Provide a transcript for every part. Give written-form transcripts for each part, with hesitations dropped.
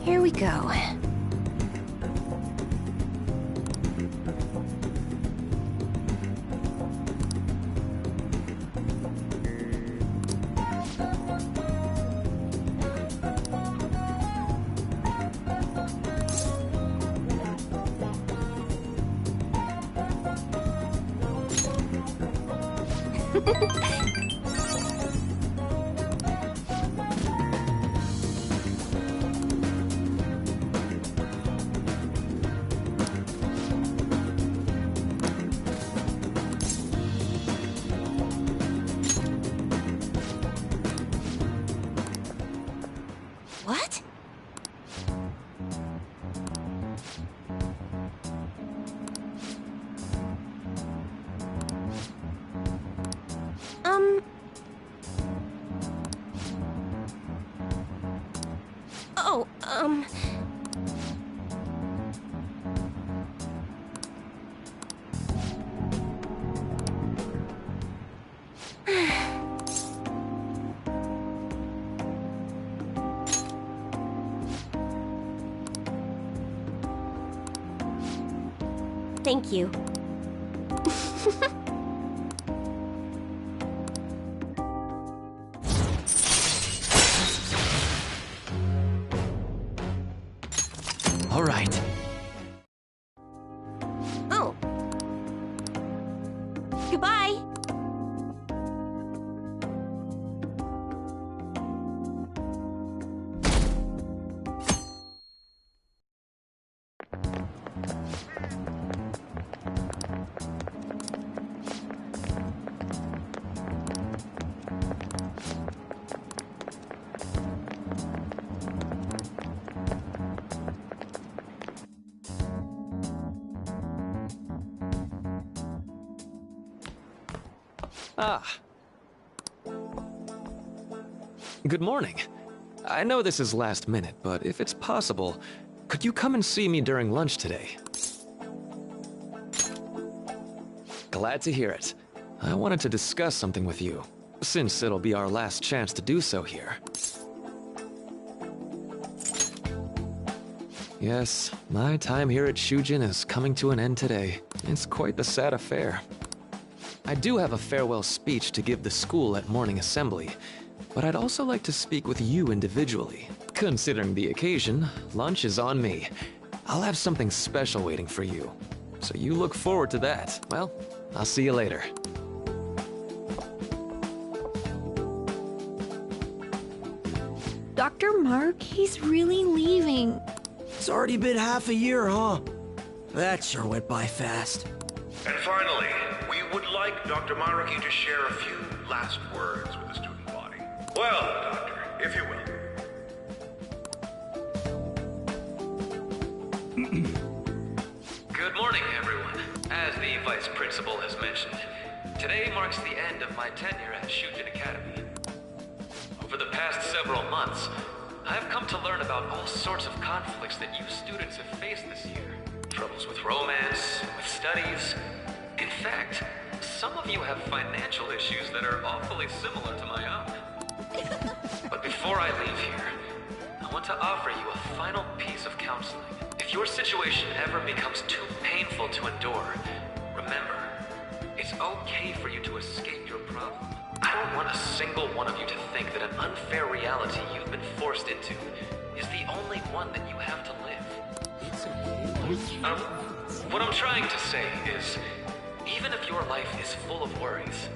Here we go. What? Oh, Thank you. All right. Oh. Goodbye. Ah. Good morning. I know this is last minute, but if it's possible, could you come and see me during lunch today? Glad to hear it. I wanted to discuss something with you, since it'll be our last chance to do so here. Yes, my time here at Shujin is coming to an end today. It's quite the sad affair. I do have a farewell speech to give the school at morning assembly, but I'd also like to speak with you individually. Considering the occasion, lunch is on me. I'll have something special waiting for you, so you look forward to that. Well, I'll see you later. Dr. Mark, he's really leaving. It's already been half a year, huh? That sure went by fast. And finally, we would like Dr. Maruki to share a few last words with the student body. Well, Doctor, if you will. Good morning, everyone. As the Vice Principal has mentioned, today marks the end of my tenure at Shujin Academy. Over the past several months, I've come to learn about all sorts of conflicts that you students have faced this year. Troubles with romance, with studies. In fact, some of you have financial issues that are awfully similar to my own. But before I leave here, I want to offer you a final piece of counseling. If your situation ever becomes too painful to endure, remember, it's okay for you to escape your problem. I don't want a single one of you to think that an unfair reality you've been forced into is the only one that you have to live. What I'm trying to say is, even if your life is full of worries,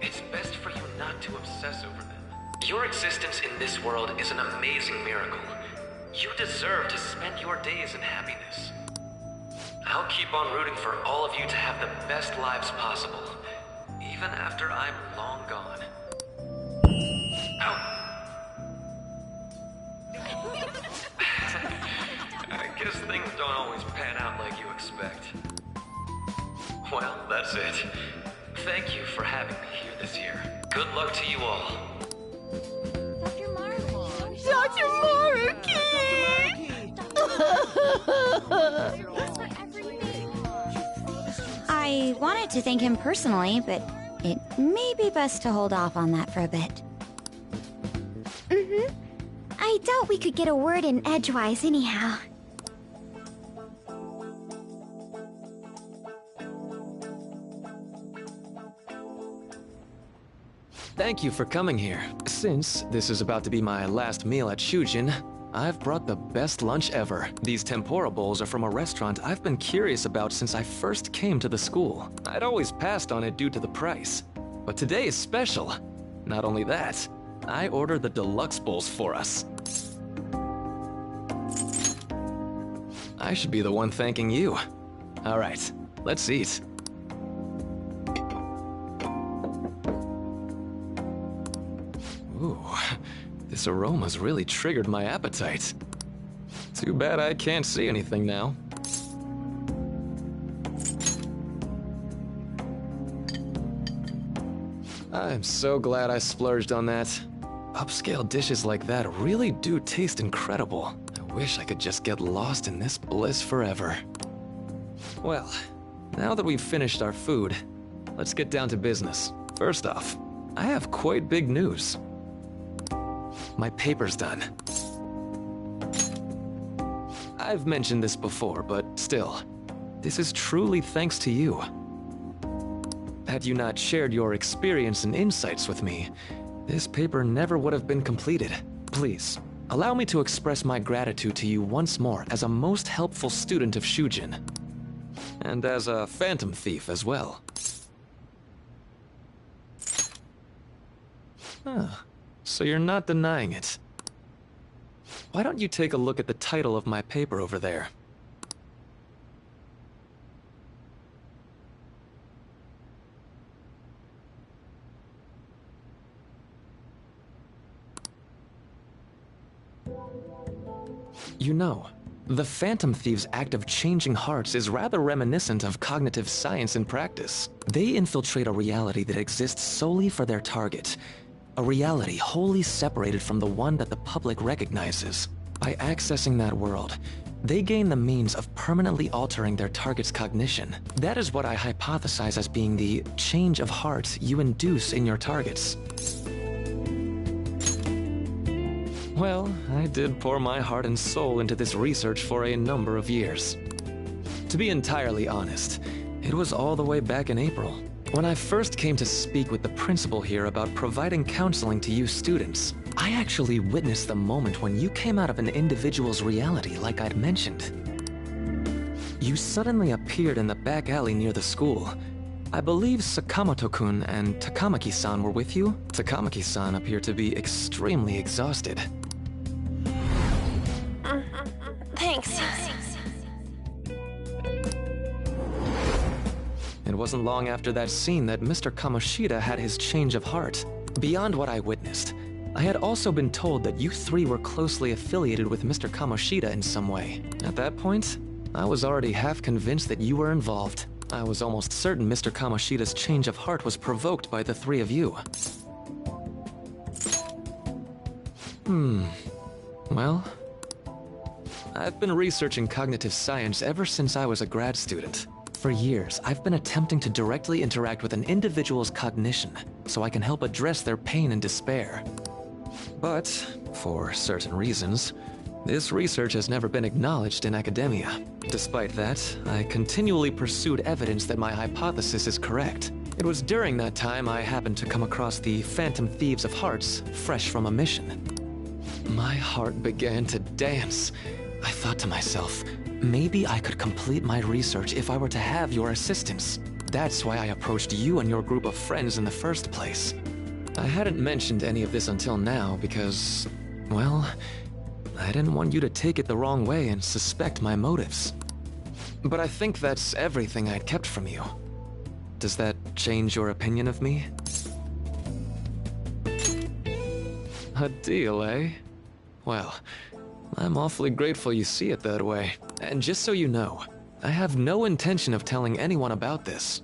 it's best for you not to obsess over them. Your existence in this world is an amazing miracle. You deserve to spend your days in happiness. I'll keep on rooting for all of you to have the best lives possible, even after I'm long gone. Ow. I guess things don't always pan out like you expect. Well, that's it. Thank you for having me here this year. Good luck to you all. Dr. Maruki! Dr. Maruki! I wanted to thank him personally, but it may be best to hold off on that for a bit. I doubt we could get a word in edgewise anyhow. Thank you for coming here. Since this is about to be my last meal at Shujin, I've brought the best lunch ever. These tempura bowls are from a restaurant I've been curious about since I first came to the school. I'd always passed on it due to the price. But today is special. Not only that, I ordered the deluxe bowls for us. I should be the one thanking you. All right, let's eat. Ooh, this aroma's really triggered my appetite. Too bad I can't see anything now. I'm so glad I splurged on that. Upscale dishes like that really do taste incredible. I wish I could just get lost in this bliss forever. Well, now that we've finished our food, let's get down to business. First off, I have quite big news. My paper's done. I've mentioned this before, but still, this is truly thanks to you. Had you not shared your experience and insights with me, this paper never would have been completed. Please, allow me to express my gratitude to you once more as a most helpful student of Shujin. And as a phantom thief as well. Huh. So you're not denying it. Why don't you take a look at the title of my paper over there? You know, the Phantom Thieves' act of changing hearts is rather reminiscent of cognitive science in practice. They infiltrate a reality that exists solely for their target. A reality wholly separated from the one that the public recognizes. By accessing that world, they gain the means of permanently altering their target's cognition. That is what I hypothesize as being the change of heart you induce in your targets. Well, I did pour my heart and soul into this research for a number of years. To be entirely honest, it was all the way back in April, when I first came to speak with the principal here about providing counseling to you students. I actually witnessed the moment when you came out of an individual's reality like I'd mentioned. You suddenly appeared in the back alley near the school. I believe Sakamoto-kun and Takamaki-san were with you. Takamaki-san appeared to be extremely exhausted. Thanks. It wasn't long after that scene that Mr. Kamoshida had his change of heart. Beyond what I witnessed, I had also been told that you three were closely affiliated with Mr. Kamoshida in some way. At that point, I was already half convinced that you were involved. I was almost certain Mr. Kamoshida's change of heart was provoked by the three of you. Well, I've been researching cognitive science ever since I was a grad student. For years, I've been attempting to directly interact with an individual's cognition so I can help address their pain and despair. But, for certain reasons, this research has never been acknowledged in academia. Despite that, I continually pursued evidence that my hypothesis is correct. It was during that time I happened to come across the Phantom Thieves of Hearts, fresh from a mission. My heart began to dance. I thought to myself, maybe I could complete my research if I were to have your assistance. That's why I approached you and your group of friends in the first place. I hadn't mentioned any of this until now because, well, I didn't want you to take it the wrong way and suspect my motives. But I think that's everything I'd kept from you. Does that change your opinion of me? A deal, eh? Well, I'm awfully grateful you see it that way. And just so you know, I have no intention of telling anyone about this.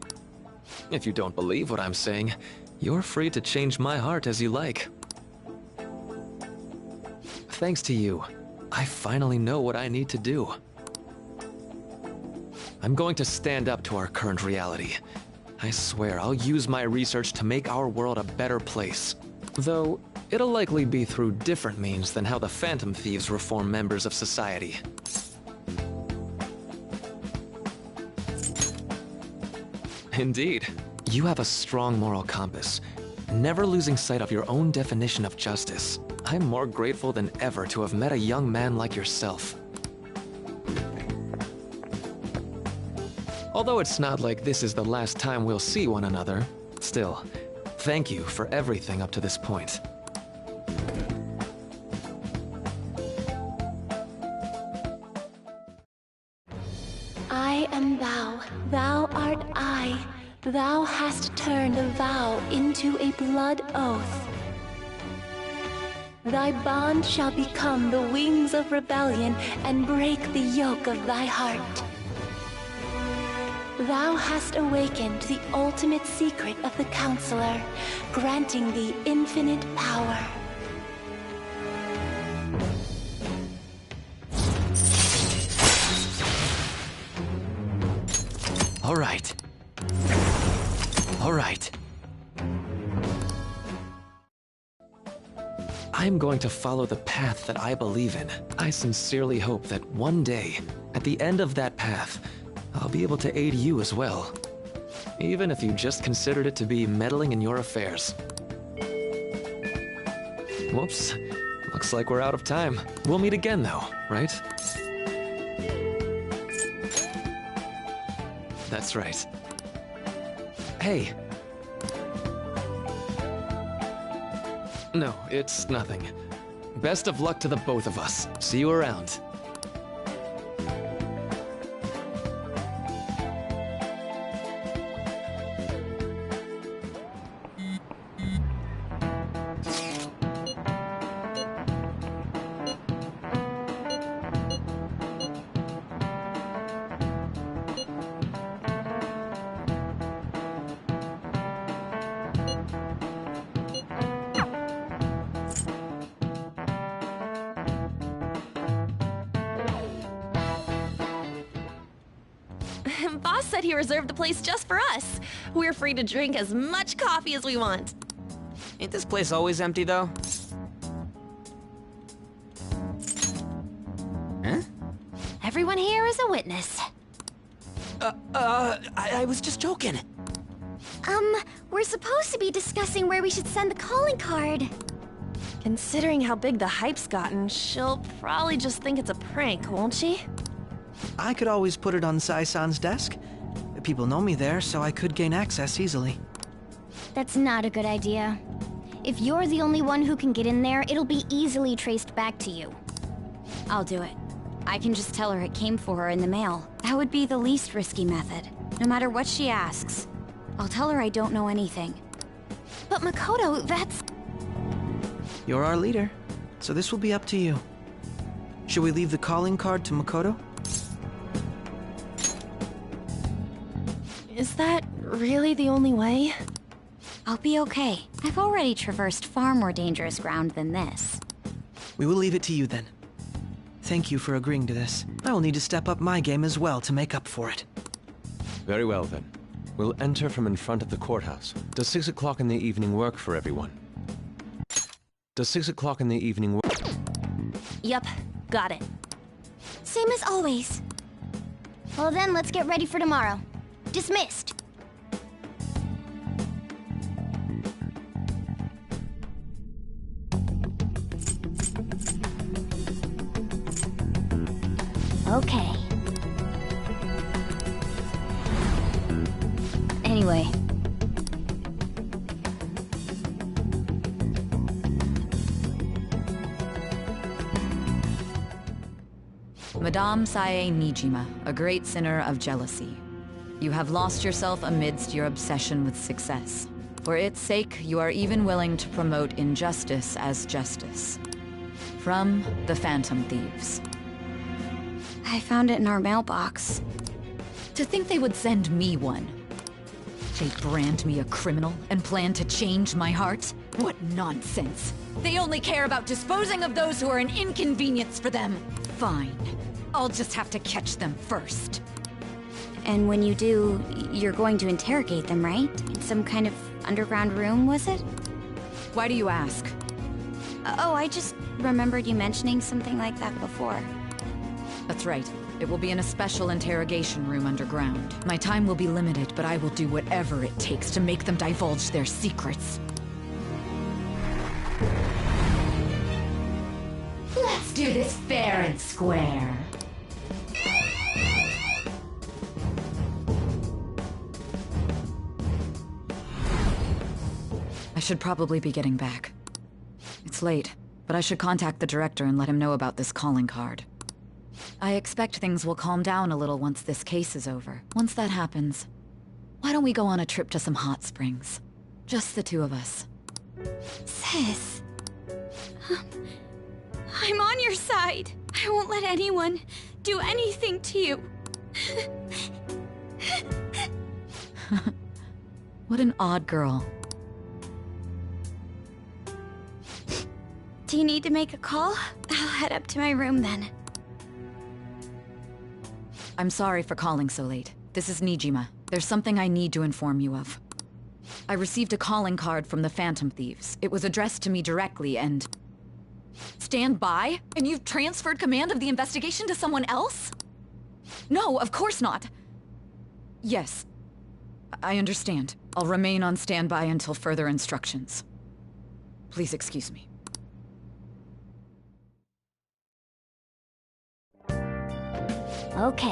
If you don't believe what I'm saying, you're free to change my heart as you like. Thanks to you, I finally know what I need to do. I'm going to stand up to our current reality. I swear I'll use my research to make our world a better place. Though, it'll likely be through different means than how the Phantom Thieves reform members of society. Indeed. You have a strong moral compass, never losing sight of your own definition of justice. I'm more grateful than ever to have met a young man like yourself. Although it's not like this is the last time we'll see one another, still, thank you for everything up to this point. I am thou, thou art I. Thou hast turned a vow into a blood oath. Thy bond shall become the wings of rebellion and break the yoke of thy heart. Thou hast awakened the ultimate secret of the Counselor, granting thee infinite power. All right. All right. I'm going to follow the path that I believe in. I sincerely hope that one day, at the end of that path, I'll be able to aid you as well. Even if you just considered it to be meddling in your affairs. Whoops. Looks like we're out of time. We'll meet again though, right? That's right. Hey. No, it's nothing. Best of luck to the both of us. See you around. Boss said he reserved the place just for us. We're free to drink as much coffee as we want. Ain't this place always empty, though? Huh? Everyone here is a witness. I was just joking. We're supposed to be discussing where we should send the calling card. Considering how big the hype's gotten, she'll probably just think it's a prank, won't she? I could always put it on Sai-san's desk. People know me there, so I could gain access easily. That's not a good idea. If you're the only one who can get in there, it'll be easily traced back to you. I'll do it. I can just tell her it came for her in the mail. That would be the least risky method, no matter what she asks. I'll tell her I don't know anything. But Makoto, that's... You're our leader, so this will be up to you. Should we leave the calling card to Makoto? Is that really the only way? I'll be okay. I've already traversed far more dangerous ground than this. We will leave it to you then. Thank you for agreeing to this. I will need to step up my game as well to make up for it. Very well then. We'll enter from in front of the courthouse. Does 6 o'clock in the evening work for everyone? Does 6 o'clock in the evening work? Yup, got it. Same as always. Well then, let's get ready for tomorrow. Dismissed. Okay. Anyway. Madame Sae Nijima, a great sinner of jealousy. You have lost yourself amidst your obsession with success. For its sake, you are even willing to promote injustice as justice. From the Phantom Thieves. I found it in our mailbox. To think they would send me one. They brand me a criminal and plan to change my heart? What nonsense! They only care about disposing of those who are an inconvenience for them. Fine. I'll just have to catch them first. And when you do, you're going to interrogate them, right? In some kind of underground room, was it? Why do you ask? Oh, I just remembered you mentioning something like that before. That's right. It will be in a special interrogation room underground. My time will be limited, but I will do whatever it takes to make them divulge their secrets. Let's do this fair and square. I should probably be getting back. It's late, but I should contact the director and let him know about this calling card. I expect things will calm down a little once this case is over. Once that happens, why don't we go on a trip to some hot springs? Just the two of us. Sis. I'm on your side. I won't let anyone do anything to you. What an odd girl. Do you need to make a call? I'll head up to my room then. I'm sorry for calling so late. This is Nijima. There's something I need to inform you of. I received a calling card from the Phantom Thieves. It was addressed to me directly and... Stand by? And you've transferred command of the investigation to someone else? No, of course not. Yes. I understand. I'll remain on standby until further instructions. Please excuse me. Okay.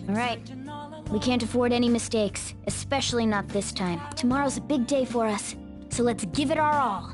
All right. We can't afford any mistakes, especially not this time. Tomorrow's a big day for us, so let's give it our all.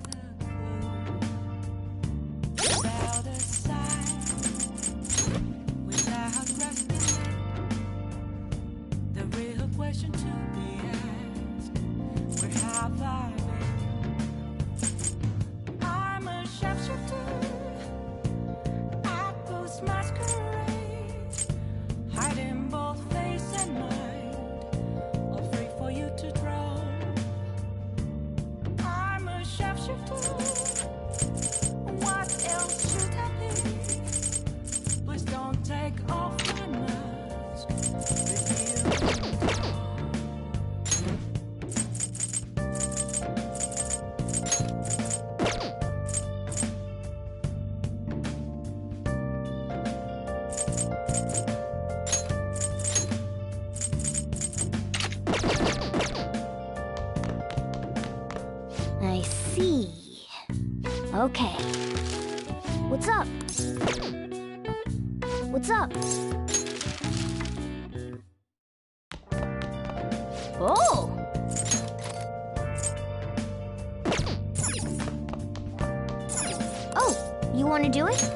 I see. Okay. What's up? What's up? Oh! Oh, you want to do it?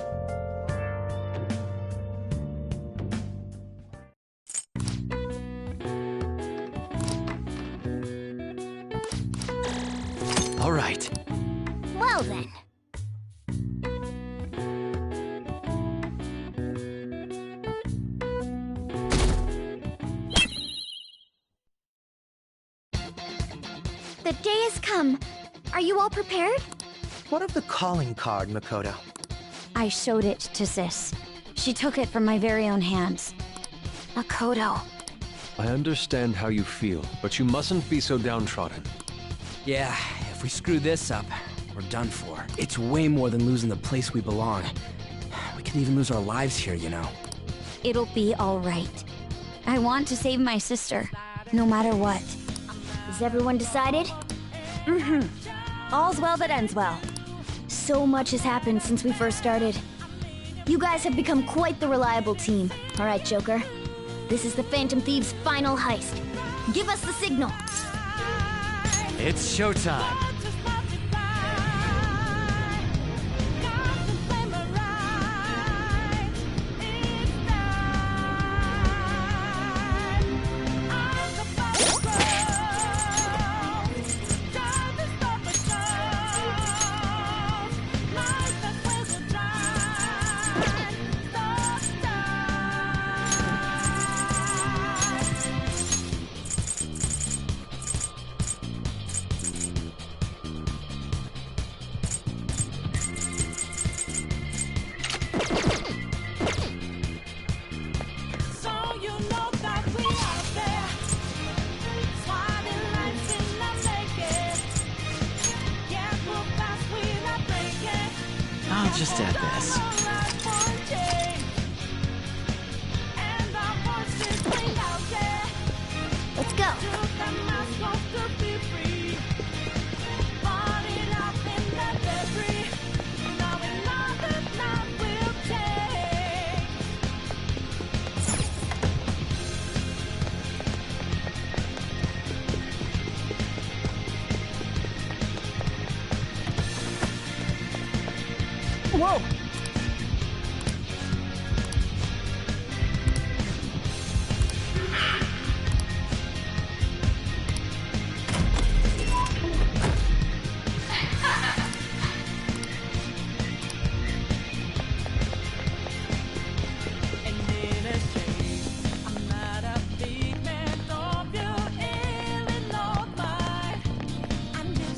All right. Well then. The day has come. Are you all prepared? What of the calling card, Makoto? I showed it to Sis. She took it from my very own hands. Makoto. I understand how you feel, but you mustn't be so downtrodden. Yeah, if we screw this up, we're done for. It's way more than losing the place we belong. We could even lose our lives here, you know. It'll be all right. I want to save my sister, no matter what. Is everyone decided? Mm-hmm. All's well that ends well. So much has happened since we first started. You guys have become quite the reliable team. All right, Joker. This is the Phantom Thieves' final heist. Give us the signal. It's showtime. at this. Let's go. Whoa!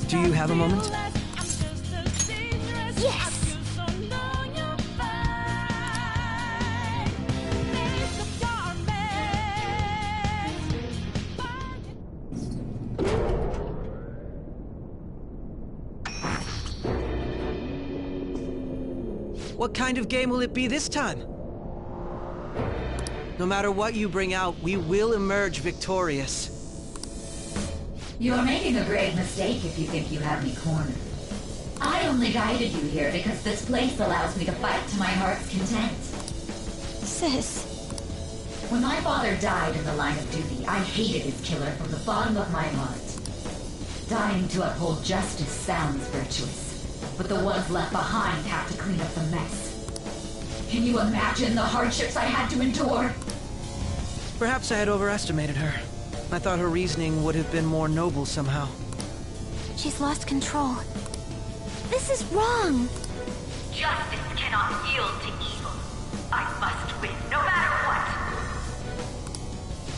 Do you have a moment? Yes! What kind of game will it be this time? No matter what you bring out, we will emerge victorious. You're making a grave mistake if you think you have me cornered. I only guided you here because this place allows me to fight to my heart's content. Sis. When my father died in the line of duty, I hated his killer from the bottom of my heart. Dying to uphold justice sounds virtuous, but the ones left behind have to clean up the mess. Can you imagine the hardships I had to endure? Perhaps I had overestimated her. I thought her reasoning would have been more noble somehow. She's lost control. This is wrong. Justice cannot yield to evil. I must win, no matter what.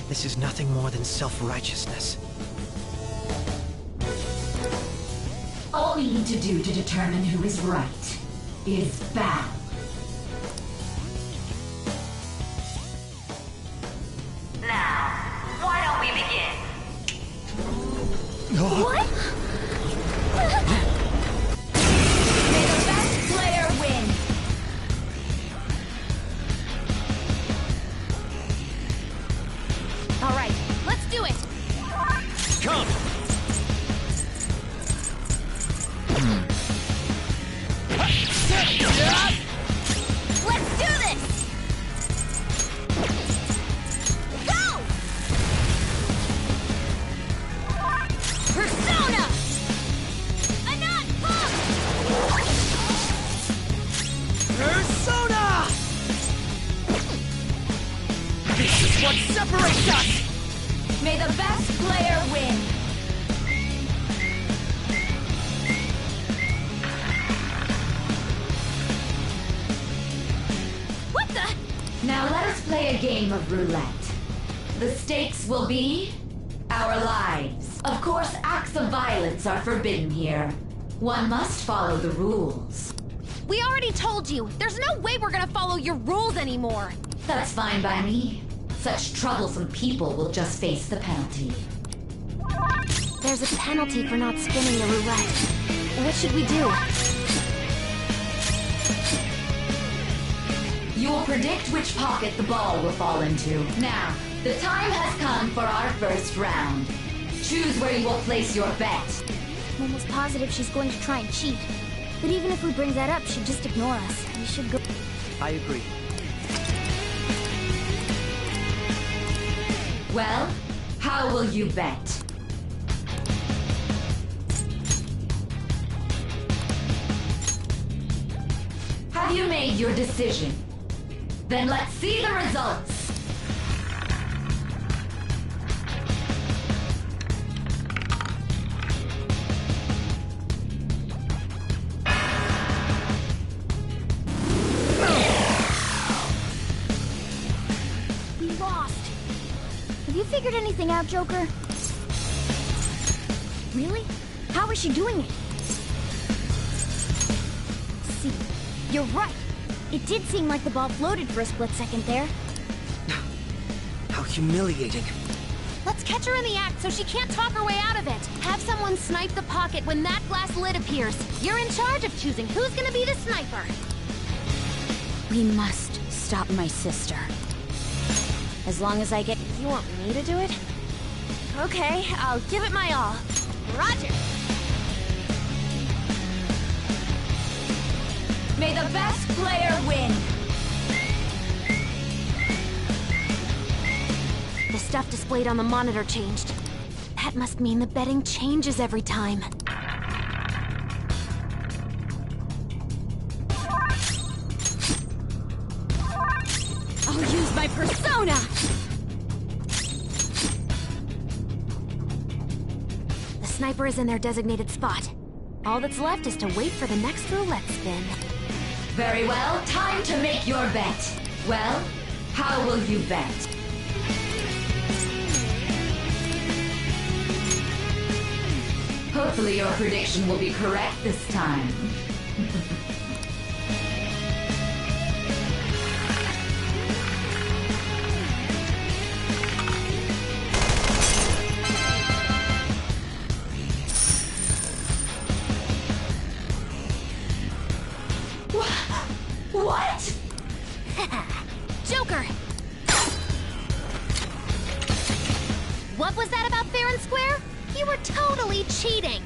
This is nothing more than self-righteousness. All we need to do to determine who is right is bow. Now, why don't we begin? What? May the best player win! Alright, let's do it! Come! Let's do this! Go! Persona! Anon, pump! Persona! This is what separates us! May the best player win! What the? Now let us play a game of roulette. The stakes will be our lives. Of course, acts of violence are forbidden here. One must follow the rules. We already told you. There's no way we're gonna follow your rules anymore. That's fine by me. Such troublesome people will just face the penalty. There's a penalty for not spinning the roulette. What should we do? You will predict which pocket the ball will fall into. Now, the time has come for our first round. Choose where you will place your bet. I'm almost positive she's going to try and cheat. But even if we bring that up, she'd just ignore us. We should go... I agree. Well, how will you bet? Have you made your decision? Then let's see the results! We lost. Have you figured anything out, Joker? Really? How is she doing it? See, you're right. It did seem like the ball floated for a split second there. How humiliating. Let's catch her in the act so she can't talk her way out of it. Have someone snipe the pocket when that glass lid appears. You're in charge of choosing who's gonna be the sniper. We must stop my sister. As long as I get... You want me to do it? Okay, I'll give it my all. Roger! May the best player win! The stuff displayed on the monitor changed. That must mean the betting changes every time. I'll use my persona! The sniper is in their designated spot. All that's left is to wait for the next roulette spin. Very well, time to make your bet. Well, how will you bet? Hopefully your prediction will be correct this time. What? Joker! What was that about fair and square? You were totally cheating!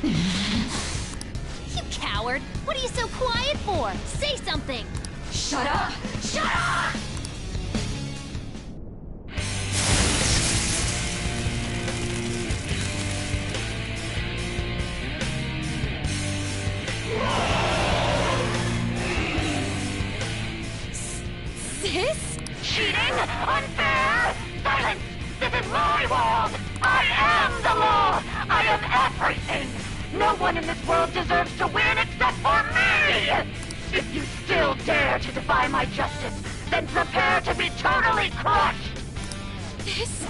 You coward! What are you so quiet for? Say something! Shut up! Shut up! Sis? Cheating? Unfair? Silence! This is my world! I am the law! I am everything! No one in this world deserves to win except for me! If you still dare to defy my justice, then prepare to be totally crushed! This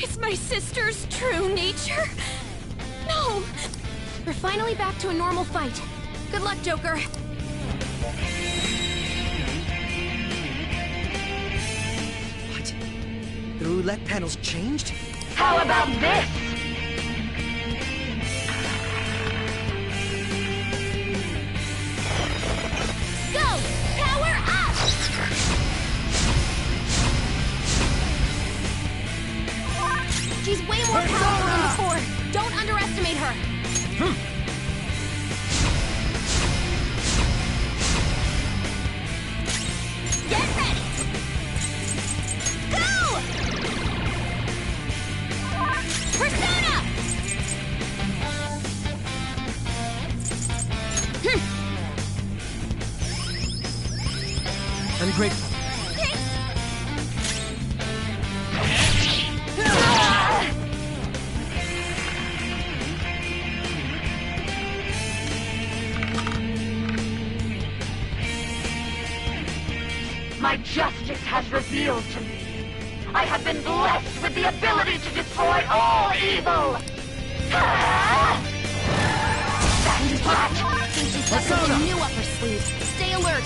is my sister's true nature? No! We're finally back to a normal fight. Good luck, Joker. What? The roulette panel's changed? How about this? Go! Power up! She's way more powerful than before. Don't underestimate her. Get ready! Go! Persona! I'm grateful. My justice has revealed to me. I have been blessed with the ability to destroy all evil! I think she's got something new up her sleeve. Stay alert.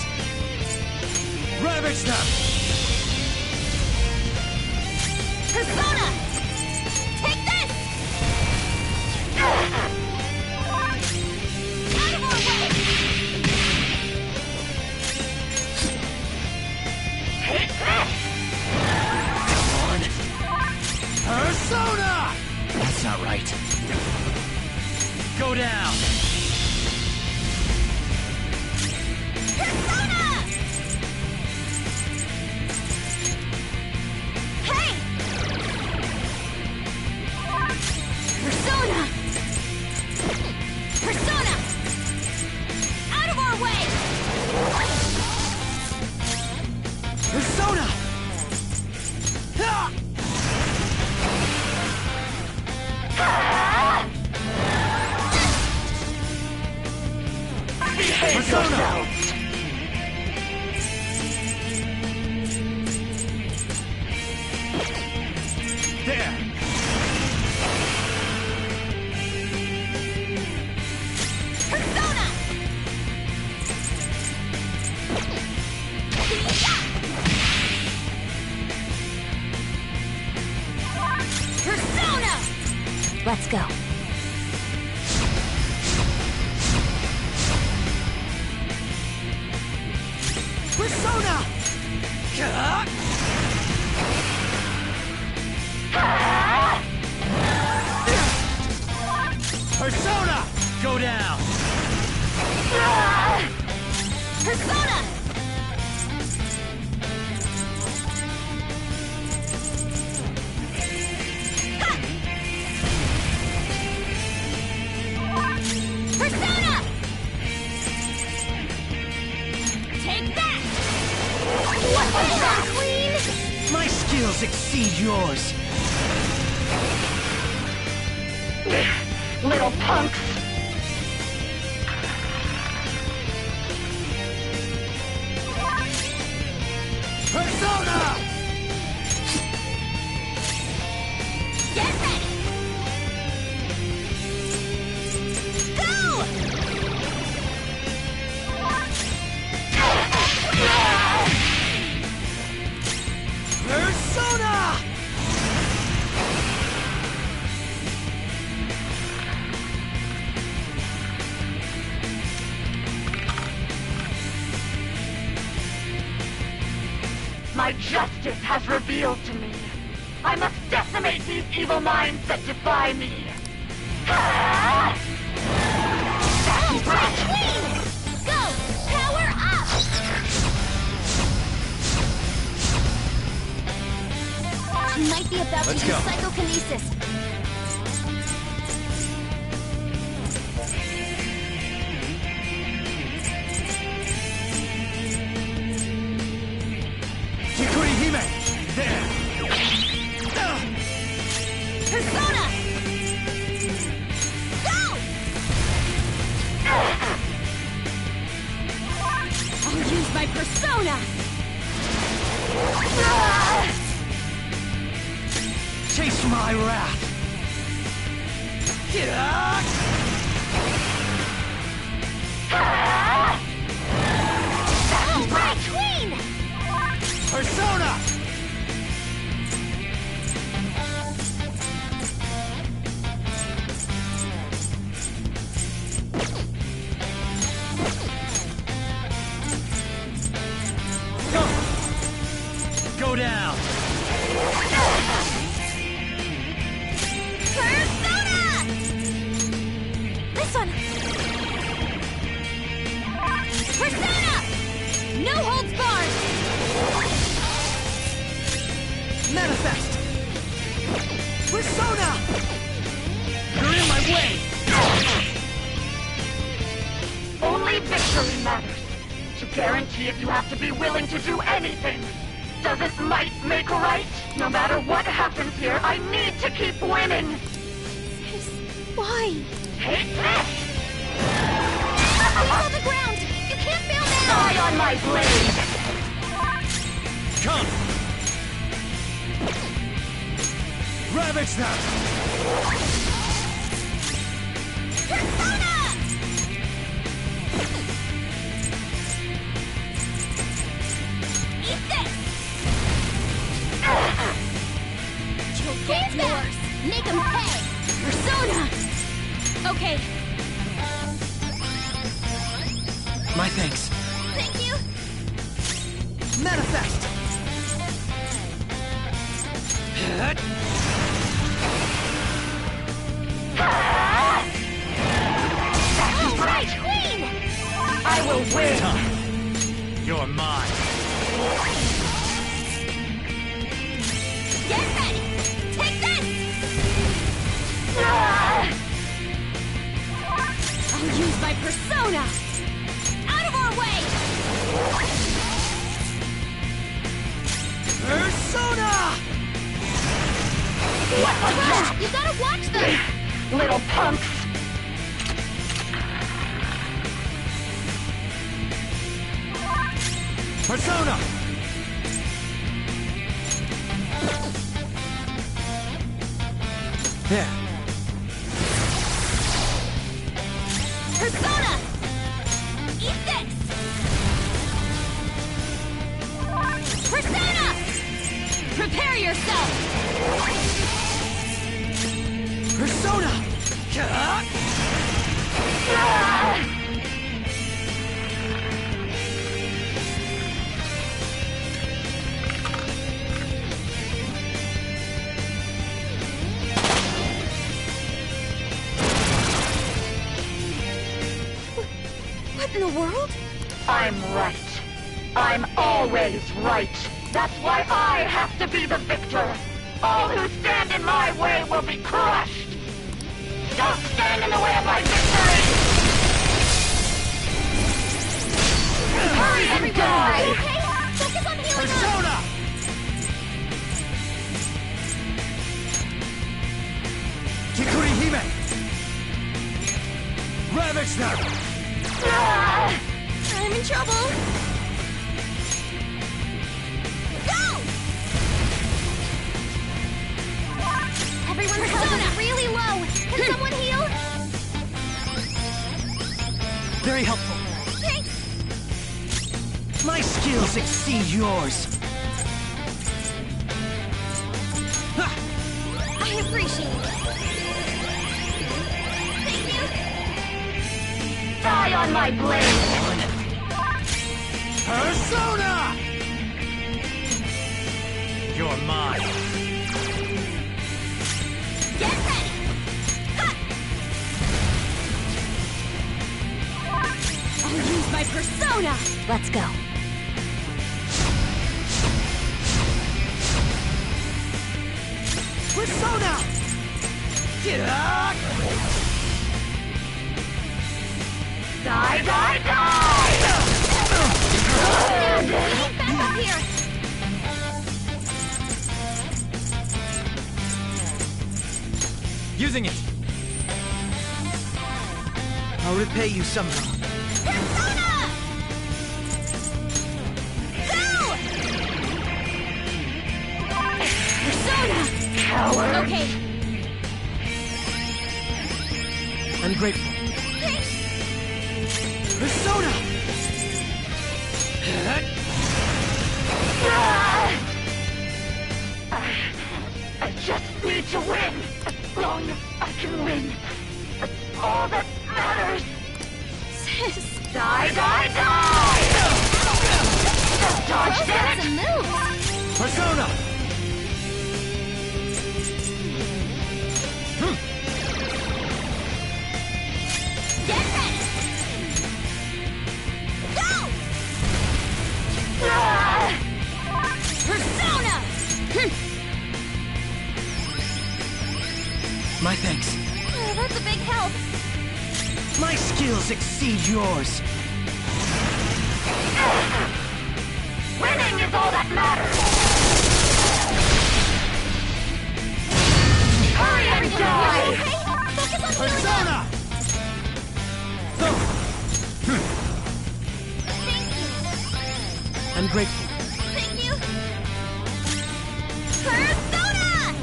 Ravage them! Persona! Take this! Out of our way! Take this! Persona! That's not right. Go down! Persona! Hey! Persona! Persona! Out of our way! Persona! Ha! Behave yourselves! There! Persona! Persona! Let's go. Persona! Go down! Persona! Persona! Take that! What was that, Queen? My skills exceed yours. Little punks! Persona! Get ready! Go! Persona! My justice has revealed to me. I must decimate these evil minds that defy me. Right, Queen! Go! Power up! She might be about Let's to go. use psychokinesis. Chikuri Hime! There! Persona! Go! I'll use my persona! Chase my wrath. All right, Queen! Persona! Go! Go down! Persona! This one! Persona! No holds barred! Manifest! Persona! You're in my way! Only victory matters. To guarantee it, you have to be willing to do anything. Doesn't might make right? No matter what happens here, I need to keep winning. Why? Take this! He's on the ground! You can't bail now! Die on my blade! Come! Ravage them! Persona! Eat this! You'll get yours! Make him pay! Persona! Okay, My thanks. thank you! Manifest! All right, Queen! I will win! You're mine! Get ready! Take this! I'll use my persona! Out of our way! Persona! What was that? You gotta watch them! Little punks! Persona! There! Persona! Eat this! Persona! Prepare yourself! Persona! world? I'm right. I'm always right. That's why I have to be the victor. All who stand in my way will be crushed. Don't stand in the way of my victory! Hurry and die! Okay, focus on healing up! Persona! Kikuri Hime! Ravage them! I'm in trouble! Go! Everyone's health is really low! Can someone heal? Very helpful. Thanks! My skills exceed yours. I appreciate it. Thank you! Die on my blade! Persona! You're mine. Get ready! Ha! I'll use my persona! Let's go. Persona! Get up! Die, die, die! Back up here! Using it. I'll repay you somehow. Persona! Go! Persona! Coward! Okay, I'm grateful. thanks! Persona! I just need to win. As long as I can win. That's all that matters. Sis! Die, die, die! Just dodge, damn it! Some moves! Persona! Get ready! Go! Persona! My thanks. That's a big help. My skills exceed yours. Winning is all that matters! Hurry and die! Okay, focus on healing up. Persona! Thank you. I'm grateful. Thank you. Persona!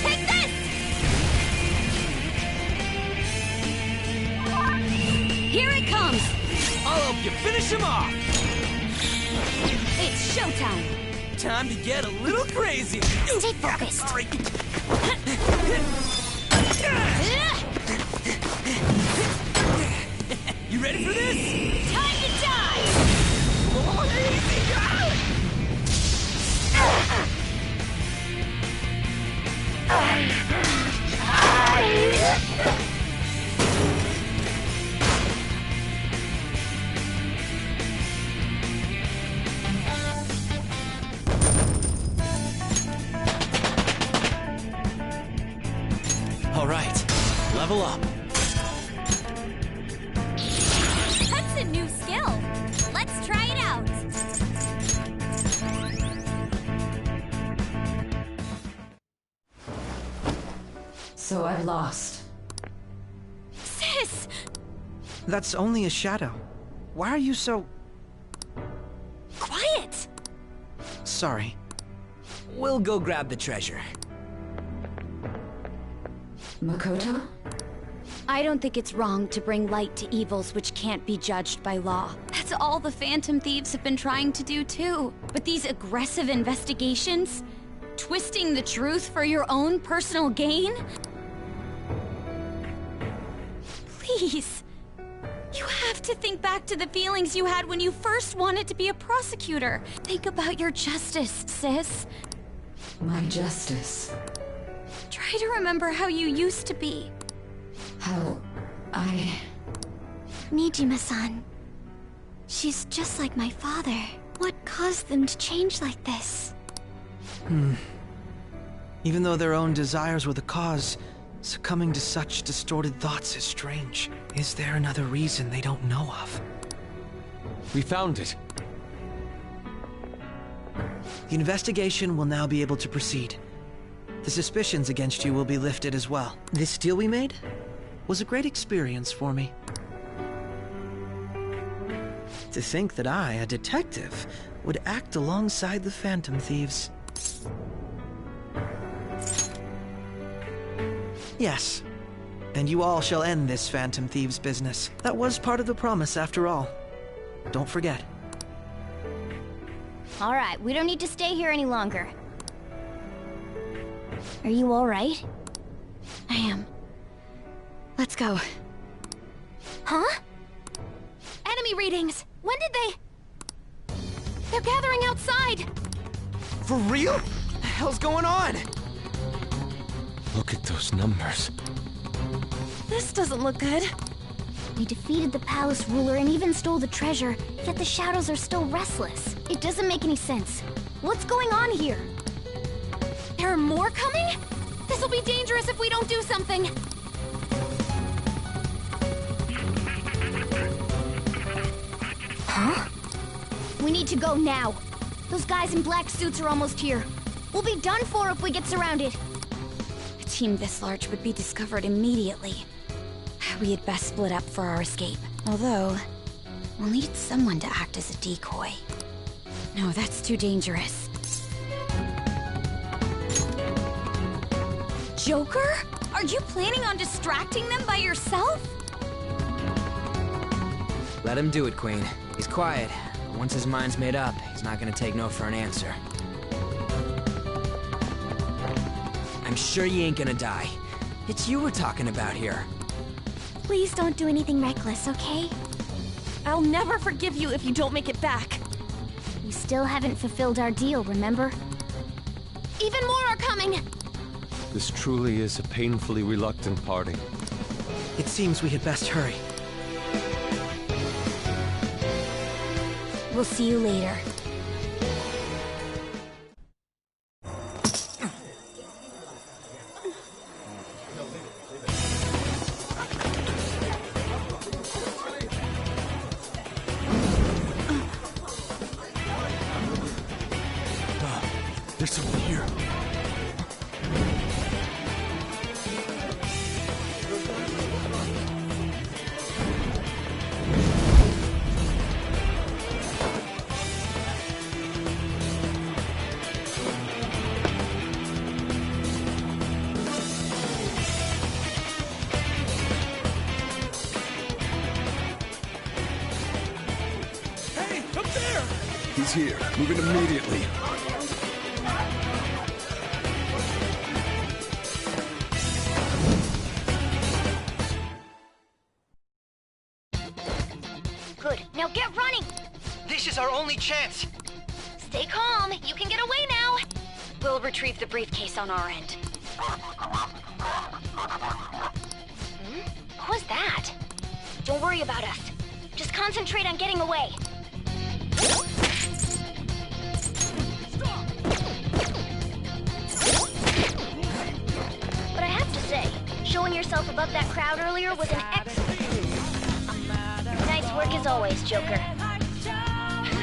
Take this! Here it comes! I'll help you finish him off! It's showtime! Time to get a little crazy! Stay focused! Sorry. You ready for this? Time to die! Oh, easy! All right, level up. That's a new skill. Let's try it out. So I've lost. Sis! That's only a shadow. Why are you so... Quiet! Sorry. We'll go grab the treasure. Makoto? I don't think it's wrong to bring light to evils which can't be judged by law. That's all the Phantom Thieves have been trying to do too. But these aggressive investigations? Twisting the truth for your own personal gain? Please. You have to think back to the feelings you had when you first wanted to be a prosecutor. Think about your justice, sis. My justice. Try to remember how you used to be. How I... Nijima-san, She's just like my father. What caused them to change like this? Even though their own desires were the cause, succumbing to such distorted thoughts is strange. Is there another reason they don't know of? We found it. The investigation will now be able to proceed. The suspicions against you will be lifted as well. This deal we made was a great experience for me. To think that I, a detective, would act alongside the Phantom Thieves. Yes. And you all shall end this Phantom Thieves business. That was part of the promise after all. Don't forget. All right, we don't need to stay here any longer. Are you all right? I am. Let's go. Huh? Enemy readings! When did they... They're gathering outside! For real? What the hell's going on? Look at those numbers. This doesn't look good. We defeated the palace ruler and even stole the treasure, yet the shadows are still restless. It doesn't make any sense. What's going on here? There are more coming? This'll be dangerous if we don't do something! Huh? We need to go now. Those guys in black suits are almost here. We'll be done for if we get surrounded. A team this large would be discovered immediately. We had best split up for our escape. Although, we'll need someone to act as a decoy. No, that's too dangerous. Joker? Are you planning on distracting them by yourself? Let him do it, Queen. He's quiet. But once his mind's made up, he's not gonna take no for an answer. I'm sure you ain't gonna die. It's you we're talking about here. Please don't do anything reckless, okay? I'll never forgive you if you don't make it back. We still haven't fulfilled our deal, remember? Even more are coming! This truly is a painfully reluctant party. It seems we had best hurry. We'll see you later. There's someone here. Hey, up there! He's here. Moving immediately. Good. Now get running! This is our only chance! Stay calm. You can get away now. We'll retrieve the briefcase on our end. What was that? Don't worry about us. Just concentrate on getting away. But I have to say, showing yourself above that crowd earlier was an excellent move. Nice work as always, Joker.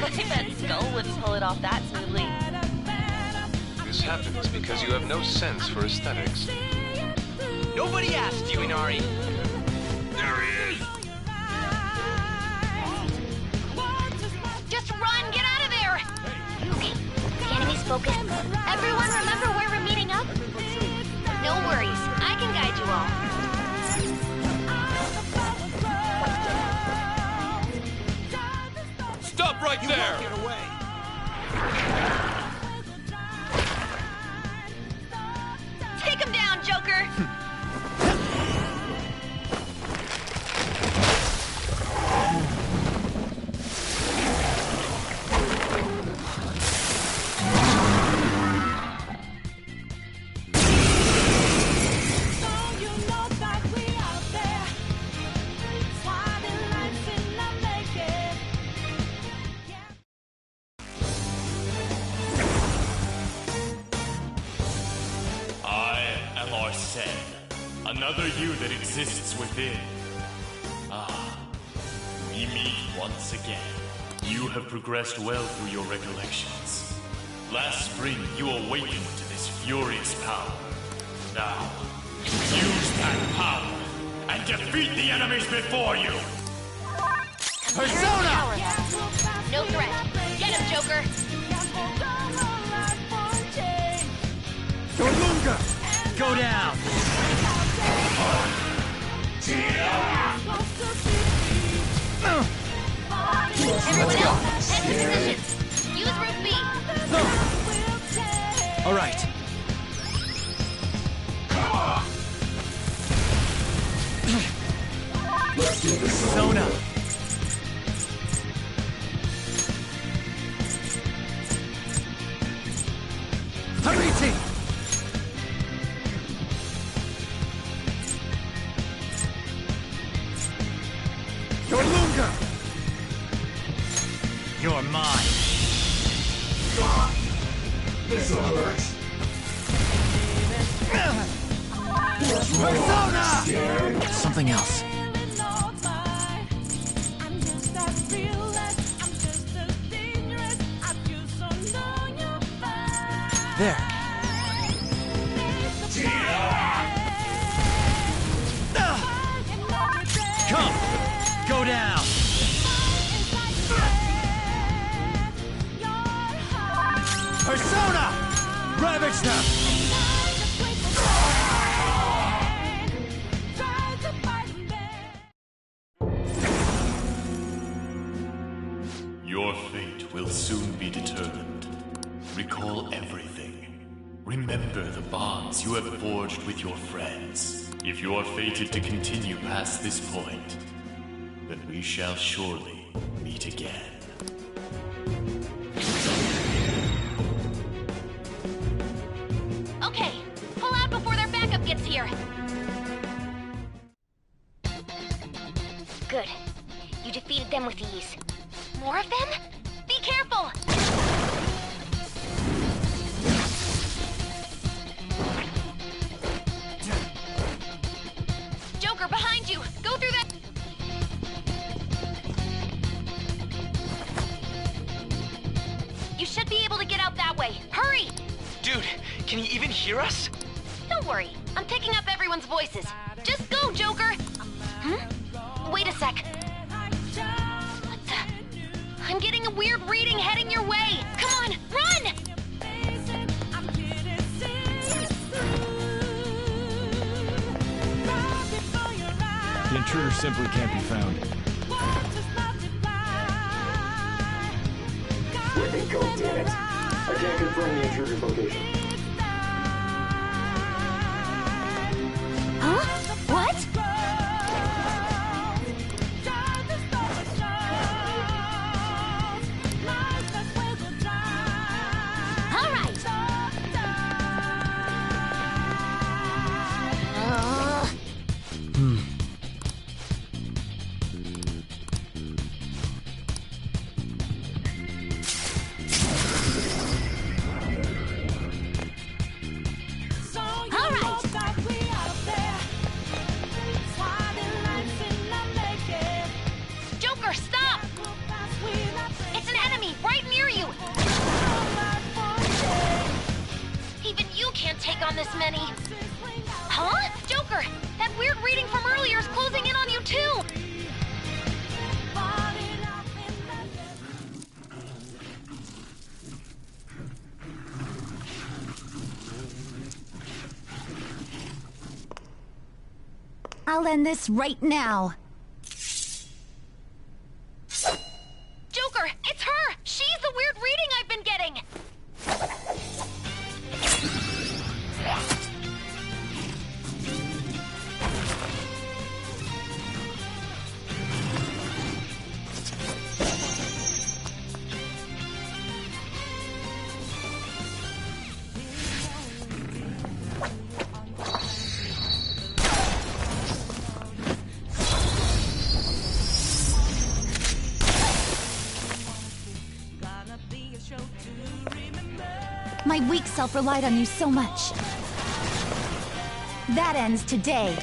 I bet Skull wouldn't pull it off that smoothly. This happens because you have no sense for aesthetics. Nobody asked you, Inari. There he is. Just run! Get out of there! Okay, the enemy's focused. Everyone remember where we're meeting up? No worries. I can guide you all. Stop right there! Get away. Take him down, Joker! said. Another you that exists within. Ah, we meet once again. You have progressed well through your recollections. Last spring, you awakened to this furious power. Now, use that power and defeat the enemies before you! Persona! No threat. Get him, Joker! Dorlunga! Go down! Everyone else, head to position! Use Route B! All right. Persona! Hariti! Dorlunga! You're mine. This'll hurt. Persona! Something else. There. Come! Go down! Persona! Ravage them! Your fate will soon be determined. Recall everything. Remember the bonds you have forged with your friends. If you are fated to continue past this point, then we shall surely meet again. Okay, pull out before their backup gets here! Good. You defeated them with ease. More of them? Be careful! Joker, behind you! Go through that... You should be able to get out that way. Hurry! Dude, can you even hear us? Don't worry. I'm picking up everyone's voices. Just go, Joker! Wait a sec. What the... I'm getting a weird reading heading your way! Come on, run! The intruder simply can't be found. Where'd they go, damn it? I can't confirm the intruder's location. Huh? What? All right. Joker, stop! It's an enemy right near you! Even you can't take on this many. Huh? Joker, that weird reading from earlier is closing in on you too! I'll end this right now. Joker, it's her! She's the weird reading I've been getting! My weak self relied on you so much. That ends today.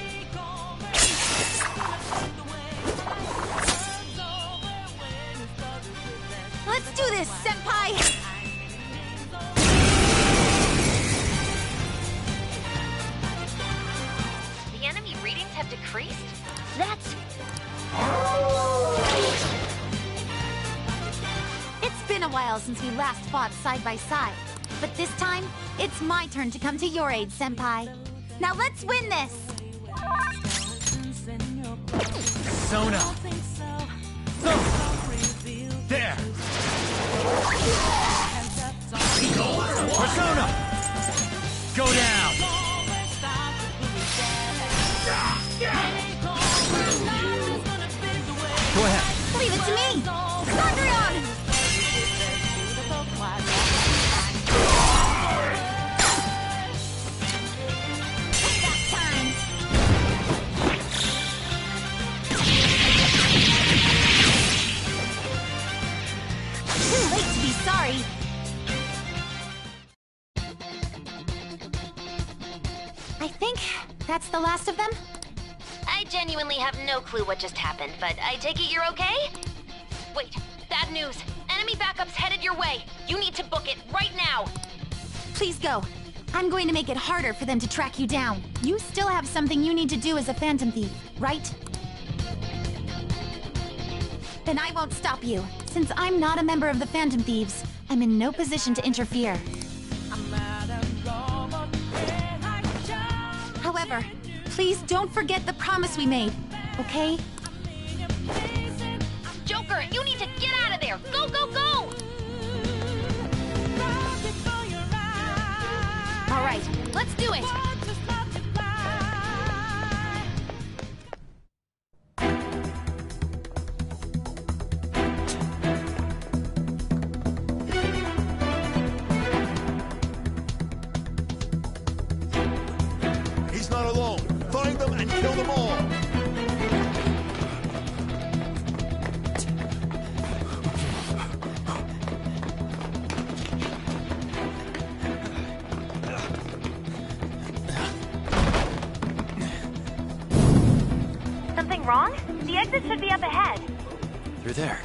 Let's do this, Senpai! The enemy readings have decreased? That's... It's been a while since we last fought side by side. But this time, it's my turn to come to your aid, Senpai. Now let's win this! Sona! There! Persona! Go down! Go ahead. Leave it to me! Thunderion! Payback time! Too late to be sorry. I think that's the last of them. I genuinely have no clue what just happened, but I take it you're okay? Wait, bad news. Enemy backup's headed your way. You need to book it right now. Please go. I'm going to make it harder for them to track you down. You still have something you need to do as a Phantom Thief, right? Then I won't stop you. Since I'm not a member of the Phantom Thieves, I'm in no position to interfere. However, please don't forget the promise we made, okay? Joker, you need to get out of there! Go, go, go! All right, let's do it! He's not alone. Find them and kill them all. Something wrong? The exit should be up ahead. You're there.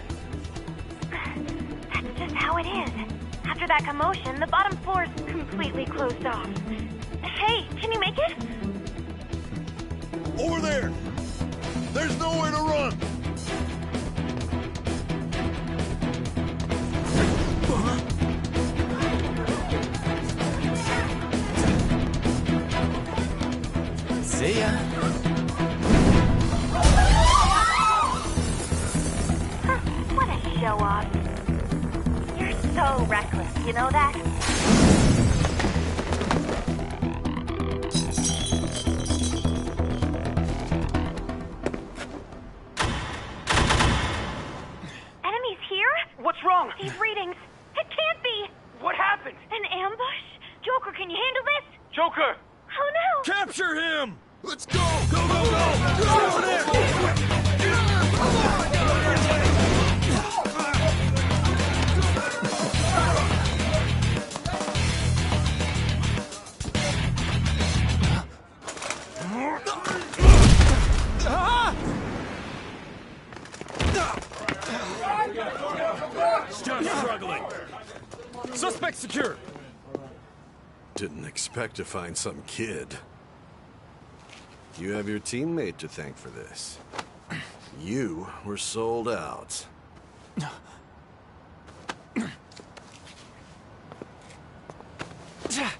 That's just how it is. After that commotion, the bottom floor's completely closed off. Hey, can you make it? Over there! There's nowhere to run! See ya. What a show-off. You're so reckless, you know that? Enemies here? What's wrong? These readings. It can't be! What happened? An ambush? Joker, can you handle this? Joker! Oh no! Capture him! Let's go! Go, go, go! Go over there! Start struggling. Suspect secure. Didn't expect to find some kid. You have your teammate to thank for this. You were sold out.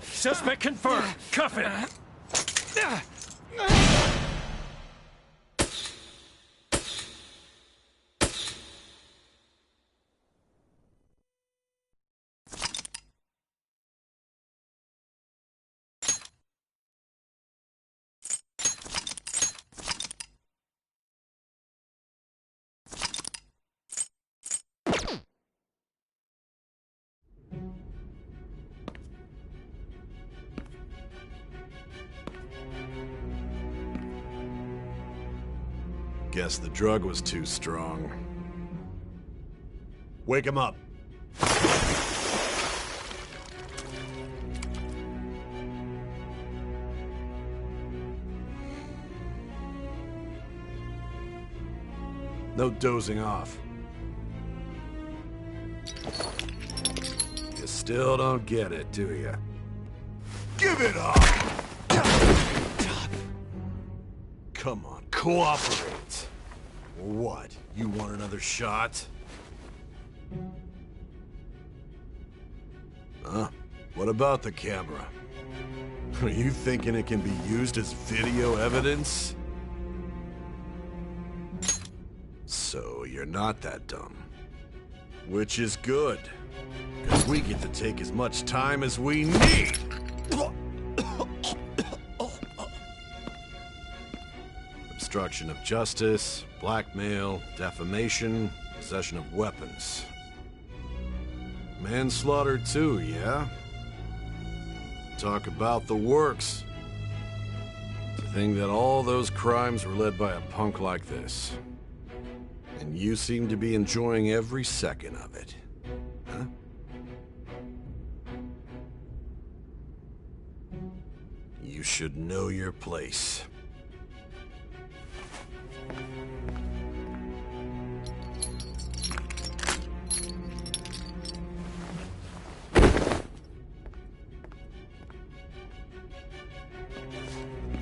Suspect confirmed. Cuff it. Guess the drug was too strong. Wake him up. No dozing off. You still don't get it, do you? Give it up! Come on, cooperate. What? You want another shot? Huh? What about the camera? Are you thinking it can be used as video evidence? So you're not that dumb. Which is good. Because we get to take as much time as we need! Obstruction of justice, blackmail, defamation, possession of weapons. Manslaughter too, yeah? Talk about the works. To think that all those crimes were led by a punk like this. And you seem to be enjoying every second of it. Huh? You should know your place.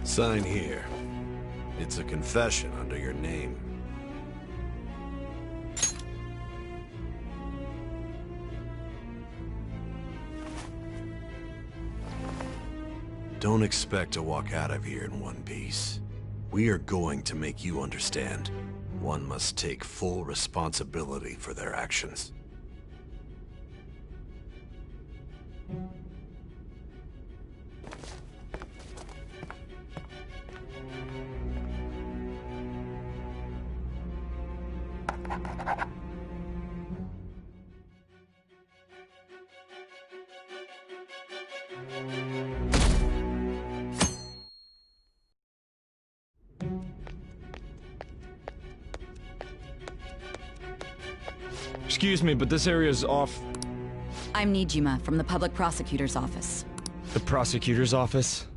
Sign here. It's a confession under your name. Don't expect to walk out of here in one piece. We are going to make you understand. One must take full responsibility for their actions. Excuse me, but this area's off. I'm Nijima from the Public Prosecutor's Office. The Prosecutor's Office?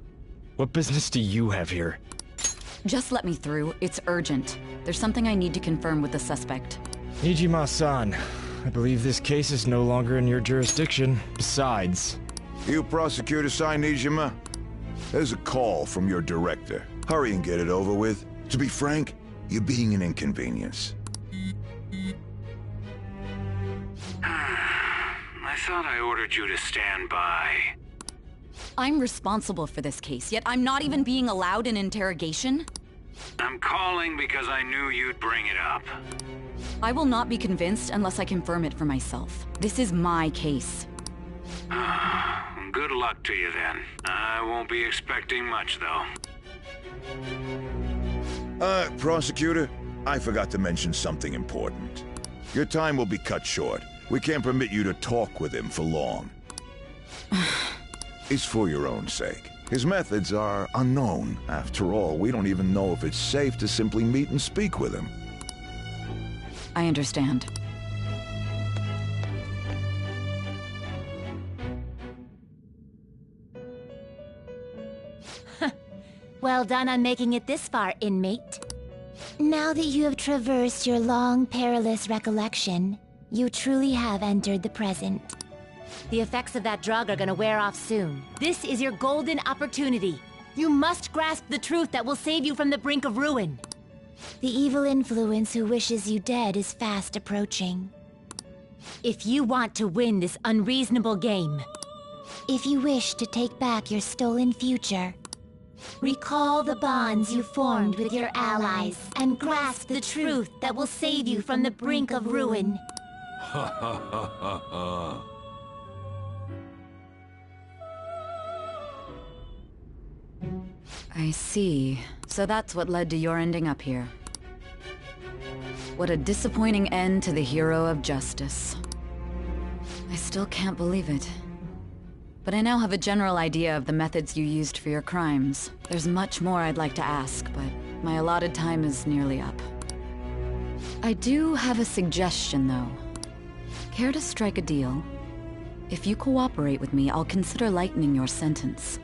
What business do you have here? Just let me through. It's urgent. There's something I need to confirm with the suspect. Nijima-san, I believe this case is no longer in your jurisdiction. Besides... You Prosecutor-san, Nijima? There's a call from your director. Hurry and get it over with. To be frank, you're being an inconvenience. I thought I ordered you to stand by. I'm responsible for this case, yet I'm not even being allowed an interrogation? I'm calling because I knew you'd bring it up. I will not be convinced unless I confirm it for myself. This is my case. Good luck to you then. I won't be expecting much, though. Prosecutor, I forgot to mention something important. Your time will be cut short. We can't permit you to talk with him for long. It's for your own sake. His methods are unknown. After all, we don't even know if it's safe to simply meet and speak with him. I understand. Well done on making it this far, inmate. Now that you have traversed your long, perilous recollection, you truly have entered the present. The effects of that drug are gonna wear off soon. This is your golden opportunity. You must grasp the truth that will save you from the brink of ruin. The evil influence who wishes you dead is fast approaching. If you want to win this unreasonable game, if you wish to take back your stolen future, recall the bonds you formed with your allies and grasp the truth that will save you from the brink of ruin. Ha ha ha ha ha. I see. So that's what led to your ending up here. What a disappointing end to the hero of justice. I still can't believe it. But I now have a general idea of the methods you used for your crimes. There's much more I'd like to ask, but my allotted time is nearly up. I do have a suggestion, though. Care to strike a deal? If you cooperate with me, I'll consider lightening your sentence.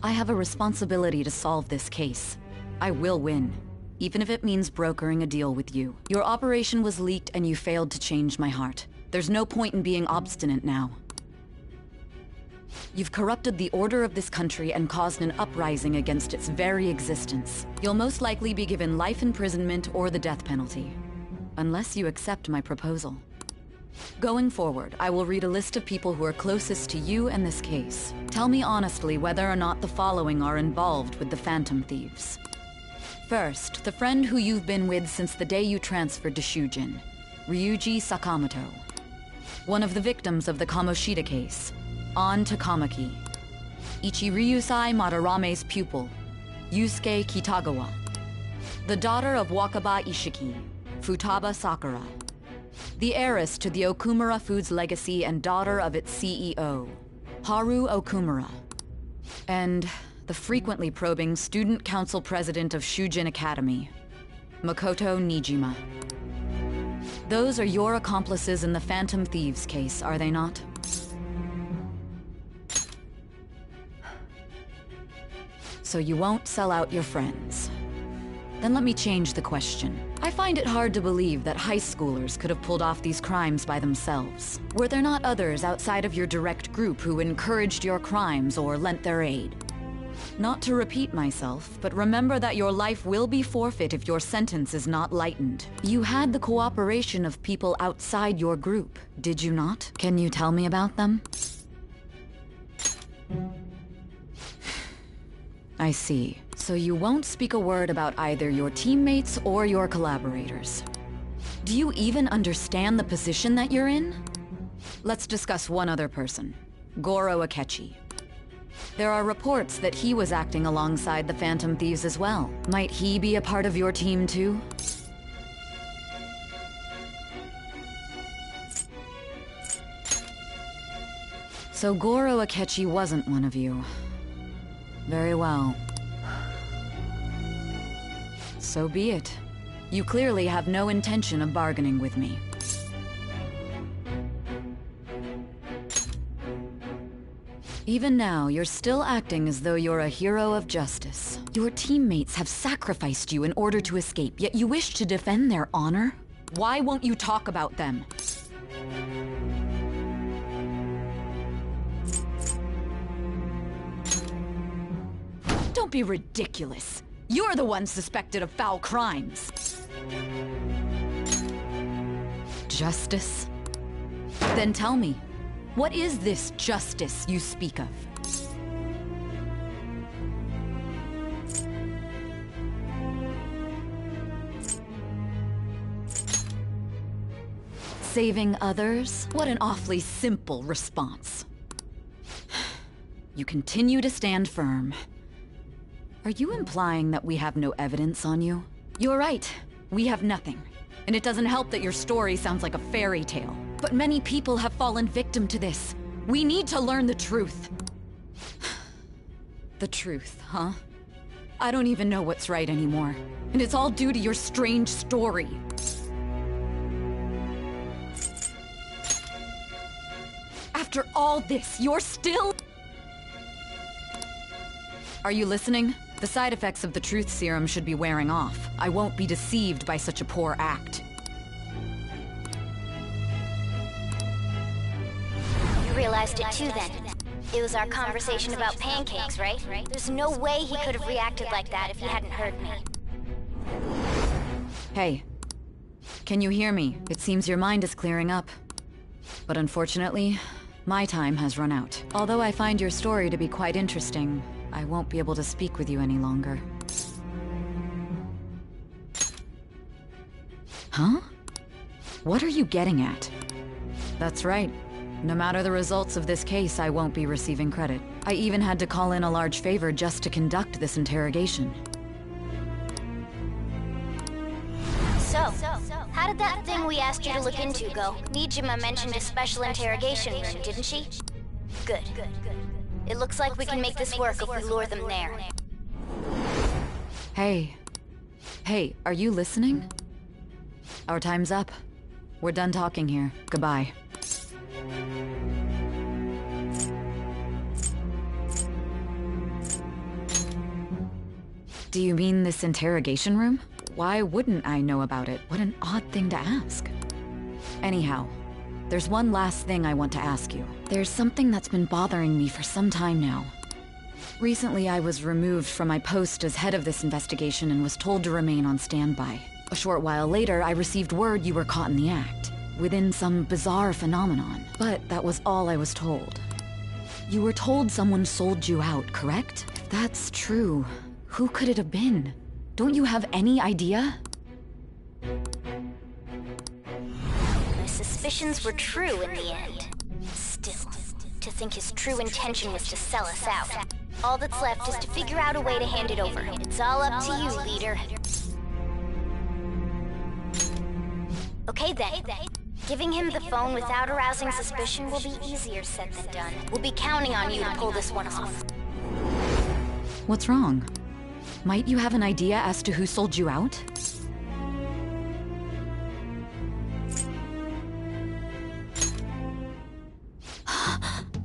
I have a responsibility to solve this case. I will win, even if it means brokering a deal with you. Your operation was leaked and you failed to change my heart. There's no point in being obstinate now. You've corrupted the order of this country and caused an uprising against its very existence. You'll most likely be given life imprisonment or the death penalty, unless you accept my proposal. Going forward, I will read a list of people who are closest to you and this case. Tell me honestly whether or not the following are involved with the Phantom Thieves. First, the friend who you've been with since the day you transferred to Shujin, Ryuji Sakamoto. One of the victims of the Kamoshida case, An Takamaki. Ichiryusai Madarame's pupil, Yusuke Kitagawa. The daughter of Wakaba Ishiki, Futaba Sakura. The heiress to the Okumura Foods legacy and daughter of its CEO, Haru Okumura. And the frequently probing student council president of Shujin Academy, Makoto Nijima. Those are your accomplices in the Phantom Thieves case, are they not? So you won't sell out your friends. Then let me change the question. I find it hard to believe that high schoolers could have pulled off these crimes by themselves. Were there not others outside of your direct group who encouraged your crimes or lent their aid? Not to repeat myself, but remember that your life will be forfeit if your sentence is not lightened. You had the cooperation of people outside your group, did you not? Can you tell me about them? I see. So you won't speak a word about either your teammates or your collaborators. Do you even understand the position that you're in? Let's discuss one other person, Goro Akechi. There are reports that he was acting alongside the Phantom Thieves as well. Might he be a part of your team too? So Goro Akechi wasn't one of you. Very well. So be it. You clearly have no intention of bargaining with me. Even now, you're still acting as though you're a hero of justice. Your teammates have sacrificed you in order to escape, yet you wish to defend their honor? Why won't you talk about them? Don't be ridiculous. You're the one suspected of foul crimes. Justice? Then tell me, what is this justice you speak of? Saving others? What an awfully simple response. You continue to stand firm. Are you implying that we have no evidence on you? You're right. We have nothing. And it doesn't help that your story sounds like a fairy tale. But many people have fallen victim to this. We need to learn the truth. The truth, huh? I don't even know what's right anymore. And it's all due to your strange story. After all this, you're still... Are you listening? The side effects of the truth serum should be wearing off. I won't be deceived by such a poor act. You realized it too then. It was our conversation about pancakes, right? There's no way he could have reacted like that if he hadn't heard me. Hey. Can you hear me? It seems your mind is clearing up. But unfortunately, my time has run out. Although I find your story to be quite interesting, I won't be able to speak with you any longer. Huh? What are you getting at? That's right. No matter the results of this case, I won't be receiving credit. I even had to call in a large favor just to conduct this interrogation. So, how did that thing we asked you to look into go? Nijima mentioned a special interrogation room, didn't she? Good. It looks like we can make this work if we lure them there. Hey. Hey, are you listening? Our time's up. We're done talking here. Goodbye. Do you mean this interrogation room? Why wouldn't I know about it? What an odd thing to ask. Anyhow, there's one last thing I want to ask you. There's something that's been bothering me for some time now. Recently, I was removed from my post as head of this investigation and was told to remain on standby. A short while later, I received word you were caught in the act, within some bizarre phenomenon. But that was all I was told. You were told someone sold you out, correct? If that's true, who could it have been? Don't you have any idea? My suspicions were true in the end. Still, to think his true intention was to sell us out. All that's left is to figure out a way to hand it over. It's all up to you, leader. Okay then. Giving him the phone without arousing suspicion will be easier said than done. We'll be counting on you to pull this one off. What's wrong? Might you have an idea as to who sold you out?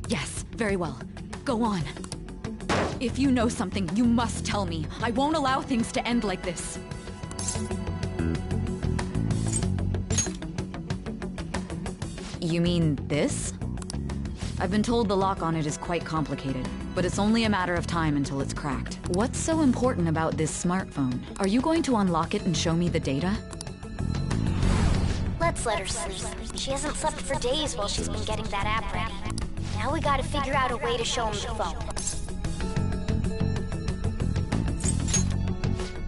Yes, very well. Go on. If you know something, you must tell me. I won't allow things to end like this. You mean this? I've been told the lock on it is quite complicated, but it's only a matter of time until it's cracked. What's so important about this smartphone? Are you going to unlock it and show me the data? Let's let her sleep. She hasn't slept for days while she's been getting that app ready. Now we gotta figure out a way to show him the phone.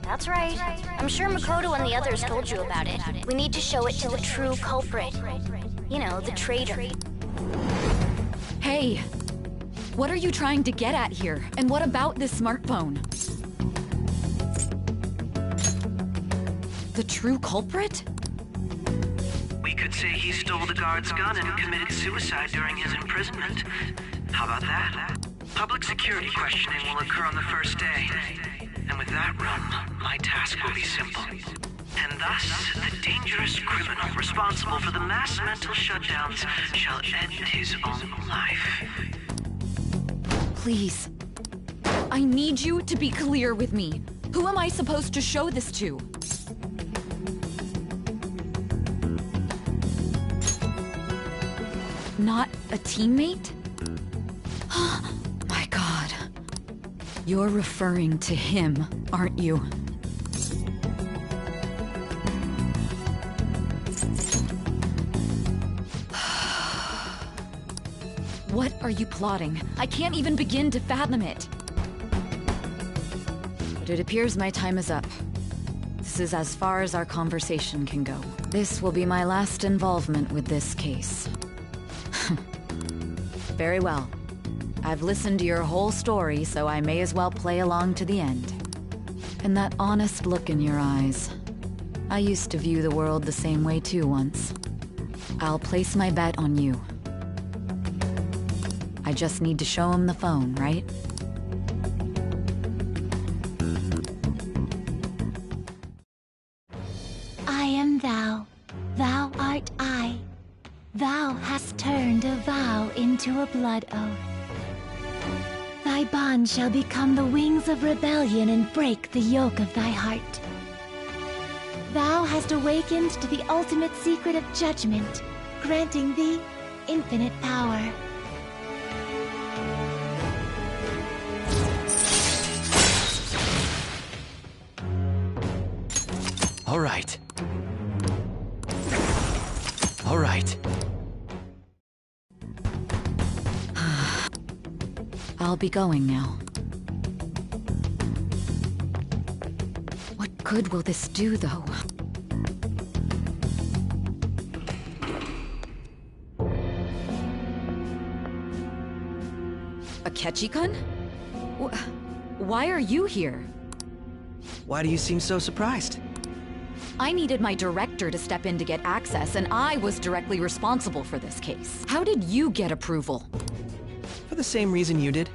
That's right. I'm sure Makoto and the others told you about it. We need to show it to the true culprit. You know, the traitor. Hey! What are you trying to get at here? And what about this smartphone? The true culprit? We could say he stole the guard's gun and committed suicide during his imprisonment. How about that? Public security questioning will occur on the first day. And with that run, my task will be simple. And thus, the dangerous criminal responsible for the mass mental shutdowns shall end his own life. Please. I need you to be clear with me. Who am I supposed to show this to? Not a teammate? My God. You're referring to him, aren't you? What are you plotting? I can't even begin to fathom it. But it appears my time is up. This is as far as our conversation can go. This will be my last involvement with this case. Very well. I've listened to your whole story, so I may as well play along to the end. And that honest look in your eyes. I used to view the world the same way too once. I'll place my bet on you. I just need to show him the phone, right? I am thou. Thou art I. Thou hast turned a vow into a blood oath. Thy bond shall become the wings of rebellion and break the yoke of thy heart. Thou hast awakened to the ultimate secret of judgment, granting thee infinite power. All right. All right. I'll be going now. What good will this do, though? Akechi-kun? Why are you here? Why do you seem so surprised? I needed my director to step in to get access, and I was directly responsible for this case. How did you get approval? For the same reason you did.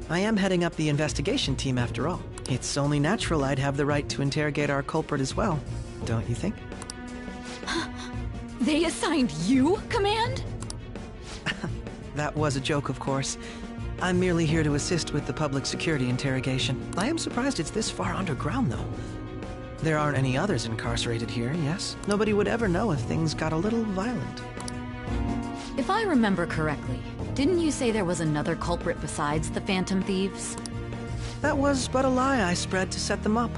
I am heading up the investigation team after all. It's only natural I'd have the right to interrogate our culprit as well, don't you think? They assigned you command? That was a joke, of course. I'm merely here to assist with the public security interrogation. I am surprised it's this far underground, though. There aren't any others incarcerated here, yes? Nobody would ever know if things got a little violent. If I remember correctly, didn't you say there was another culprit besides the Phantom Thieves? That was but a lie I spread to set them up.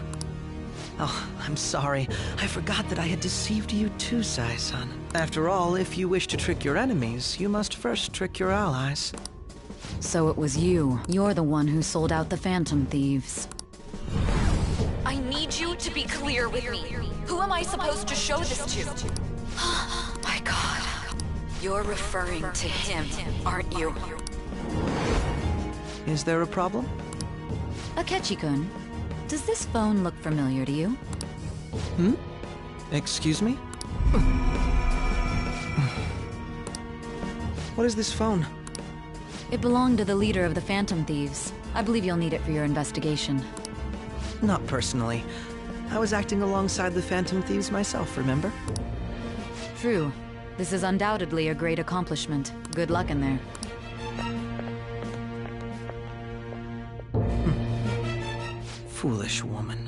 Oh, I'm sorry. I forgot that I had deceived you too, Sai-san. After all, if you wish to trick your enemies, you must first trick your allies. So it was you. You're the one who sold out the Phantom Thieves. I need you to be clear with me. Who am I supposed to show this to? My God. You're referring to him, aren't you? Is there a problem? Akechi-kun, does this phone look familiar to you? Hmm? Excuse me? What is this phone? It belonged to the leader of the Phantom Thieves. I believe you'll need it for your investigation. Not personally. I was acting alongside the Phantom Thieves myself, remember? True. This is undoubtedly a great accomplishment. Good luck in there. Foolish woman.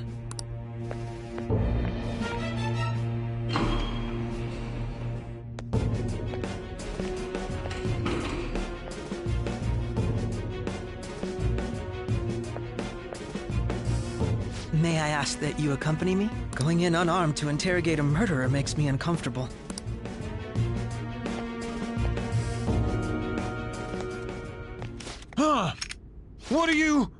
May I ask that you accompany me? Going in unarmed to interrogate a murderer makes me uncomfortable. Huh? What are you...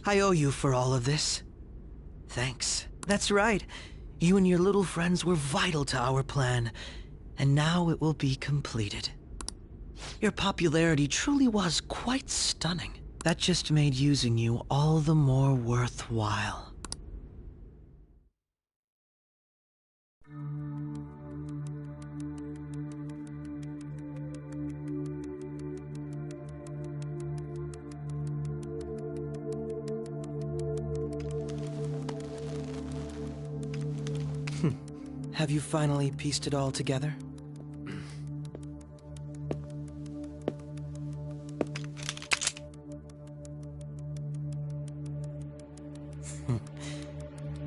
I owe you for all of this. Thanks. That's right. You and your little friends were vital to our plan, and now it will be completed. Your popularity truly was quite stunning. That just made using you all the more worthwhile. Have you finally pieced it all together?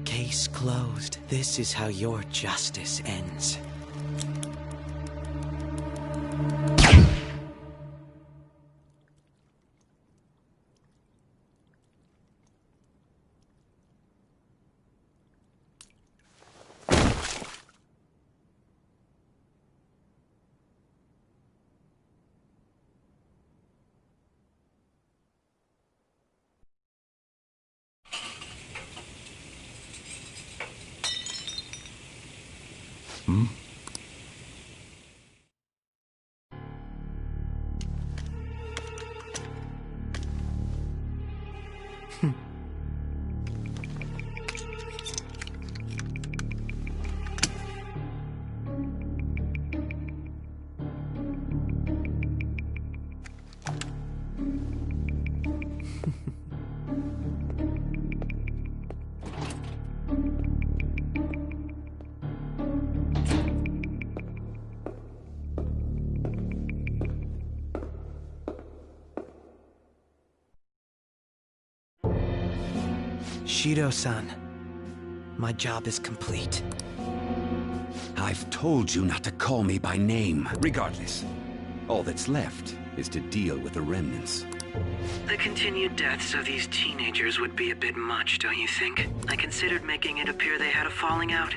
Case closed. This is how your justice ends. Hmm? Shido-san, my job is complete. I've told you not to call me by name. Regardless, all that's left is to deal with the remnants. The continued deaths of these teenagers would be a bit much, don't you think? I considered making it appear they had a falling out,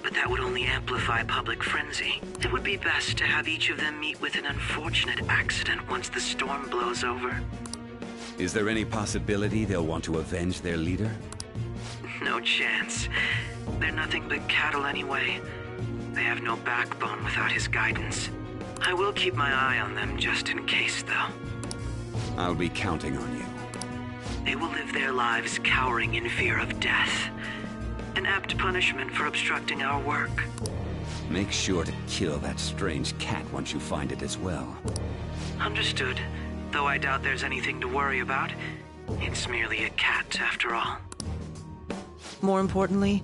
but that would only amplify public frenzy. It would be best to have each of them meet with an unfortunate accident once the storm blows over. Is there any possibility they'll want to avenge their leader? No chance. They're nothing but cattle anyway. They have no backbone without his guidance. I will keep my eye on them just in case, though. I'll be counting on you. They will live their lives cowering in fear of death. An apt punishment for obstructing our work. Make sure to kill that strange cat once you find it as well. Understood. Though I doubt there's anything to worry about. It's merely a cat, after all. More importantly,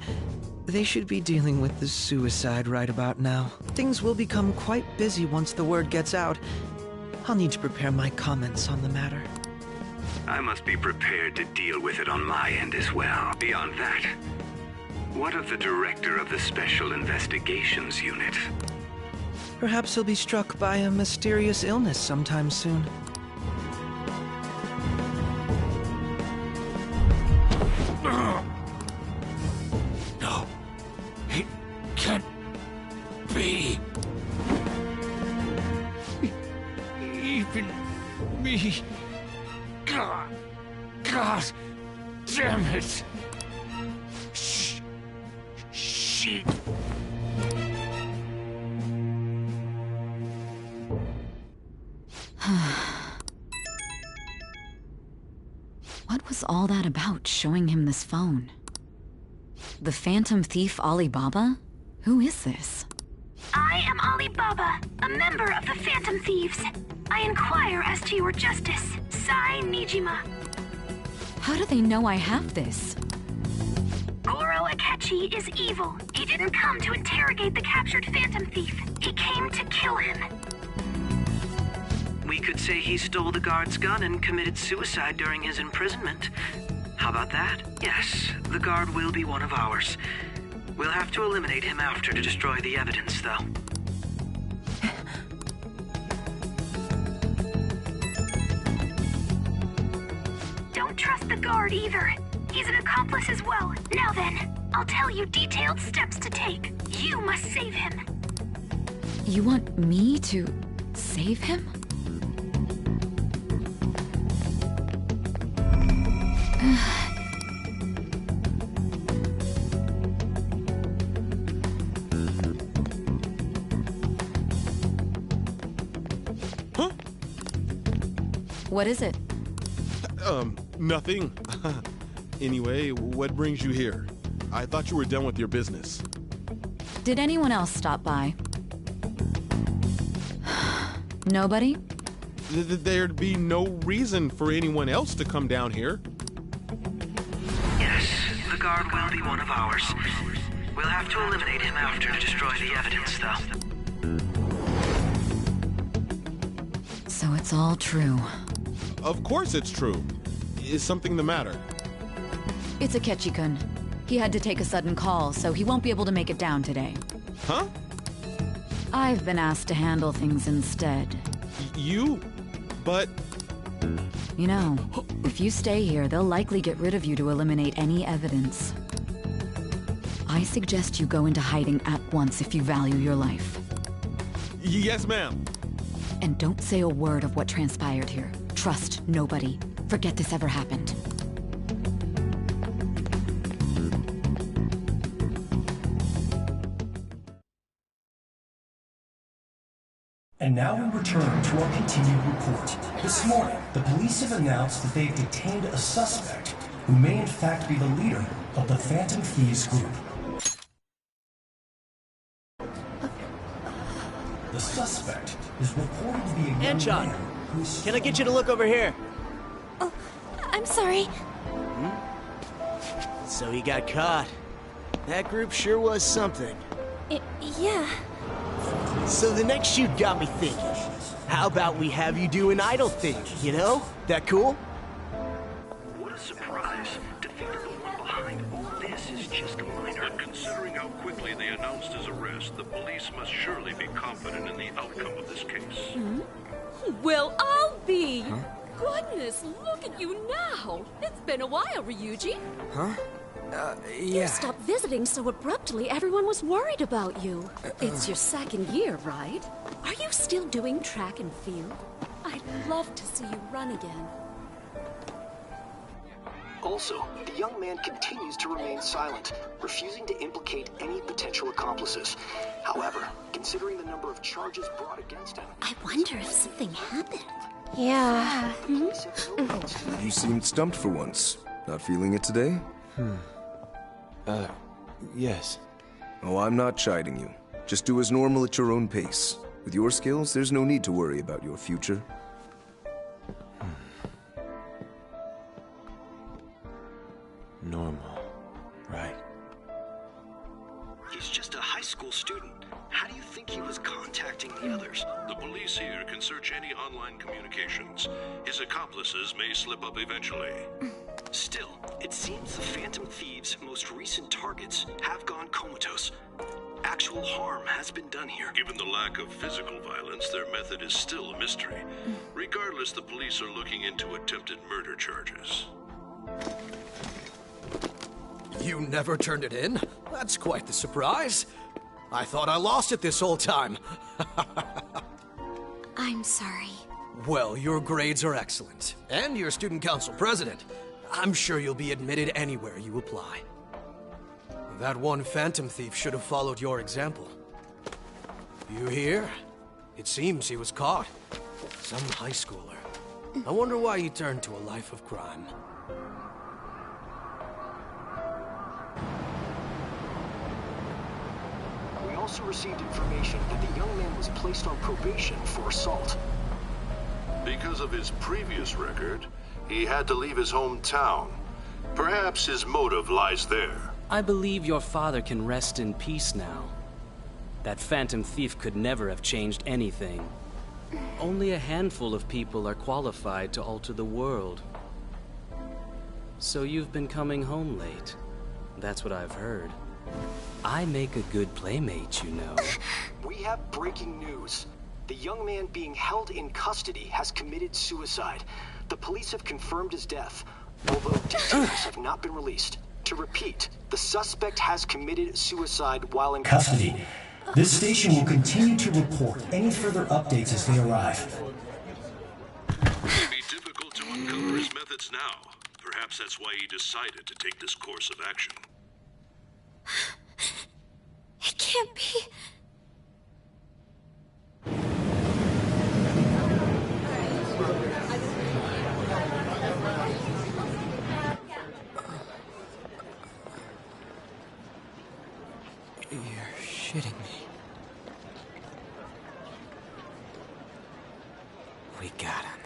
They should be dealing with the suicide right about now. Things will become quite busy once the word gets out. I'll need to prepare my comments on the matter. I must be prepared to deal with it on my end as well. Beyond that, what of the director of the Special Investigations Unit? Perhaps he'll be struck by a mysterious illness sometime soon. No. It can't be. Even me. God damn it. She. What was all that about, showing him this phone? The Phantom Thief Alibaba? Who is this? I am Alibaba, a member of the Phantom Thieves. I inquire as to your justice, Sai Nijima. How do they know I have this? Goro Akechi is evil. He didn't come to interrogate the captured Phantom Thief. He came to kill him. We could say he stole the guard's gun and committed suicide during his imprisonment. How about that? Yes, the guard will be one of ours. We'll have to eliminate him after to destroy the evidence, though. Don't trust the guard either. He's an accomplice as well. Now then, I'll tell you detailed steps to take. You must save him. You want me to save him? Huh? What is it? Nothing. Anyway, what brings you here? I thought you were done with your business. Did anyone else stop by? Nobody? There'd be no reason for anyone else to come down here. Yes, the guard will be one of ours. We'll have to eliminate him after to destroy the evidence, though. So it's all true. Of course it's true. Is something the matter? It's Akechi-kun. He had to take a sudden call, so he won't be able to make it down today. Huh? I've been asked to handle things instead. You? But... You know, if you stay here, they'll likely get rid of you to eliminate any evidence. I suggest you go into hiding at once if you value your life. Yes, ma'am. And don't say a word of what transpired here. Trust nobody. Forget this ever happened. And now we return to our continued report. This morning, the police have announced that they've detained a suspect who may in fact be the leader of the Phantom Thieves group. The suspect is reported to be a young man who's... Can I get you to look over here? Oh, I'm sorry. So he got caught. That group sure was something. Yeah. So the next shoot got me thinking. How about we have you do an idol thing, you know? That cool? What a surprise. To think that the one behind all this is just a minor. But considering how quickly they announced his arrest, the police must surely be confident in the outcome of this case. Well, I'll be. Huh? Goodness, look at you now. It's been a while, Ryuji. Huh? You stopped visiting so abruptly, everyone was worried about you. It's your second year, right? Are you still doing track and field? I'd love to see you run again. Also, the young man continues to remain silent, refusing to implicate any potential accomplices. However, considering the number of charges brought against him... I wonder if something happened. Yeah. You seemed stumped for once. Not feeling it today? Yes. Oh, I'm not chiding you. Just do as normal at your own pace. With your skills, there's no need to worry about your future. Normal. Right. just a high school student. How do you think he was contacting the others? The police here can search any online communications. His accomplices may slip up eventually. Still, it seems the Phantom Thieves' most recent targets have gone comatose. Actual harm has been done here. Given the lack of physical violence, their method is still a mystery. Regardless, the police are looking into attempted murder charges. You never turned it in? That's quite the surprise. I thought I lost it this whole time. I'm sorry. Well, your grades are excellent. And you're student council president. I'm sure you'll be admitted anywhere you apply. That one phantom thief should have followed your example. You hear? It seems he was caught. Some high schooler. I wonder why he turned to a life of crime. We also received information that the young man was placed on probation for assault. Because of his previous record, he had to leave his hometown. Perhaps his motive lies there. I believe your father can rest in peace now. That phantom thief could never have changed anything. Only a handful of people are qualified to alter the world. So you've been coming home late. That's what I've heard. I make a good playmate, you know. We have breaking news. The young man being held in custody has committed suicide. The police have confirmed his death, although details have not been released. To repeat, the suspect has committed suicide while in Custody. This station will continue to report any further updates as they arrive. It would be difficult to uncover his methods now. Perhaps that's why he decided to take this course of action. It can't be. You're shitting me. We got him.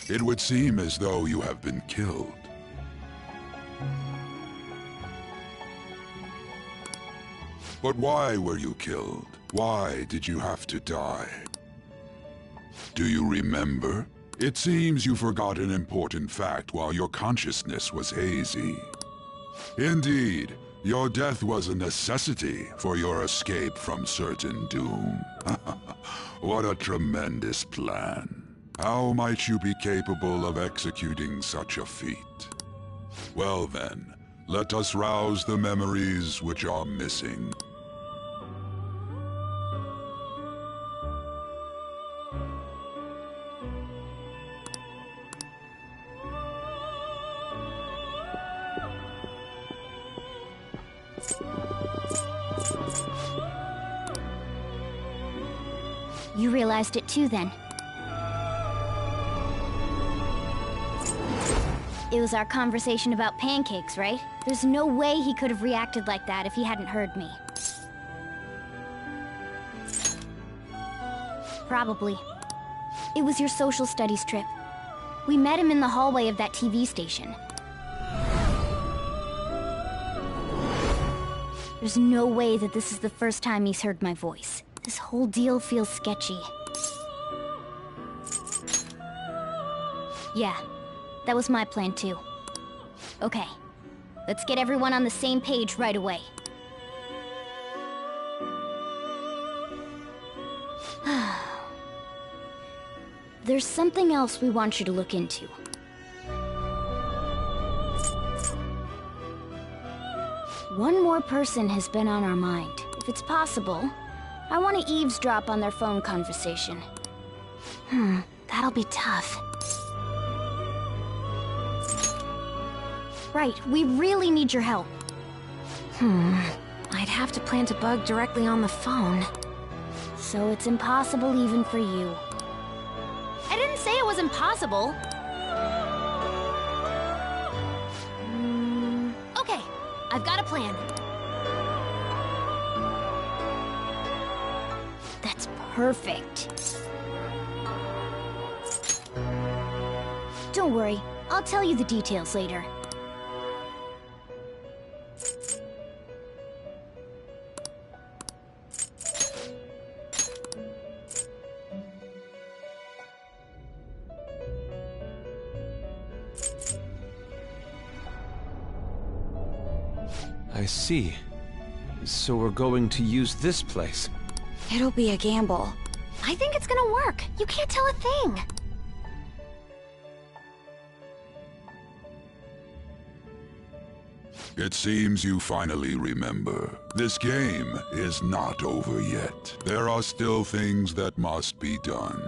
It would seem as though you have been killed. But why were you killed? Why did you have to die? Do you remember? It seems you forgot an important fact while your consciousness was hazy. Indeed, your death was a necessity for your escape from certain doom. What a tremendous plan. How might you be capable of executing such a feat? Well then, let us rouse the memories which are missing. You realized it too, then. It was our conversation about pancakes, right? There's no way he could have reacted like that if he hadn't heard me. Probably. It was your social studies trip. We met him in the hallway of that TV station. There's no way that this is the first time he's heard my voice. This whole deal feels sketchy. Yeah, that was my plan too. Okay, let's get everyone on the same page right away. There's something else we want you to look into. One more person has been on our mind. If it's possible, I want to eavesdrop on their phone conversation. That'll be tough. Right, we really need your help. I'd have to plant a bug directly on the phone. So it's impossible even for you. I didn't say it was impossible. Okay, I've got a plan. That's perfect. Don't worry, I'll tell you the details later. I see. So we're going to use this place. It'll be a gamble. I think it's gonna work. You can't tell a thing. It seems you finally remember. This game is not over yet. There are still things that must be done.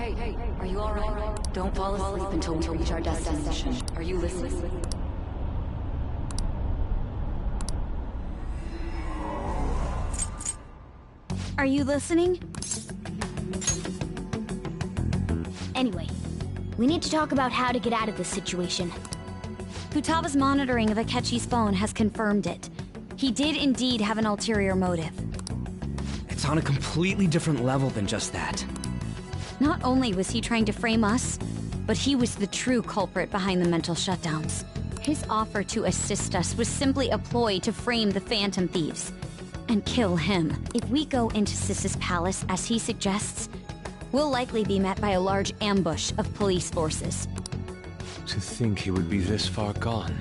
Hey, are you alright? Don't fall asleep until we reach our destination. Are you listening? Are you listening? Anyway, we need to talk about how to get out of this situation. Futaga's monitoring of Akechi's phone has confirmed it. He did indeed have an ulterior motive. It's on a completely different level than just that. Not only was he trying to frame us, but he was the true culprit behind the mental shutdowns. His offer to assist us was simply a ploy to frame the Phantom Thieves and kill him. If we go into Sis's palace as he suggests, we'll likely be met by a large ambush of police forces. To think he would be this far gone.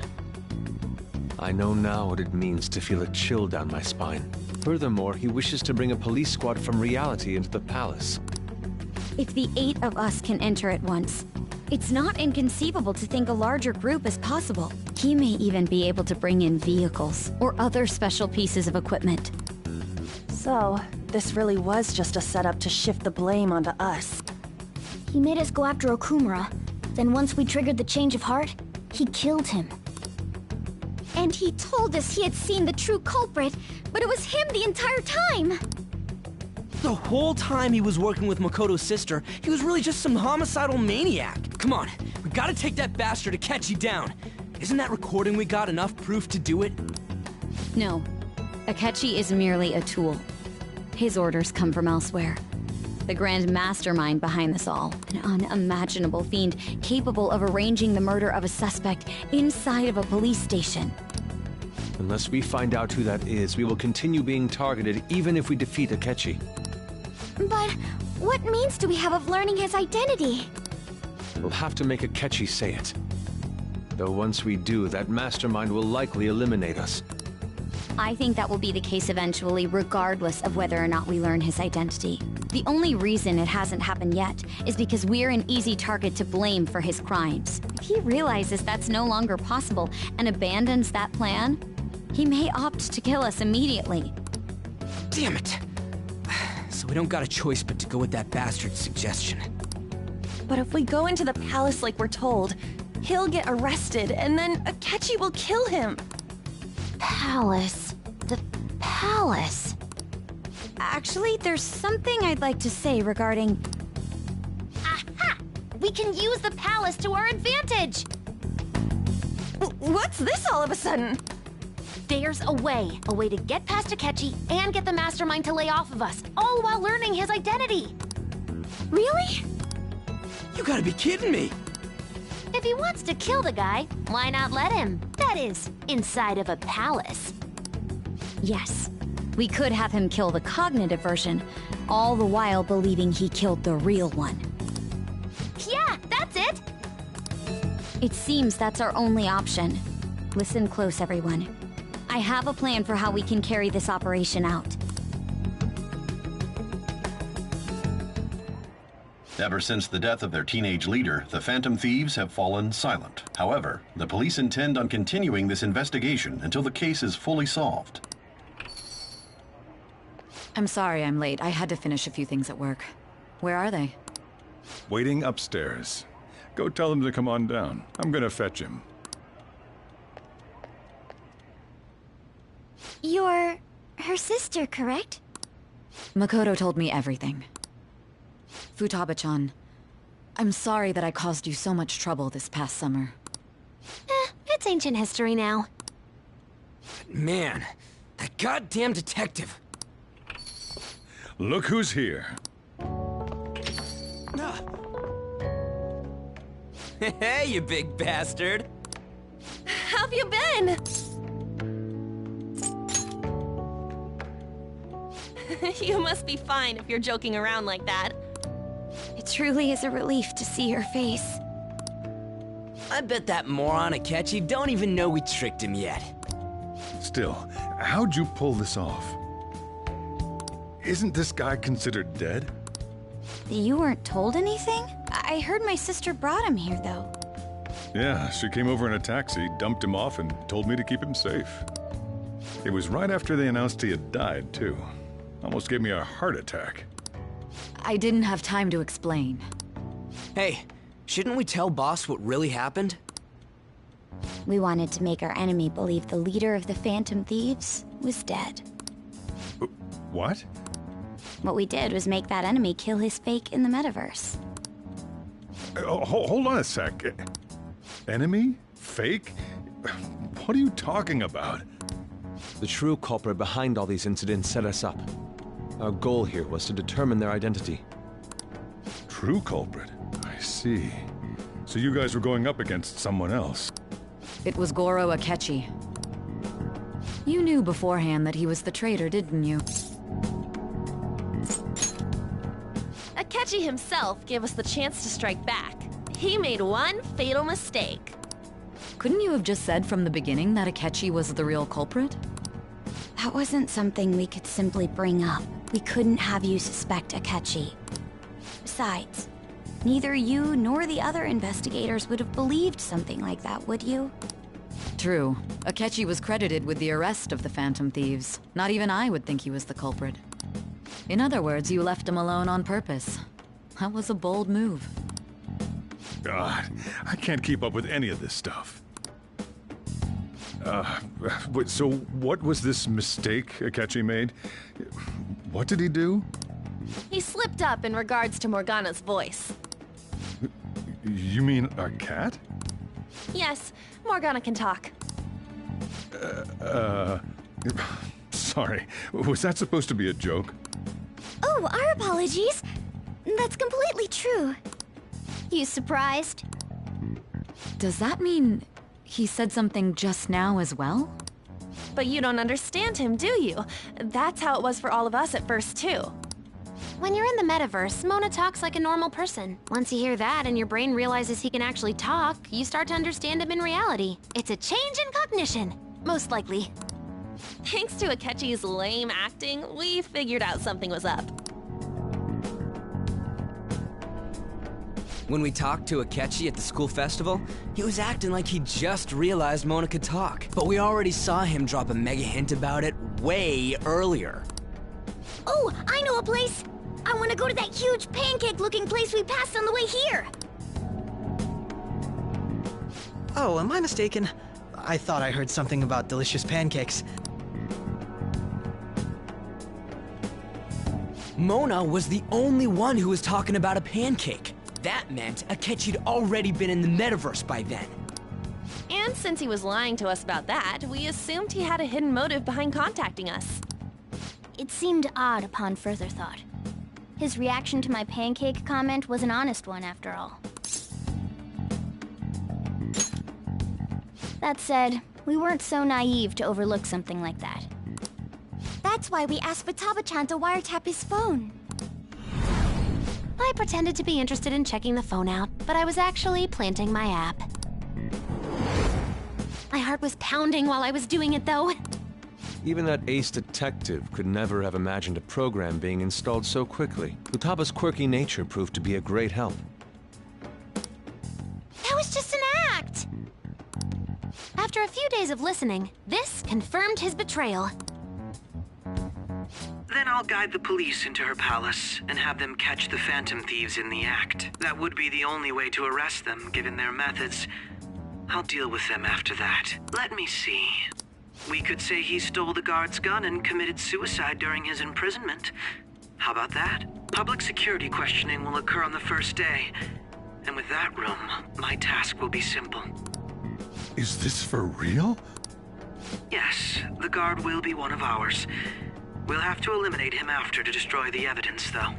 I know now what it means to feel a chill down my spine. Furthermore, he wishes to bring a police squad from reality into the palace. If the 8 of us can enter at once, it's not inconceivable to think a larger group is possible. He may even be able to bring in vehicles or other special pieces of equipment. So, this really was just a setup to shift the blame onto us. He made us go after Okumura. Then once we triggered the change of heart, he killed him. And he told us he had seen the true culprit, but it was him the entire time! The whole time he was working with Makoto's sister, he was really just some homicidal maniac. Come on, we gotta take that bastard Akechi down. Isn't that recording we got enough proof to do it? No. Akechi is merely a tool. His orders come from elsewhere. The grand mastermind behind this all. An unimaginable fiend capable of arranging the murder of a suspect inside of a police station. Unless we find out who that is, we will continue being targeted even if we defeat Akechi. But what means do we have of learning his identity? We'll have to make Akechi say it. Though once we do, that mastermind will likely eliminate us. I think that will be the case eventually, regardless of whether or not we learn his identity. The only reason it hasn't happened yet is because we're an easy target to blame for his crimes. If he realizes that's no longer possible and abandons that plan, he may opt to kill us immediately. Damn it! So we don't got a choice but to go with that bastard's suggestion. But if we go into the palace like we're told, he'll get arrested and then Akechi will kill him. Palace. The palace. Actually, there's something I'd like to say regarding... Aha! We can use the palace to our advantage! What's this all of a sudden? There's a way. A way to get past Akechi and get the Mastermind to lay off of us, all while learning his identity. Really? You gotta be kidding me! If he wants to kill the guy, why not let him? That is, inside of a palace. Yes, we could have him kill the cognitive version, all the while believing he killed the real one. Yeah, that's it! It seems that's our only option. Listen close, everyone. I have a plan for how we can carry this operation out. Ever since the death of their teenage leader, the Phantom Thieves have fallen silent. However, the police intend on continuing this investigation until the case is fully solved. I'm sorry I'm late. I had to finish a few things at work. Where are they? Waiting upstairs. Go tell them to come on down. I'm gonna fetch him. You're her sister, correct? Makoto told me everything. Futaba-chan, I'm sorry that I caused you so much trouble this past summer. It's ancient history now. Man, that goddamn detective. Look who's here. Hey, you big bastard. How've you been? You must be fine if you're joking around like that. It truly is a relief to see your face. I bet that moron Akechi don't even know we tricked him yet. Still, how'd you pull this off? Isn't this guy considered dead? You weren't told anything? I heard my sister brought him here, though. Yeah, she came over in a taxi, dumped him off, and told me to keep him safe. It was right after they announced he had died, too. Almost gave me a heart attack. I didn't have time to explain. Hey, shouldn't we tell boss what really happened? We wanted to make our enemy believe the leader of the Phantom Thieves was dead. What? What we did was make that enemy kill his fake in the metaverse. Hold on a sec. Enemy? Fake? What are you talking about? The true culprit behind all these incidents set us up. Our goal here was to determine their identity. True culprit? I see. So you guys were going up against someone else? It was Goro Akechi. You knew beforehand that he was the traitor, didn't you? Akechi himself gave us the chance to strike back. He made one fatal mistake. Couldn't you have just said from the beginning that Akechi was the real culprit? That wasn't something we could simply bring up. We couldn't have you suspect Akechi. Besides, neither you nor the other investigators would have believed something like that, would you? True. Akechi was credited with the arrest of the Phantom Thieves. Not even I would think he was the culprit. In other words, you left him alone on purpose. That was a bold move. God, I can't keep up with any of this stuff. So what was this mistake Akechi made? What did he do? He slipped up in regards to Morgana's voice. You mean a cat? Yes, Morgana can talk. Sorry, was that supposed to be a joke? Oh, our apologies. That's completely true. You surprised? Does that mean he said something just now as well? But you don't understand him, do you? That's how it was for all of us at first, too. When you're in the metaverse, Mona talks like a normal person. Once you hear that and your brain realizes he can actually talk, you start to understand him in reality. It's a change in cognition, most likely. Thanks to Akechi's lame acting, we figured out something was up. When we talked to Akechi at the school festival, he was acting like he just realized Mona could talk. But we already saw him drop a mega hint about it way earlier. Oh, I know a place! I want to go to that huge pancake-looking place we passed on the way here! Oh, am I mistaken? I thought I heard something about delicious pancakes. Mona was the only one who was talking about a pancake. That meant Akechi'd already been in the metaverse by then. And since he was lying to us about that, we assumed he had a hidden motive behind contacting us. It seemed odd upon further thought. His reaction to my pancake comment was an honest one, after all. That said, we weren't so naive to overlook something like that. That's why we asked Futaba-chan to wiretap his phone. I pretended to be interested in checking the phone out, but I was actually planting my app. My heart was pounding while I was doing it, though. Even that ace detective could never have imagined a program being installed so quickly. Futaba's quirky nature proved to be a great help. That was just an act! After a few days of listening, this confirmed his betrayal. Then I'll guide the police into her palace and have them catch the Phantom Thieves in the act. That would be the only way to arrest them, given their methods. I'll deal with them after that. Let me see. We could say he stole the guard's gun and committed suicide during his imprisonment. How about that? Public security questioning will occur on the first day. And with that room, my task will be simple. Is this for real? Yes, the guard will be one of ours. We'll have to eliminate him after to destroy the evidence, though.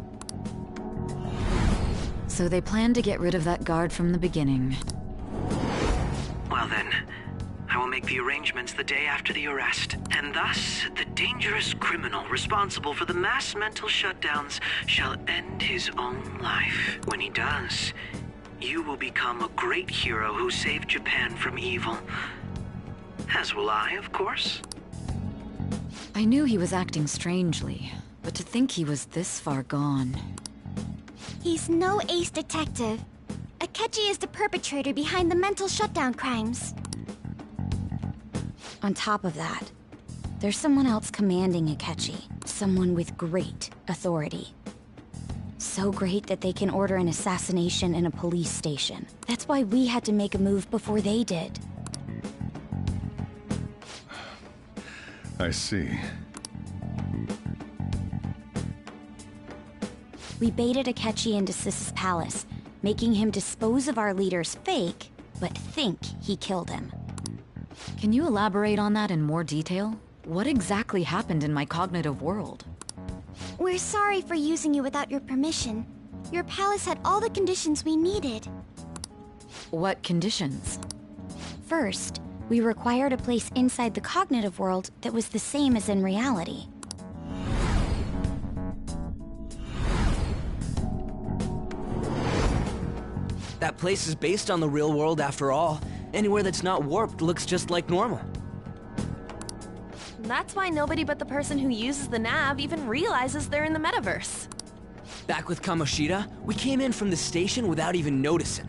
So they planned to get rid of that guard from the beginning. Well then, I will make the arrangements the day after the arrest, and thus the dangerous criminal responsible for the mass mental shutdowns shall end his own life. When he does, you will become a great hero who saved Japan from evil. As will I, of course. I knew he was acting strangely, but to think he was this far gone. He's no ace detective. Akechi is the perpetrator behind the mental shutdown crimes. On top of that, there's someone else commanding Akechi. Someone with great authority. So great that they can order an assassination in a police station. That's why we had to make a move before they did. I see. We baited Akechi into Sis's palace, making him dispose of our leader's fake, but think he killed him. Can you elaborate on that in more detail? What exactly happened in my cognitive world? We're sorry for using you without your permission. Your palace had all the conditions we needed. What conditions? First, we required a place inside the cognitive world that was the same as in reality. That place is based on the real world after all. Anywhere that's not warped looks just like normal. That's why nobody but the person who uses the nav even realizes they're in the metaverse. Back with Kamoshida, we came in from the station without even noticing.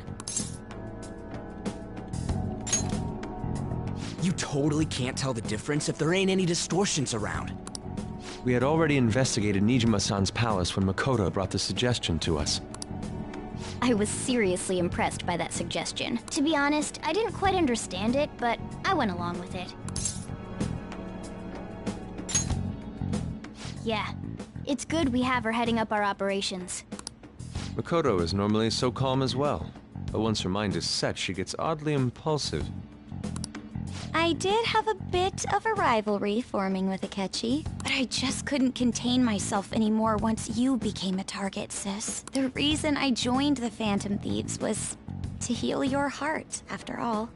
You totally can't tell the difference if there ain't any distortions around. We had already investigated Nijima-san's palace when Makoto brought the suggestion to us. I was seriously impressed by that suggestion. To be honest, I didn't quite understand it, but I went along with it. Yeah, it's good we have her heading up our operations. Makoto is normally so calm as well, but once her mind is set, she gets oddly impulsive. I did have a bit of a rivalry forming with Akechi, but I just couldn't contain myself anymore once you became a target, sis. The reason I joined the Phantom Thieves was to heal your heart, after all.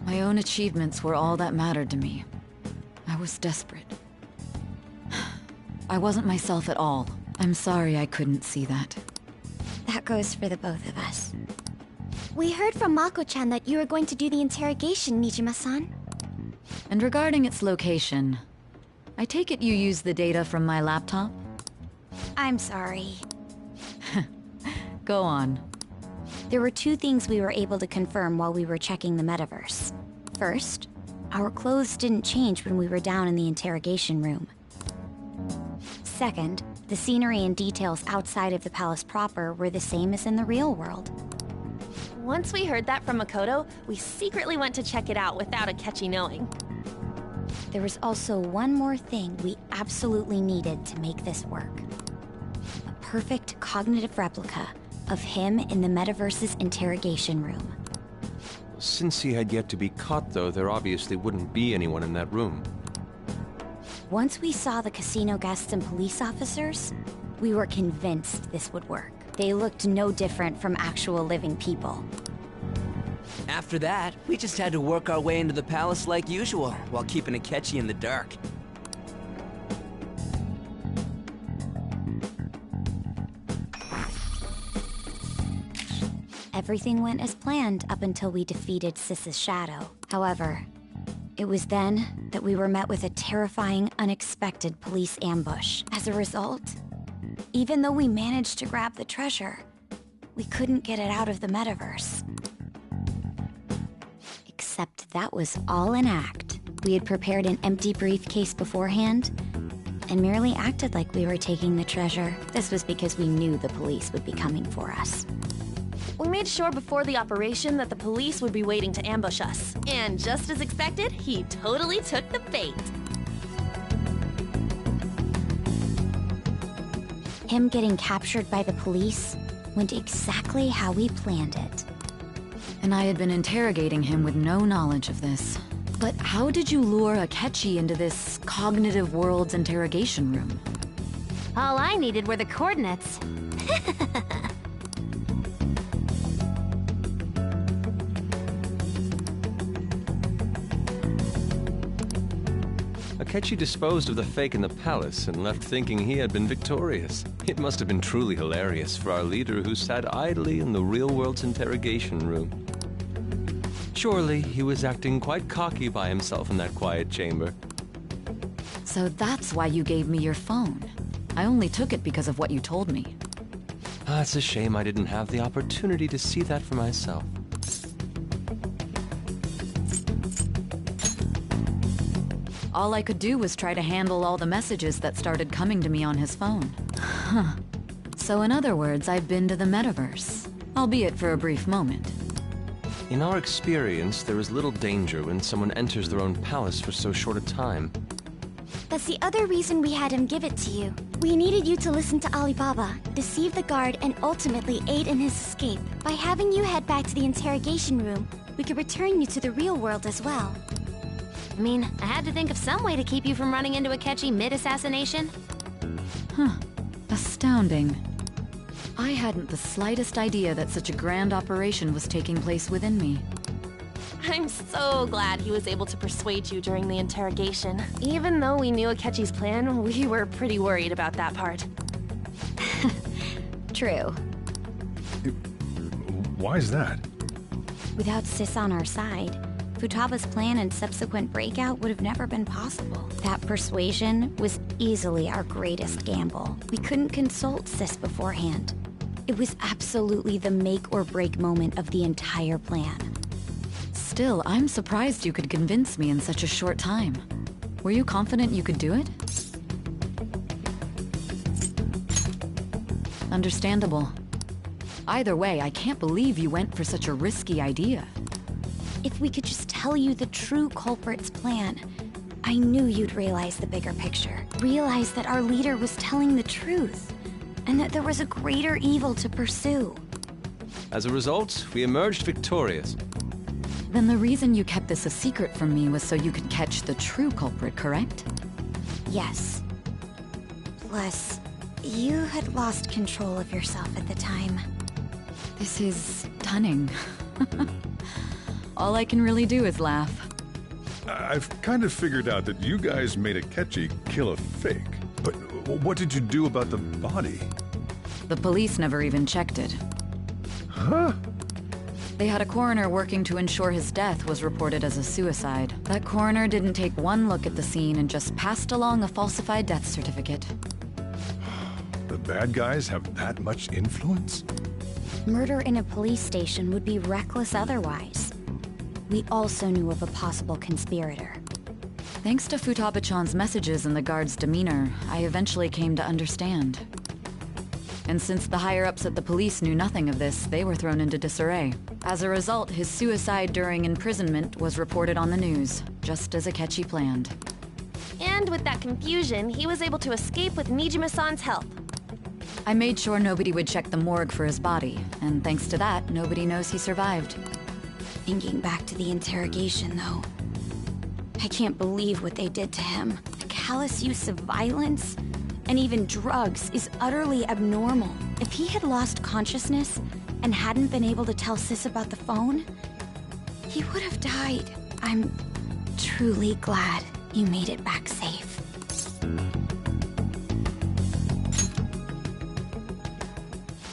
My own achievements were all that mattered to me. I was desperate. I wasn't myself at all. I'm sorry I couldn't see that. That goes for the both of us. We heard from Mako-chan that you were going to do the interrogation, Nijima-san. And regarding its location, I take it you used the data from my laptop? I'm sorry. Go on. There were two things we were able to confirm while we were checking the metaverse. First, our clothes didn't change when we were down in the interrogation room. Second, the scenery and details outside of the palace proper were the same as in the real world. Once we heard that from Makoto, we secretly went to check it out without Akechi knowing. There was also one more thing we absolutely needed to make this work. A perfect cognitive replica of him in the metaverse's interrogation room. Since he had yet to be caught, though, there obviously wouldn't be anyone in that room. Once we saw the casino guests and police officers, we were convinced this would work. They looked no different from actual living people. After that, we just had to work our way into the palace like usual, while keeping Akechi in the dark. Everything went as planned up until we defeated Sis's shadow. However, it was then that we were met with a terrifying, unexpected police ambush. As a result, even though we managed to grab the treasure, we couldn't get it out of the metaverse. Except that was all an act. We had prepared an empty briefcase beforehand and merely acted like we were taking the treasure. This was because we knew the police would be coming for us. We made sure before the operation that the police would be waiting to ambush us. And just as expected, he totally took the bait. Him getting captured by the police went exactly how we planned it. And I had been interrogating him with no knowledge of this. But how did you lure Akechi into this cognitive world's interrogation room? All I needed were the coordinates. Akechi disposed of the fake in the palace and left thinking he had been victorious. It must have been truly hilarious for our leader who sat idly in the real world's interrogation room. Surely he was acting quite cocky by himself in that quiet chamber. So that's why you gave me your phone. I only took it because of what you told me. It's a shame I didn't have the opportunity to see that for myself. All I could do was try to handle all the messages that started coming to me on his phone. Huh. So in other words, I've been to the metaverse, albeit for a brief moment. In our experience, there is little danger when someone enters their own palace for so short a time. That's the other reason we had him give it to you. We needed you to listen to Alibaba, deceive the guard, and ultimately aid in his escape. By having you head back to the interrogation room, we could return you to the real world as well. I mean, I had to think of some way to keep you from running into Akechi mid-assassination. Huh. Astounding. I hadn't the slightest idea that such a grand operation was taking place within me. I'm so glad he was able to persuade you during the interrogation. Even though we knew Akechi's plan, we were pretty worried about that part. True. Why is that? Without Sis on our side, Futaba's plan and subsequent breakout would have never been possible. That persuasion was easily our greatest gamble. We couldn't consult Sis beforehand. It was absolutely the make or break moment of the entire plan. Still, I'm surprised you could convince me in such a short time. Were you confident you could do it? Understandable. Either way, I can't believe you went for such a risky idea. If we could just tell you the true culprit's plan, I knew you'd realize the bigger picture. Realize that our leader was telling the truth, and that there was a greater evil to pursue. As a result, we emerged victorious. Then the reason you kept this a secret from me was so you could catch the true culprit, correct? Yes. Plus, you had lost control of yourself at the time. This is stunning. All I can really do is laugh. I've kind of figured out that you guys made Akechi kill a fake. But what did you do about the body? The police never even checked it. Huh? They had a coroner working to ensure his death was reported as a suicide. That coroner didn't take one look at the scene and just passed along a falsified death certificate. The bad guys have that much influence? Murder in a police station would be reckless otherwise. We also knew of a possible conspirator. Thanks to Futaba-chan's messages and the guard's demeanor, I eventually came to understand. And since the higher-ups at the police knew nothing of this, they were thrown into disarray. As a result, his suicide during imprisonment was reported on the news, just as Akechi planned. And with that confusion, he was able to escape with Nijima-san's help. I made sure nobody would check the morgue for his body, and thanks to that, nobody knows he survived. Thinking back to the interrogation, though, I can't believe what they did to him. The callous use of violence and even drugs is utterly abnormal. If he had lost consciousness and hadn't been able to tell Sis about the phone, he would have died. I'm truly glad you made it back safe.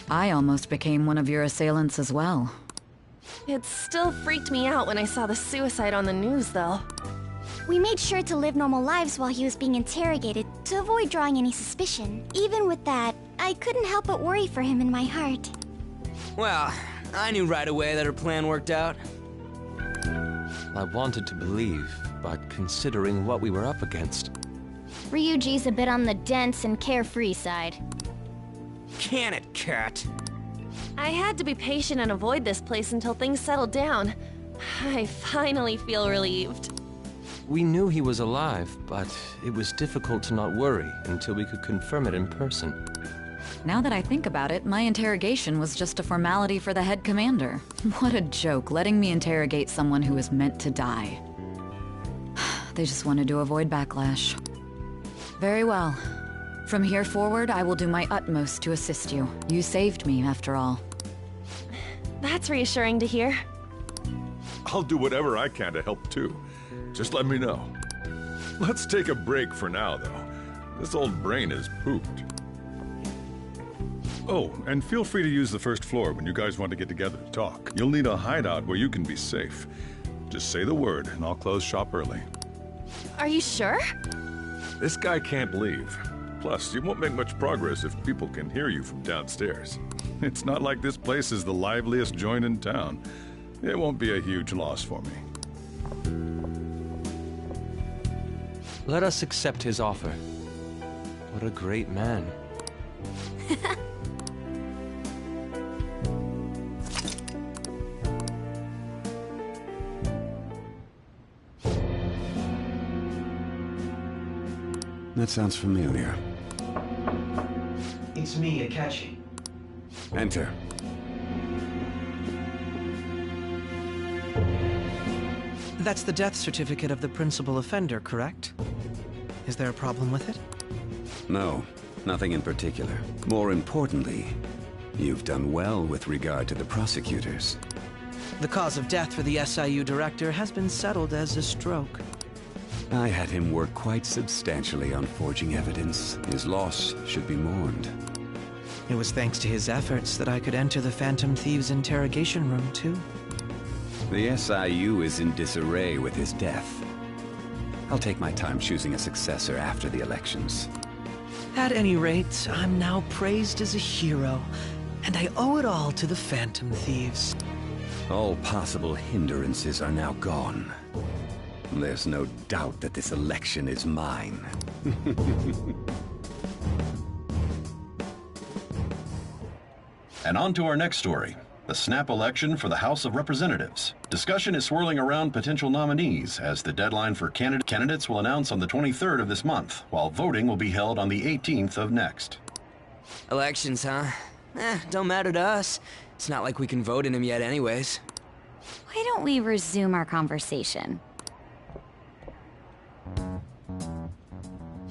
I almost became one of your assailants as well. It still freaked me out when I saw the suicide on the news, though. We made sure to live normal lives while he was being interrogated to avoid drawing any suspicion. Even with that, I couldn't help but worry for him in my heart. Well, I knew right away that her plan worked out. I wanted to believe, but considering what we were up against... Ryuji's a bit on the dense and carefree side. Can it, Cat? I had to be patient and avoid this place until things settled down. I finally feel relieved. We knew he was alive, but it was difficult to not worry until we could confirm it in person. Now that I think about it, my interrogation was just a formality for the head commander. What a joke, letting me interrogate someone who is meant to die. They just wanted to avoid backlash. Very well. From here forward, I will do my utmost to assist you. You saved me, after all. That's reassuring to hear. I'll do whatever I can to help too. Just let me know. Let's take a break for now, though. This old brain is pooped. Oh, and feel free to use the first floor when you guys want to get together to talk. You'll need a hideout where you can be safe. Just say the word, and I'll close shop early. Are you sure? This guy can't leave. Plus, you won't make much progress if people can hear you from downstairs. It's not like this place is the liveliest joint in town. It won't be a huge loss for me. Let us accept his offer. What a great man. That sounds familiar. It's me, Akechi. Enter. That's the death certificate of the principal offender, correct? Is there a problem with it? No, nothing in particular. More importantly, you've done well with regard to the prosecutors. The cause of death for the SIU director has been settled as a stroke. I had him work quite substantially on forging evidence. His loss should be mourned. It was thanks to his efforts that I could enter the Phantom Thieves' interrogation room, too. The SIU is in disarray with his death. I'll take my time choosing a successor after the elections. At any rate, I'm now praised as a hero, and I owe it all to the Phantom Thieves. All possible hindrances are now gone. There's no doubt that this election is mine. And on to our next story. The snap election for the House of Representatives. Discussion is swirling around potential nominees as the deadline for candidates will announce on the 23rd of this month, while voting will be held on the 18th of next. Elections, huh? Don't matter to us. It's not like we can vote in them yet anyways. Why don't we resume our conversation?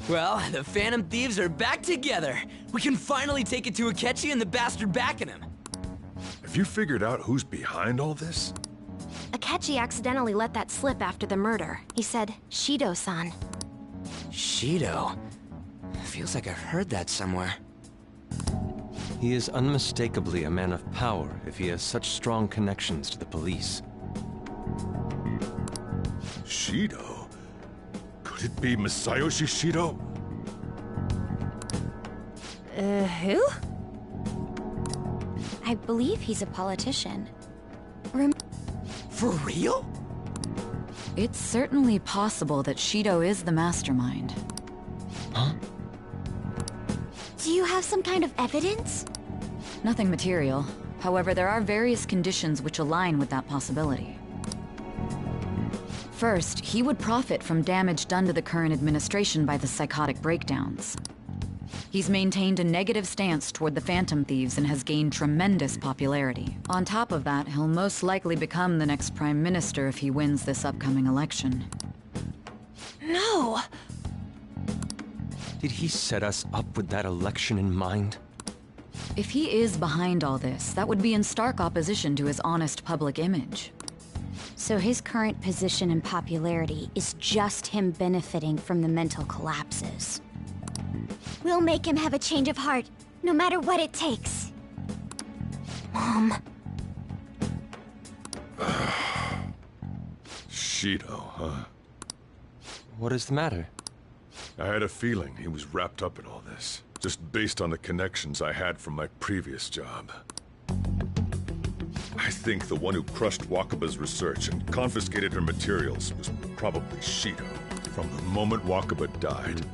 Well, the Phantom Thieves are back together. We can finally take it to Akechi and the bastard backing him. Have you figured out who's behind all this? Akechi accidentally let that slip after the murder. He said, Shido-san. Shido? Feels like I've heard that somewhere. He is unmistakably a man of power if he has such strong connections to the police. Shido? Could it be Masayoshi Shido? Who? I believe he's a politician. For real? It's certainly possible that Shido is the mastermind. Huh? Do you have some kind of evidence? Nothing material. However, there are various conditions which align with that possibility. First, he would profit from damage done to the current administration by the psychotic breakdowns. He's maintained a negative stance toward the Phantom Thieves and has gained tremendous popularity. On top of that, he'll most likely become the next Prime Minister if he wins this upcoming election. No! Did he set us up with that election in mind? If he is behind all this, that would be in stark opposition to his honest public image. So his current position and popularity is just him benefiting from the mental collapses. We'll make him have a change of heart, no matter what it takes. Mom. Shido, huh? What is the matter? I had a feeling he was wrapped up in all this, just based on the connections I had from my previous job. I think the one who crushed Wakaba's research and confiscated her materials was probably Shido. From the moment Wakaba died,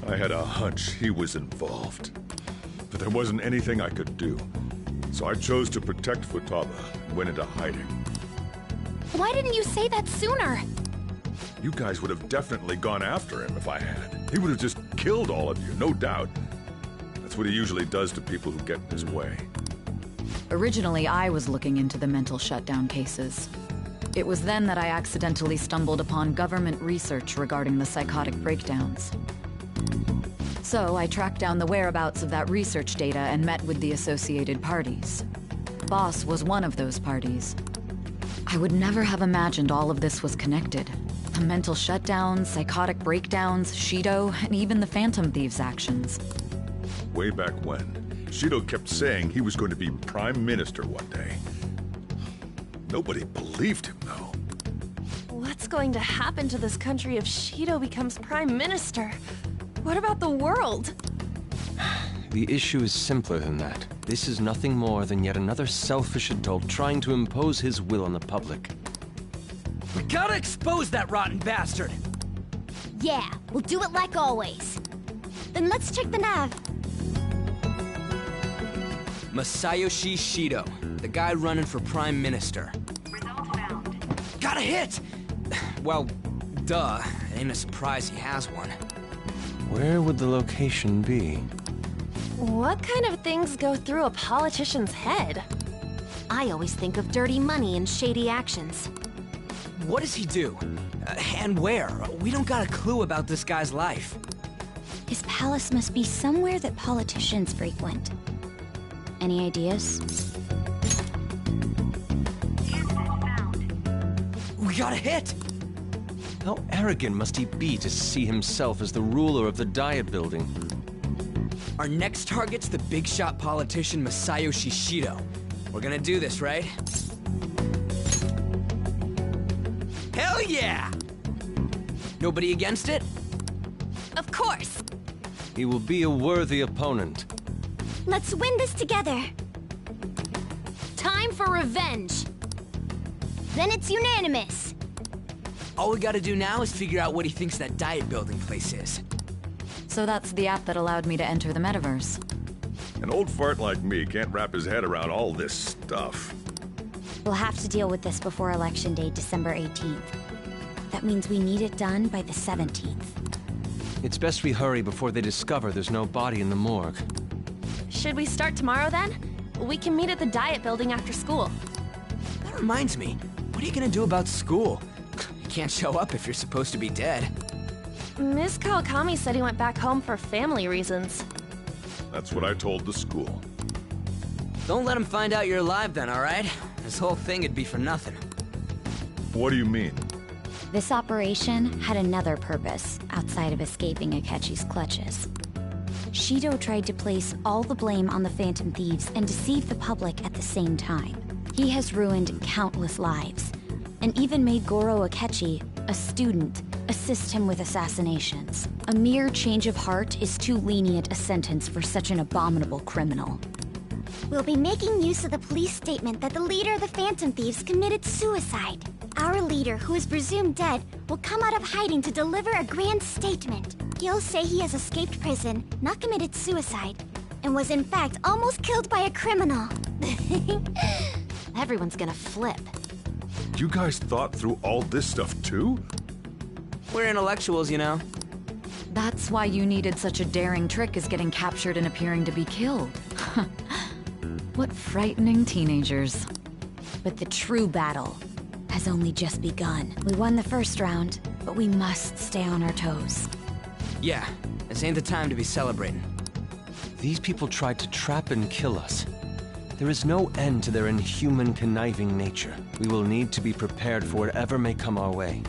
I had a hunch he was involved. But there wasn't anything I could do, so I chose to protect Futaba and went into hiding. Why didn't you say that sooner? You guys would have definitely gone after him if I had. He would have just killed all of you, no doubt. That's what he usually does to people who get in his way. Originally, I was looking into the mental shutdown cases. It was then that I accidentally stumbled upon government research regarding the psychotic breakdowns. So I tracked down the whereabouts of that research data and met with the associated parties. Boss was one of those parties. I would never have imagined all of this was connected. The mental shutdowns, psychotic breakdowns, Shido, and even the Phantom Thieves' actions. Way back when, Shido kept saying he was going to be Prime Minister one day. Nobody believed him, though. What's going to happen to this country if Shido becomes Prime Minister? What about the world? The issue is simpler than that. This is nothing more than yet another selfish adult trying to impose his will on the public. We gotta expose that rotten bastard! Yeah, we'll do it like always. Then let's check the nav. Masayoshi Shido, the guy running for Prime Minister. Got a hit! Well, duh. Ain't a surprise he has one. Where would the location be? What kind of things go through a politician's head? I always think of dirty money and shady actions. What does he do? And where? We don't got a clue about this guy's life. His palace must be somewhere that politicians frequent. Any ideas? We got a hit! How arrogant must he be to see himself as the ruler of the Diet Building? Our next target's the big shot politician Masayoshi Shido. We're gonna do this, right? Hell yeah! Nobody against it? Of course! He will be a worthy opponent. Let's win this together. Time for revenge! Then it's unanimous. All we gotta do now is figure out what he thinks that Diet Building place is. So that's the app that allowed me to enter the metaverse. An old fart like me can't wrap his head around all this stuff. We'll have to deal with this before Election Day, December 18th. That means we need it done by the 17th. It's best we hurry before they discover there's no body in the morgue. Should we start tomorrow then? We can meet at the Diet Building after school. That reminds me, what are you gonna do about school? You can't show up if you're supposed to be dead. Miss Kawakami said he went back home for family reasons. That's what I told the school. Don't let him find out you're alive then, alright? This whole thing would be for nothing. What do you mean? This operation had another purpose outside of escaping Akechi's clutches. Shido tried to place all the blame on the Phantom Thieves and deceive the public at the same time. He has ruined countless lives, and even made Goro Akechi, a student, assist him with assassinations. A mere change of heart is too lenient a sentence for such an abominable criminal. We'll be making use of the police statement that the leader of the Phantom Thieves committed suicide. Our leader, who is presumed dead, will come out of hiding to deliver a grand statement. He'll say he has escaped prison, not committed suicide, and was in fact almost killed by a criminal. Everyone's gonna flip. You guys thought through all this stuff too? We're intellectuals, you know. That's why you needed such a daring trick as getting captured and appearing to be killed. What frightening teenagers. But the true battle has only just begun. We won the first round, but we must stay on our toes. Yeah, this ain't the time to be celebrating. These people tried to trap and kill us. There is no end to their inhuman, conniving nature. We will need to be prepared for whatever may come our way.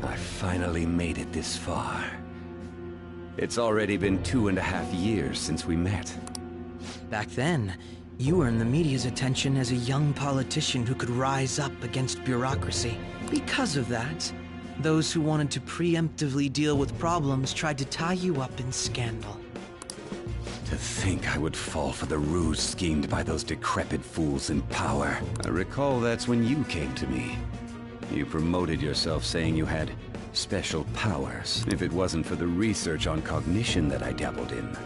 I finally made it this far. It's already been 2.5 years since we met. Back then, you earned the media's attention as a young politician who could rise up against bureaucracy. Because of that, those who wanted to preemptively deal with problems tried to tie you up in scandal. To think I would fall for the ruse schemed by those decrepit fools in power. I recall that's when you came to me. You promoted yourself saying you had special powers. If it wasn't for the research on cognition that I dabbled in,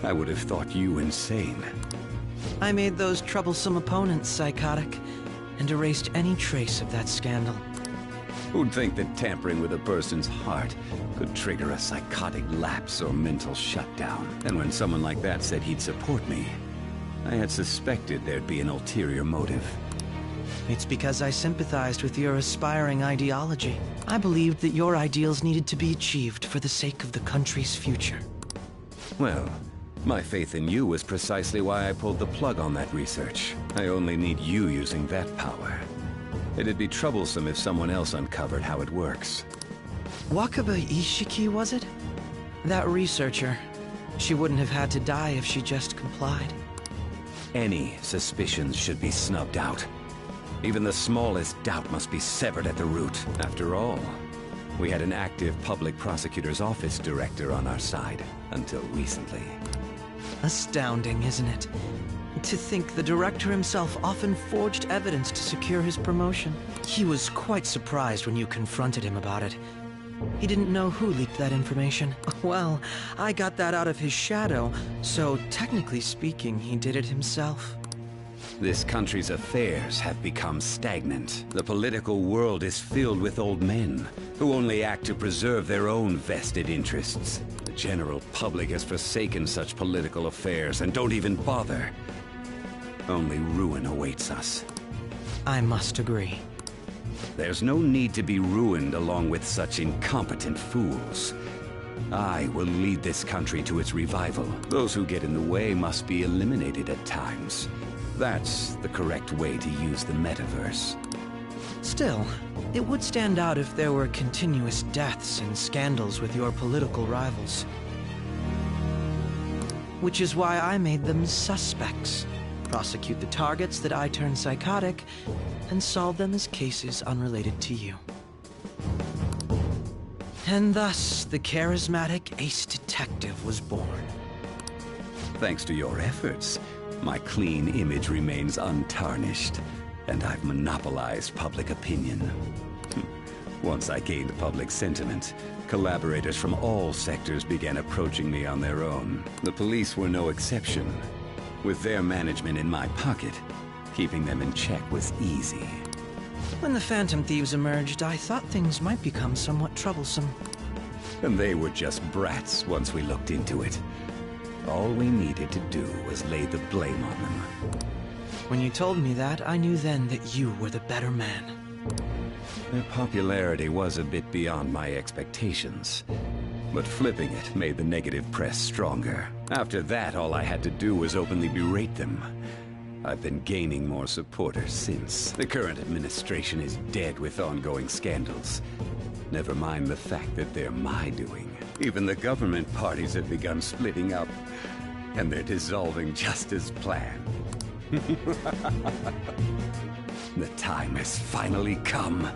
I would have thought you insane. I made those troublesome opponents psychotic, and erased any trace of that scandal. Who'd think that tampering with a person's heart could trigger a psychotic lapse or mental shutdown? And when someone like that said he'd support me, I had suspected there'd be an ulterior motive. It's because I sympathized with your aspiring ideology. I believed that your ideals needed to be achieved for the sake of the country's future. Well, my faith in you was precisely why I pulled the plug on that research. I only need you using that power. It'd be troublesome if someone else uncovered how it works. Wakaba Ishiki, was it? That researcher. She wouldn't have had to die if she just complied. Any suspicions should be snubbed out. Even the smallest doubt must be severed at the root. After all, we had an active public prosecutor's office director on our side, until recently. Astounding, isn't it? To think the director himself often forged evidence to secure his promotion. He was quite surprised when you confronted him about it. He didn't know who leaked that information. Well, I got that out of his shadow, so technically speaking, he did it himself. This country's affairs have become stagnant. The political world is filled with old men who only act to preserve their own vested interests. The general public has forsaken such political affairs and don't even bother. Only ruin awaits us. I must agree. There's no need to be ruined along with such incompetent fools. I will lead this country to its revival. Those who get in the way must be eliminated at times. That's the correct way to use the metaverse. Still, it would stand out if there were continuous deaths and scandals with your political rivals. Which is why I made them suspects. Prosecute the targets that I turn psychotic, and solve them as cases unrelated to you. And thus, the charismatic ace detective was born. Thanks to your efforts, my clean image remains untarnished, and I've monopolized public opinion. Once I gained public sentiment, collaborators from all sectors began approaching me on their own. The police were no exception. With their management in my pocket, keeping them in check was easy. When the Phantom Thieves emerged, I thought things might become somewhat troublesome. And they were just brats once we looked into it. All we needed to do was lay the blame on them. When you told me that, I knew then that you were the better man. Their popularity was a bit beyond my expectations, but flipping it made the negative press stronger. After that, all I had to do was openly berate them. I've been gaining more supporters since. The current administration is dead with ongoing scandals. Never mind the fact that they're my doing. Even the government parties have begun splitting up, and they're dissolving just as planned. The time has finally come.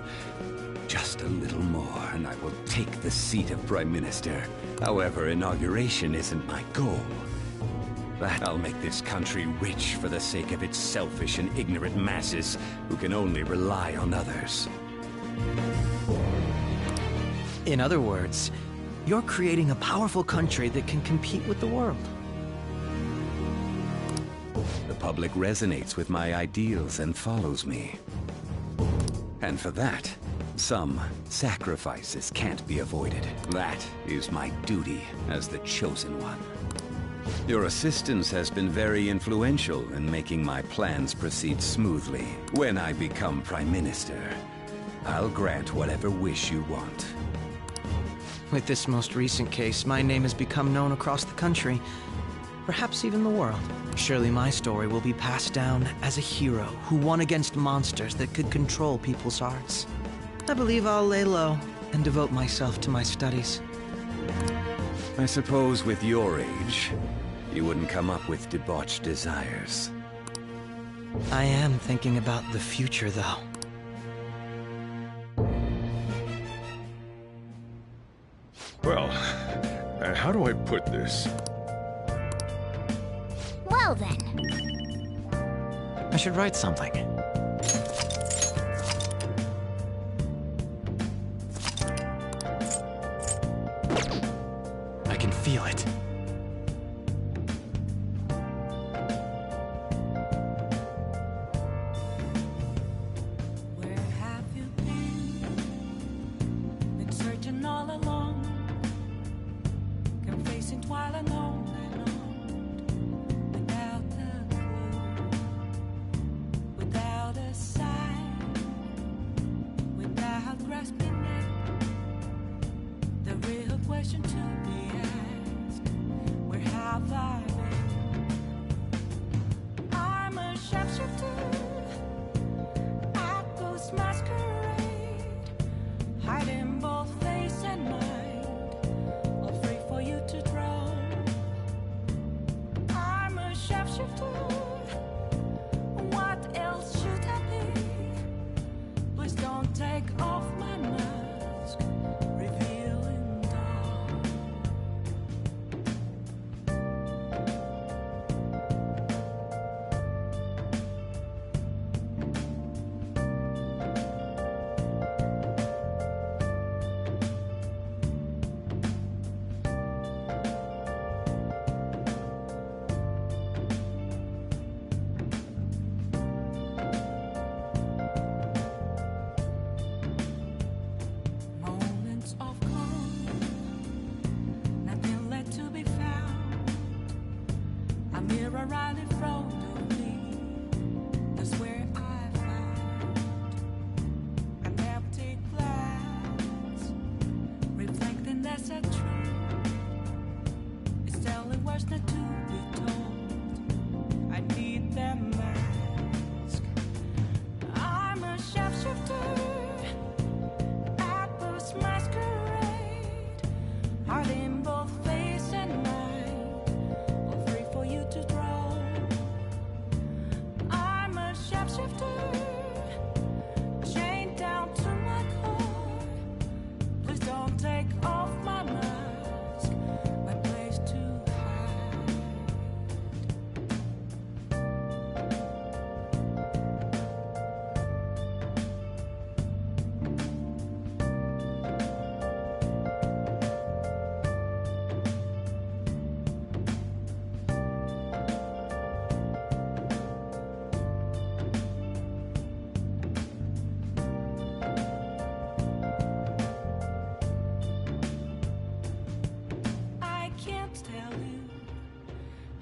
Just a little more, and I will take the seat of Prime Minister. However, inauguration isn't my goal. But I'll make this country rich for the sake of its selfish and ignorant masses who can only rely on others. In other words, you're creating a powerful country that can compete with the world. The public resonates with my ideals and follows me. And for that, some sacrifices can't be avoided. That is my duty as the Chosen One. Your assistance has been very influential in making my plans proceed smoothly. When I become Prime Minister, I'll grant whatever wish you want. With this most recent case, my name has become known across the country, perhaps even the world. Surely my story will be passed down as a hero who won against monsters that could control people's hearts. I believe I'll lay low and devote myself to my studies. I suppose with your age, you wouldn't come up with debauched desires. I am thinking about the future, though. Well, how do I put this? Well then. I should write something. I can feel it.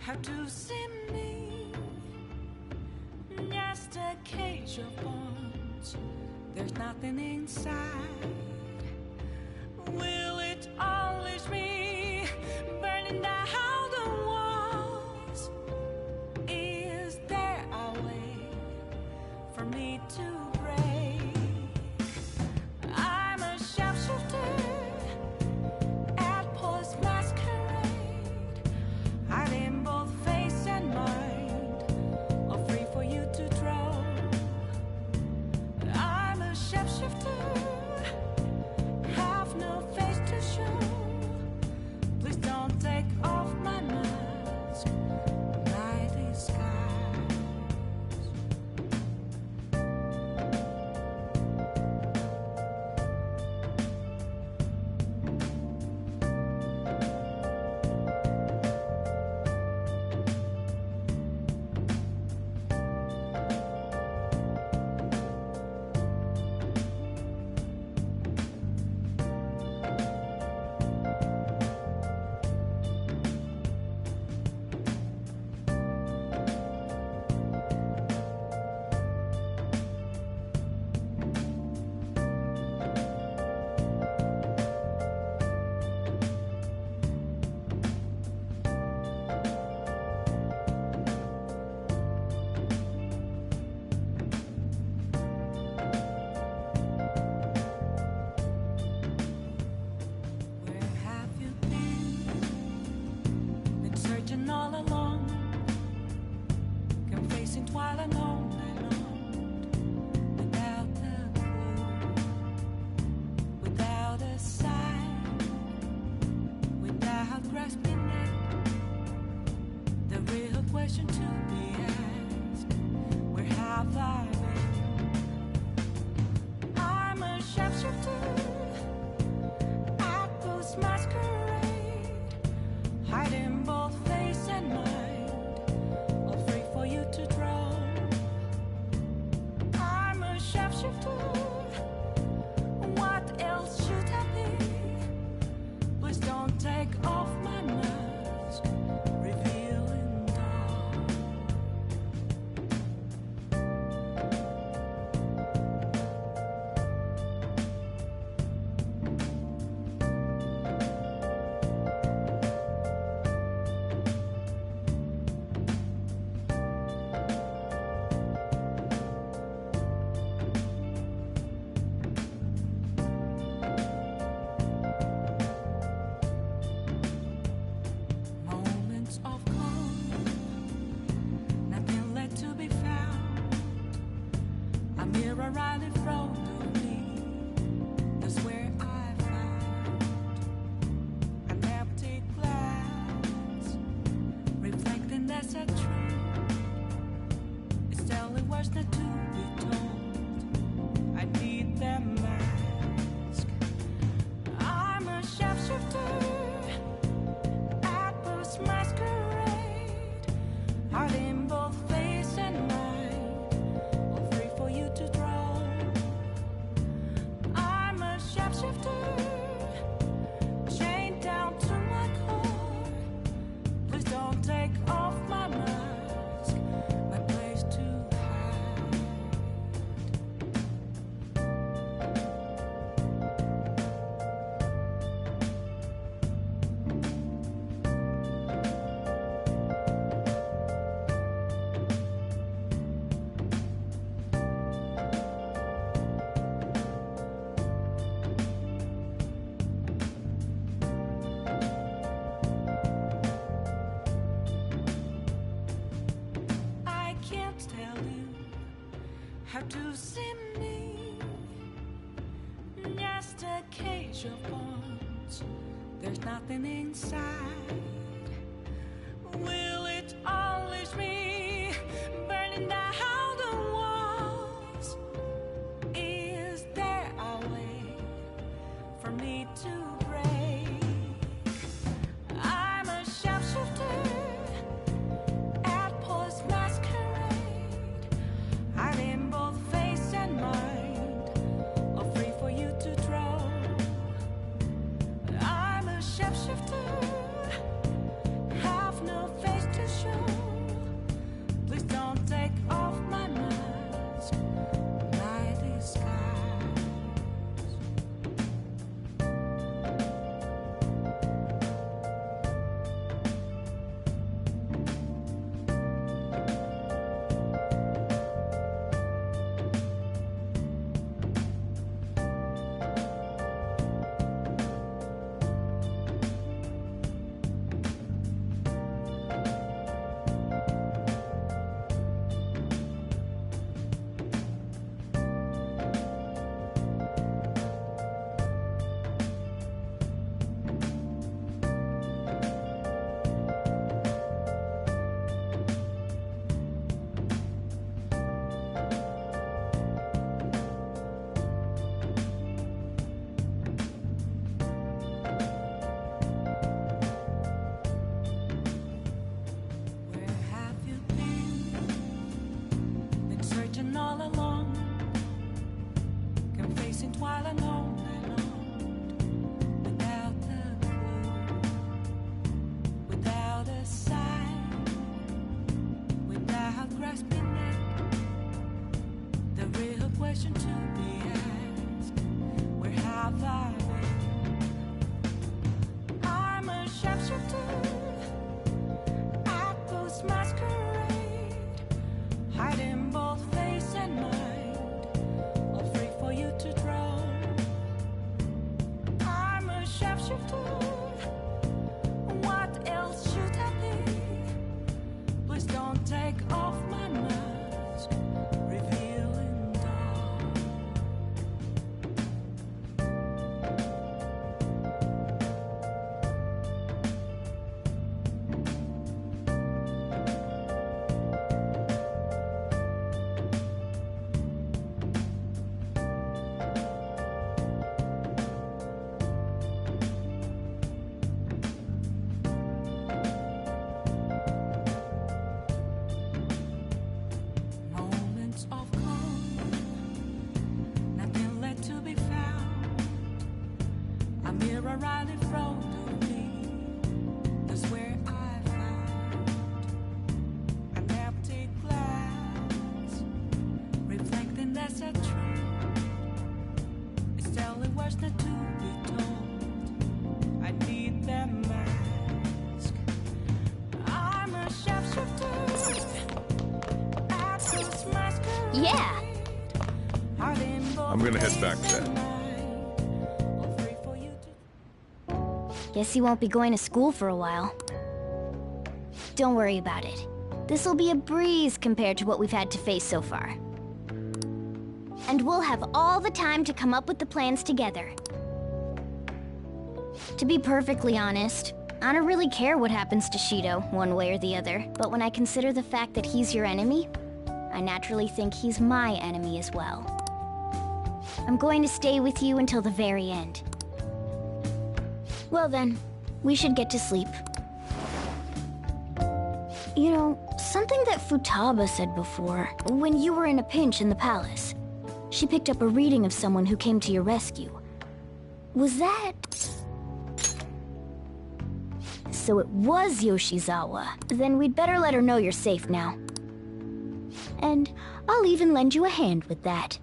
How to see me? Just a cage of bones. There's nothing inside. Will it always be burning down the walls? Is there a way for me to break? I'm a sharpshooter at Post Masquerade, hiding both face and mind, all free for you to draw. I'm a sharpshooter silent all night long, without a clue, without a sign, without grasping it. The real question to be asked: where have I been? I'm a sharpshooter at this masquerade, hiding both face and mind, all free for you to draw. I'm a sharpshooter. What else should I be? Please don't take off my mask, revealing dawn. Moments of calm, nothing left to be found. A mirror right in front of me, that's where I found an empty glass, reflecting that's a truth. It's telling words not to be told. I need the mask. I'm a sharpshooter at this masquerade, hiding both face and mind, all free for you to draw. I'm a sharpshooter, chained down to my core. Please don't take off my mask, my place to hide. I can't tell you how to see me. Just a cage of bones. There's nothing inside. Will it always be burning down the walls? Is there a way for me to break? I'm a sharpshooter at post masquerade, hiding both face and mind, all free for you to draw. I'm a sharpshooter, have no face to show. Please don't take off my mask, my disguise. Yeah. I'm gonna head back then. Guess he won't be going to school for a while. Don't worry about it. This'll be a breeze compared to what we've had to face so far. And we'll have all the time to come up with the plans together. To be perfectly honest, I don't really care what happens to Shido, one way or the other. But when I consider the fact that he's your enemy, I naturally think he's my enemy as well. I'm going to stay with you until the very end. Well then, we should get to sleep. You know, something that Futaba said before, when you were in a pinch in the palace, she picked up a reading of someone who came to your rescue. Was that... So it was Yoshizawa. Then we'd better let her know you're safe now. And I'll even lend you a hand with that.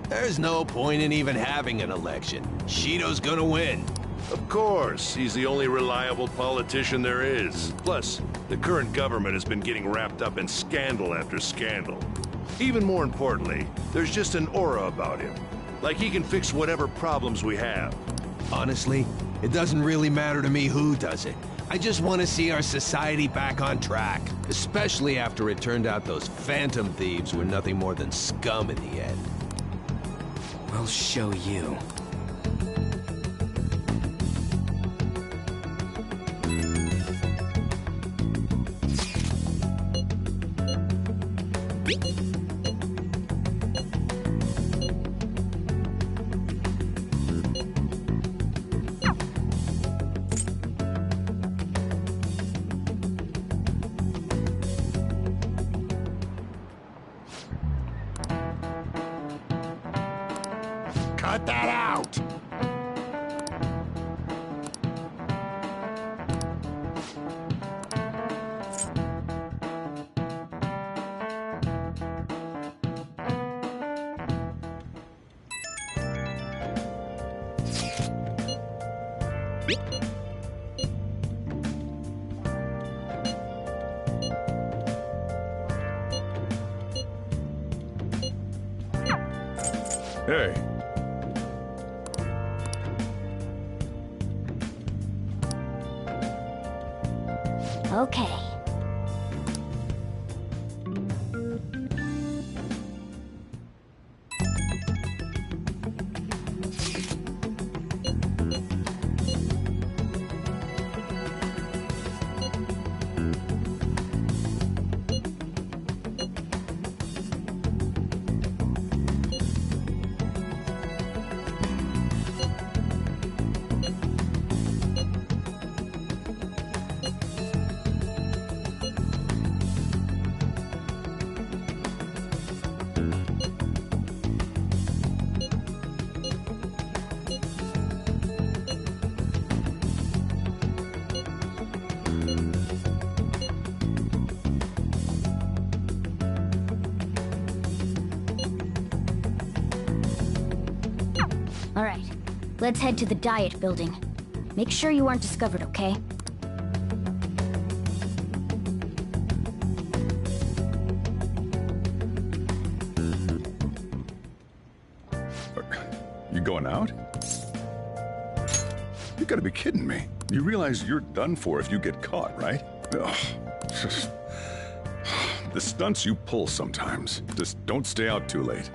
There's no point in even having an election. Shido's gonna win. Of course, he's the only reliable politician there is. Plus, the current government has been getting wrapped up in scandal after scandal. Even more importantly, there's just an aura about him. Like he can fix whatever problems we have. Honestly, it doesn't really matter to me who does it. I just want to see our society back on track. Especially after it turned out those phantom thieves were nothing more than scum in the end. We'll show you. Cut that out! Hey. Okay. All right, let's head to the diet building. Make sure you aren't discovered, okay? You going out? You gotta be kidding me. You realize you're done for if you get caught, right? Ugh. The stunts you pull sometimes. Just don't stay out too late.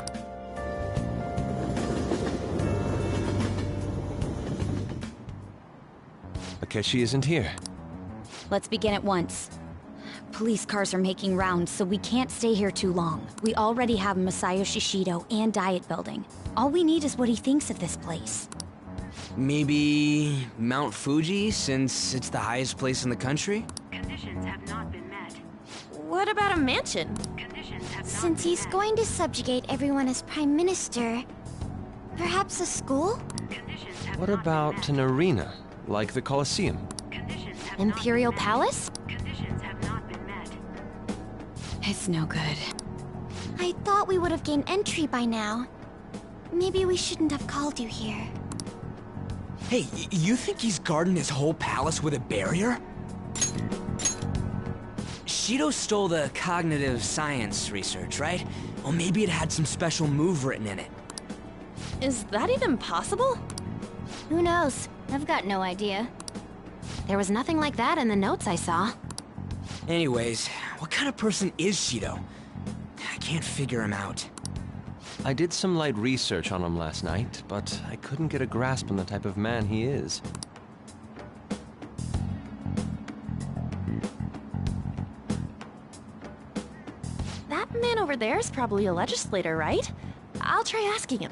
Akechi isn't here. Let's begin at once. Police cars are making rounds, so we can't stay here too long. We already have Masayoshi Shido and Diet Building. All we need is what he thinks of this place. Maybe Mount Fuji, since it's the highest place in the country? Conditions have not been met. What about a mansion? Since he's going to subjugate everyone as Prime Minister, perhaps a school? Conditions have What about an arena, like the Colosseum? Imperial Palace? It's no good. I thought we would have gained entry by now. Maybe we shouldn't have called you here. Hey, you think he's guarding his whole palace with a barrier? Shido stole the cognitive science research, right? Well, maybe it had some special move written in it. Is that even possible? Who knows? I've got no idea. There was nothing like that in the notes I saw. Anyways, what kind of person is Shido? I can't figure him out. I did some light research on him last night, but I couldn't get a grasp on the type of man he is. That man over there is probably a legislator, right? I'll try asking him.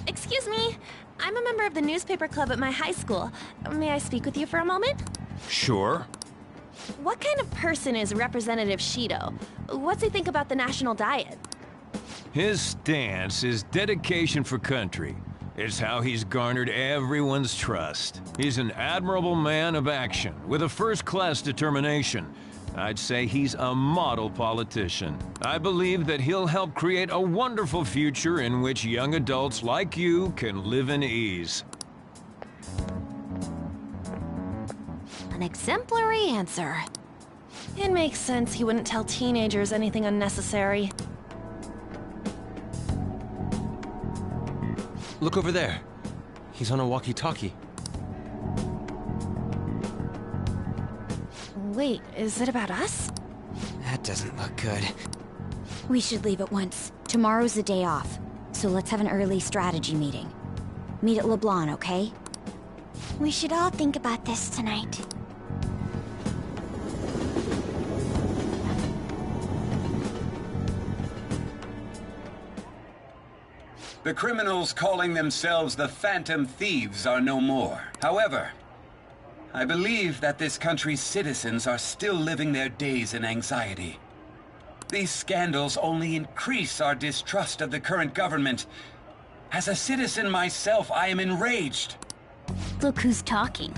Excuse me. I'm a member of the newspaper club at my high school. May I speak with you for a moment? Sure. What kind of person is Representative Shido? What's he think about the national diet? His stance is dedication for country. It's how he's garnered everyone's trust. He's an admirable man of action, with a first-class determination. I'd say he's a model politician. I believe that he'll help create a wonderful future in which young adults like you can live in ease. An exemplary answer. It makes sense he wouldn't tell teenagers anything unnecessary. Look over there. He's on a walkie-talkie. Wait, is it about us? That doesn't look good. We should leave at once. Tomorrow's the day off, so let's have an early strategy meeting. Meet at LeBlanc, okay? We should all think about this tonight. The criminals calling themselves the Phantom Thieves are no more. However, I believe that this country's citizens are still living their days in anxiety. These scandals only increase our distrust of the current government. As a citizen myself, I am enraged. Look who's talking.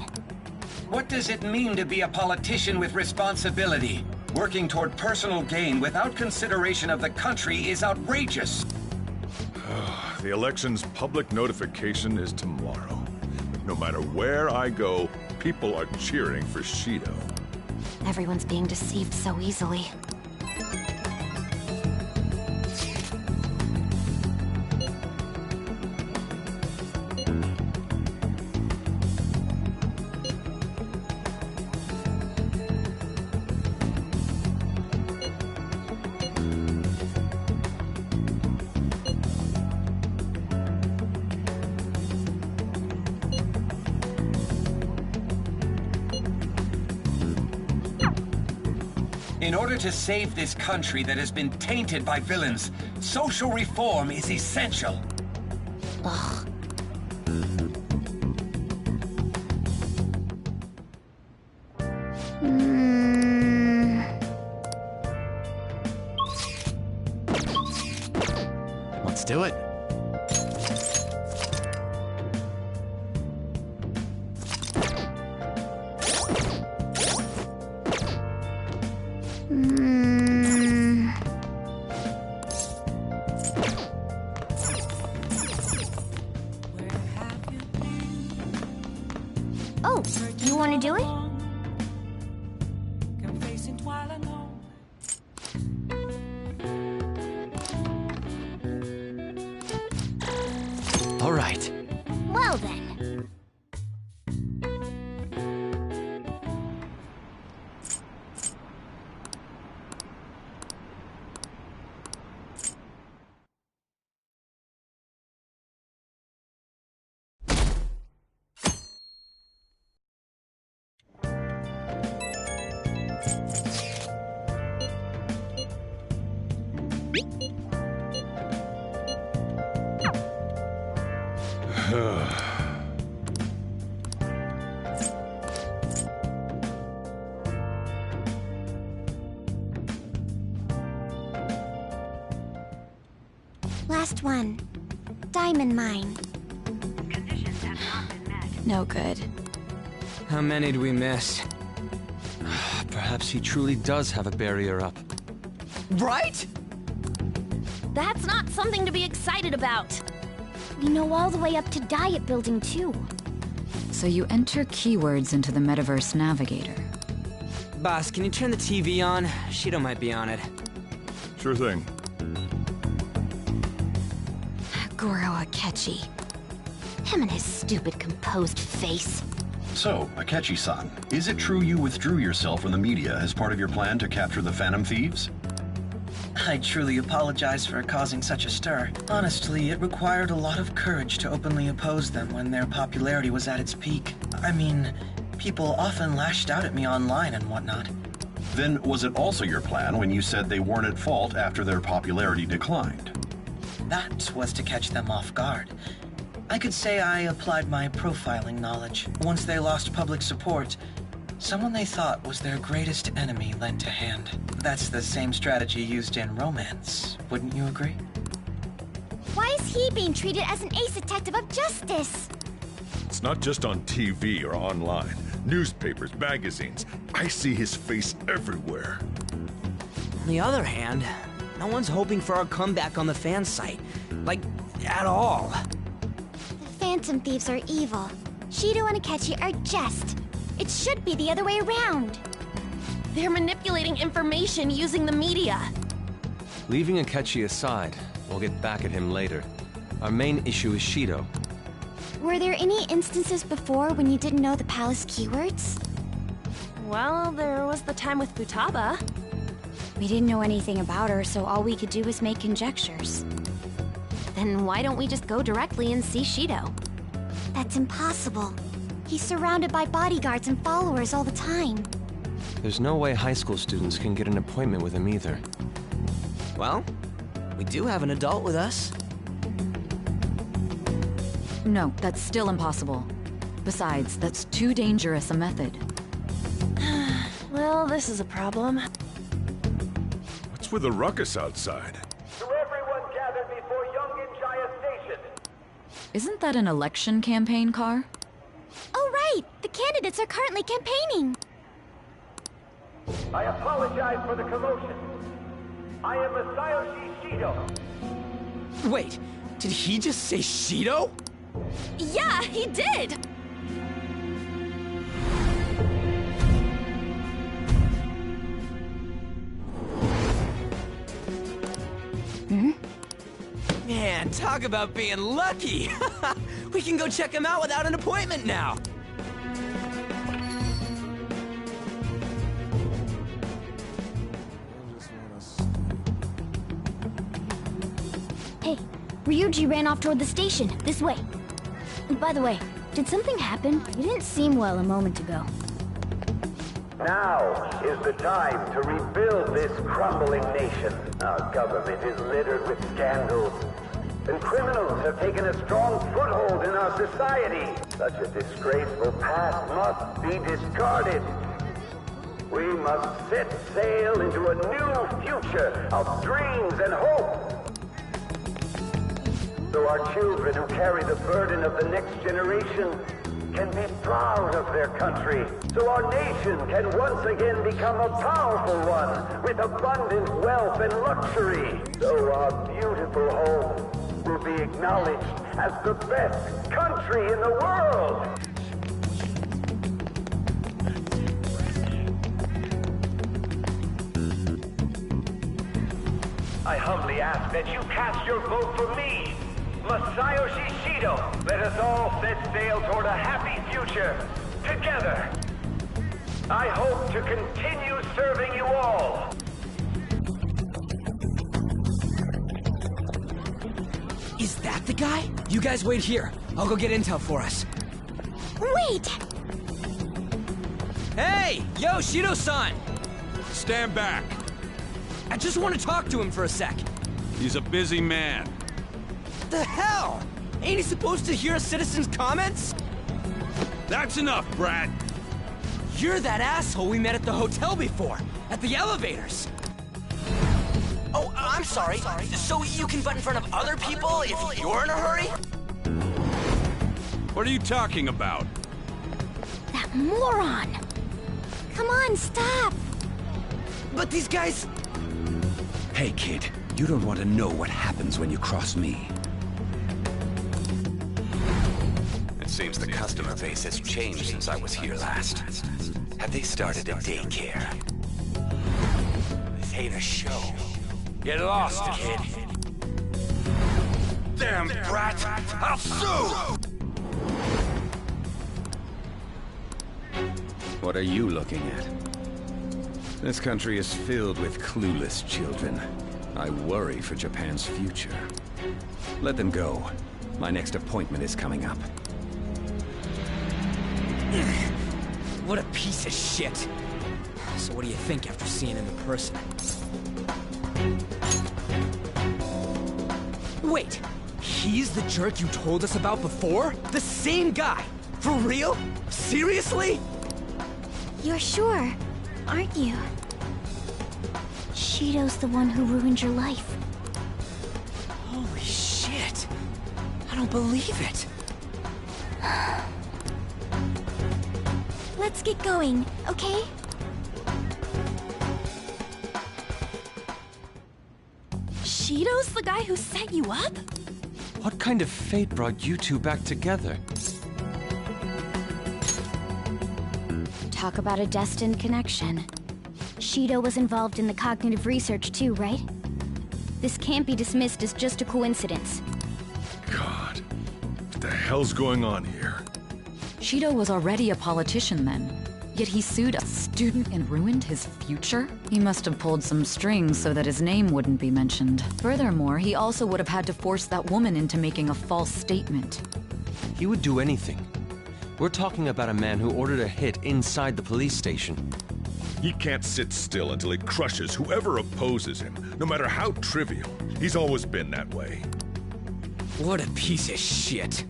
What does it mean to be a politician with responsibility? Working toward personal gain without consideration of the country is outrageous. The election's public notification is tomorrow. No matter where I go, people are cheering for Shido. Everyone's being deceived so easily. In order to save this country that has been tainted by villains, social reform is essential. Ugh. Let's do it. Oh, you want to do it? All right. Well then. Last one. diamond mine. No good. How many do we miss? Perhaps he truly does have a barrier up. Right? That's not something to be excited about. We know all the way up to Diet Building, too. So you enter keywords into the Metaverse Navigator. Boss, can you turn the TV on? Shido might be on it. Sure thing. Goro Akechi. Him and his stupid composed face. So, Akechi-san, is it true you withdrew yourself from the media as part of your plan to capture the Phantom Thieves? I truly apologize for causing such a stir. Honestly, it required a lot of courage to openly oppose them when their popularity was at its peak. I mean, people often lashed out at me online and whatnot. Then was it also your plan when you said they weren't at fault after their popularity declined? That was to catch them off guard. I could say I applied my profiling knowledge. Once they lost public support, someone they thought was their greatest enemy lent a hand. That's the same strategy used in romance, wouldn't you agree? Why is he being treated as an ace detective of justice? It's not just on TV or online. Newspapers, magazines. I see his face everywhere. On the other hand, no one's hoping for our comeback on the fan site. Like, at all. The Phantom Thieves are evil. Shido and Akechi are just. It should be the other way around. They're manipulating information using the media. Leaving Akechi aside, we'll get back at him later. Our main issue is Shido. Were there any instances before when you didn't know the palace keywords? Well, there was the time with Futaba. We didn't know anything about her, so all we could do was make conjectures. Then why don't we just go directly and see Shido? That's impossible. He's surrounded by bodyguards and followers all the time. There's no way high school students can get an appointment with him either. Well, we do have an adult with us. No, that's still impossible. Besides, that's too dangerous a method. Well, this is a problem. What's with the ruckus outside? To everyone gathered before Yongin Jaya Station. Isn't that an election campaign car? Oh, right! The candidates are currently campaigning! I apologize for the commotion. I am Masayoshi Shido. Wait, did he just say Shido? Yeah, he did! Man, talk about being lucky! We can go check him out without an appointment now! Hey, Ryuji ran off toward the station. This way. By the way, did something happen? You didn't seem well a moment ago. Now is the time to rebuild this crumbling nation. Our government is littered with scandals, and criminals have taken a strong foothold in our society. Such a disgraceful past must be discarded. We must set sail into a new future of dreams and hope. So our children who carry the burden of the next generation can be proud of their country. So our nation can once again become a powerful one with abundant wealth and luxury. So our beautiful home will be acknowledged as the best country in the world. I humbly ask that you cast your vote for me, Masayoshi Shido. Let us all set sail toward a happy future, together. I hope to continue serving you all. Is that the guy? You guys wait here. I'll go get intel for us. Wait! Hey! Yo, Shido-san! Stand back. I just want to talk to him for a sec. He's a busy man. The hell? Ain't he supposed to hear a citizen's comments? That's enough, Brad. You're that asshole we met at the hotel before, at the elevators. Oh, I'm sorry. So you can butt in front of other people if you're in a hurry? What are you talking about? That moron! Come on, stop! But these guys... Hey, kid. You don't want to know what happens when you cross me. It seems the customer base has changed since I was here last. Have they started a daycare? This ain't a show. Get lost, kid. Damn brat! I'll sue! What are you looking at? This country is filled with clueless children. I worry for Japan's future. Let them go. My next appointment is coming up. What a piece of shit. So what do you think after seeing him in person? Wait, he's the jerk you told us about before? The same guy? For real? Seriously? You're sure, aren't you? Shido's the one who ruined your life. Holy shit. I don't believe it. Let's get going, okay? Shido's the guy who set you up? What kind of fate brought you two back together? Talk about a destined connection. Shido was involved in the cognitive research too, right? This can't be dismissed as just a coincidence. God, what the hell's going on here? Shido was already a politician then, yet he sued a student and ruined his future? He must have pulled some strings so that his name wouldn't be mentioned. Furthermore, he also would have had to force that woman into making a false statement. He would do anything. We're talking about a man who ordered a hit inside the police station. He can't sit still until he crushes whoever opposes him, no matter how trivial. He's always been that way. What a piece of shit.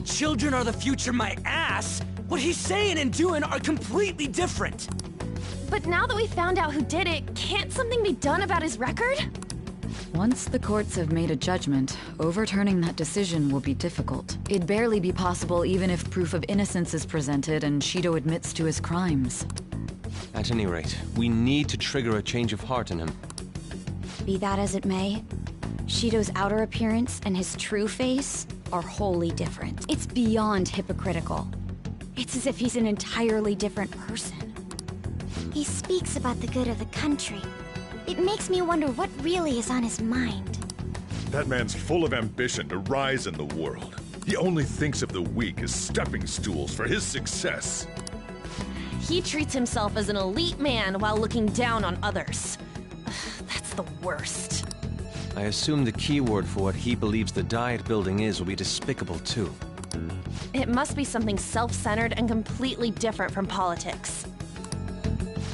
Children are the future, my ass! What he's saying and doing are completely different! But now that we found out who did it, can't something be done about his record? Once the courts have made a judgment, overturning that decision will be difficult. It'd barely be possible even if proof of innocence is presented and Shido admits to his crimes. At any rate, we need to trigger a change of heart in him. Be that as it may, Shido's outer appearance and his true face are wholly different. It's beyond hypocritical. It's as if he's an entirely different person. He speaks about the good of the country. It makes me wonder what really is on his mind. That man's full of ambition to rise in the world. He only thinks of the weak as stepping stools for his success. He treats himself as an elite man while looking down on others. That's the worst. I assume the key word for what he believes the diet building is will be despicable too. It must be something self-centered and completely different from politics.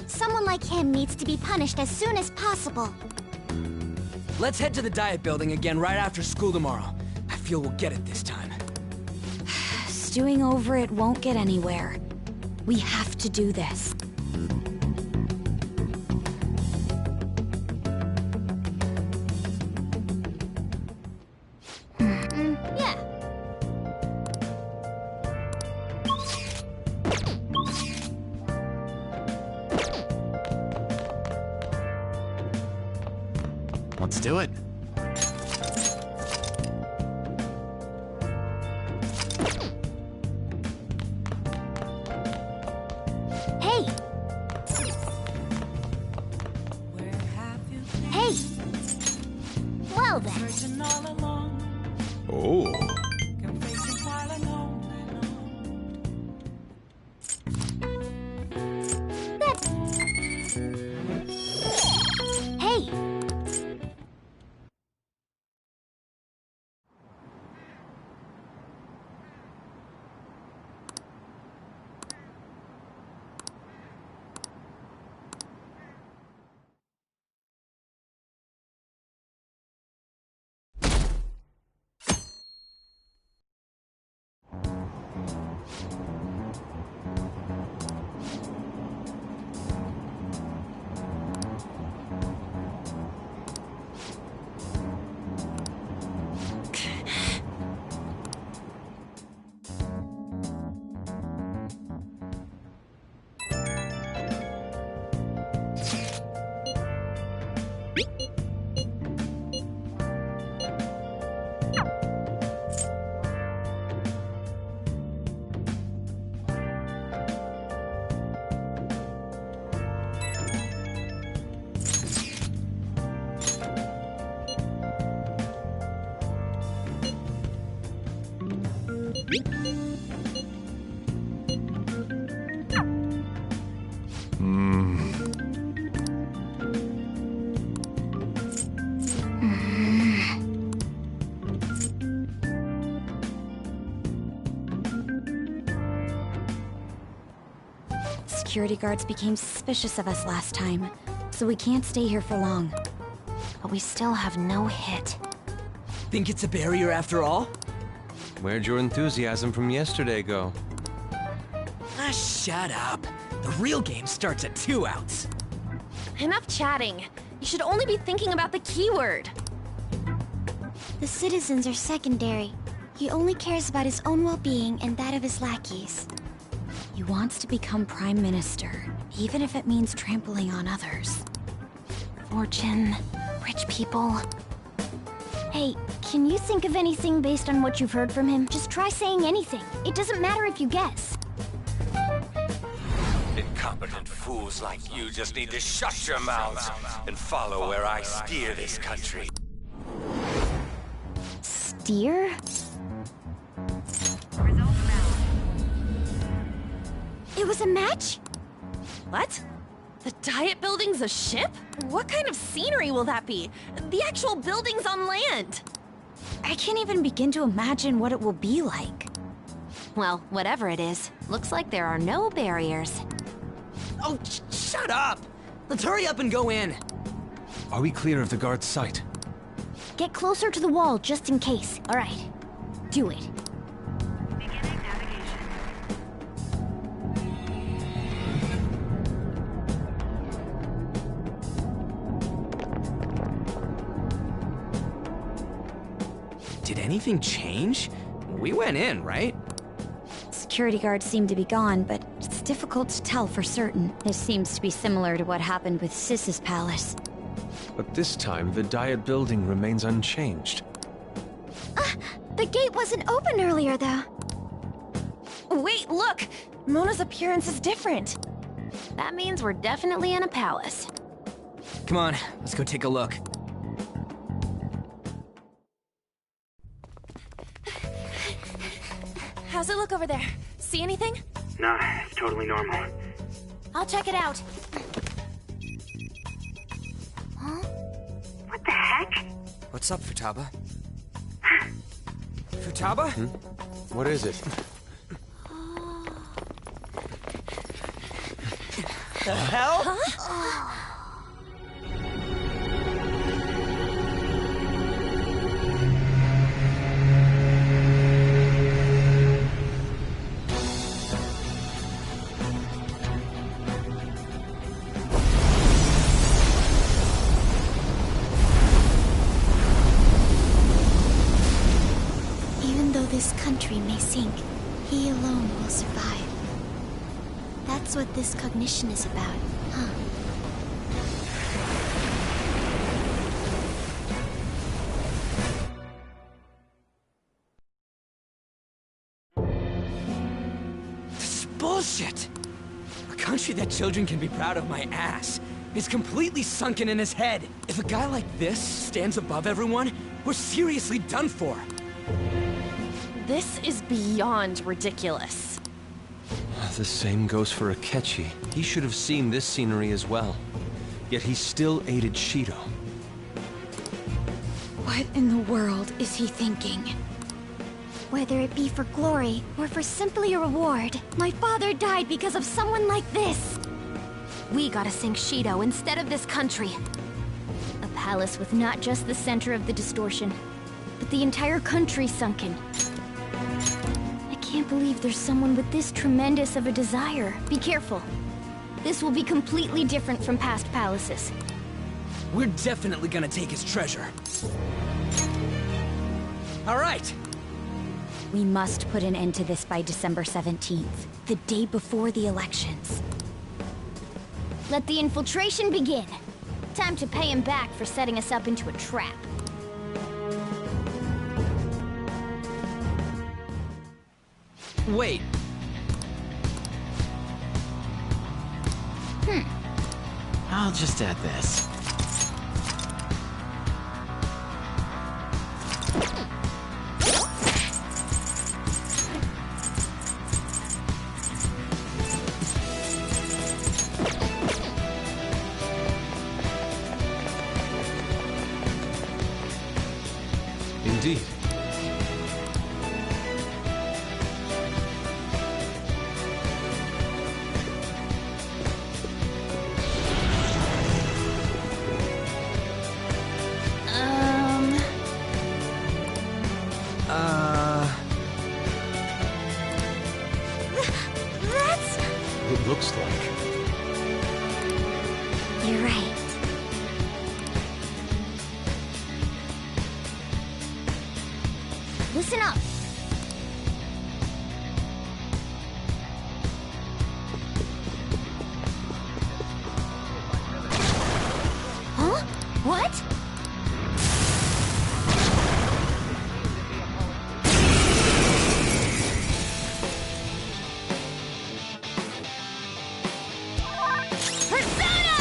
Someone like him needs to be punished as soon as possible. Let's head to the diet building again right after school tomorrow. I feel we'll get it this time. Stewing over it won't get anywhere. We have to do this. Yeah. Let's do it. Hey! Hey! Well then. Oh. Hey! Security guards became suspicious of us last time, so we can't stay here for long. But we still have no hit. Think it's a barrier after all? Where'd your enthusiasm from yesterday go? Ah, shut up. The real game starts at 2 outs. Enough chatting. You should only be thinking about the keyword. The citizens are secondary. He only cares about his own well-being and that of his lackeys. He wants to become Prime Minister, even if it means trampling on others. Fortune, rich people. Hey, can you think of anything based on what you've heard from him? Just try saying anything. It doesn't matter if you guess. Incompetent fools like you just need to shut your mouths and follow where I steer this country. Steer? It was a match? What? The Diet Building's a ship? What kind of scenery will that be? The actual building's on land. I can't even begin to imagine what it will be like. Well, whatever it is, looks like there are no barriers. Oh, shut up! Let's hurry up and go in. Are we clear of the guard's sight? Get closer to the wall just in case. All right. Do it. Did anything change? We went in, right? Security guards seem to be gone, but it's difficult to tell for certain. This seems to be similar to what happened with Sis's palace. But this time, the Diet Building remains unchanged. The gate wasn't open earlier, though. Wait, look! Mona's appearance is different. That means we're definitely in a palace. Come on, let's go take a look. How's it look over there? See anything? Nah, it's totally normal. I'll check it out. Huh? What the heck? What's up, Futaba? Futaba? What is it? The hell? Huh? Even though this country may sink, he alone will survive. That's what this cognition is about, huh? This is bullshit! A country that children can be proud of my ass is completely sunken in his head. If a guy like this stands above everyone, we're seriously done for. This is beyond ridiculous. The same goes for Akechi. He should have seen this scenery as well. Yet he still aided Shido. What in the world is he thinking? Whether it be for glory or for simply a reward, my father died because of someone like this. We gotta sink Shido instead of this country. A palace with not just the center of the distortion, but the entire country sunken. I can't believe there's someone with this tremendous of a desire. Be careful. This will be completely different from past palaces. We're definitely gonna take his treasure. All right. We must put an end to this by December 17th, the day before the elections. Let the infiltration begin. Time to pay him back for setting us up into a trap. Wait. I'll just add this. Indeed. That's... It looks like. You're right. Listen up. Huh? What? Persona!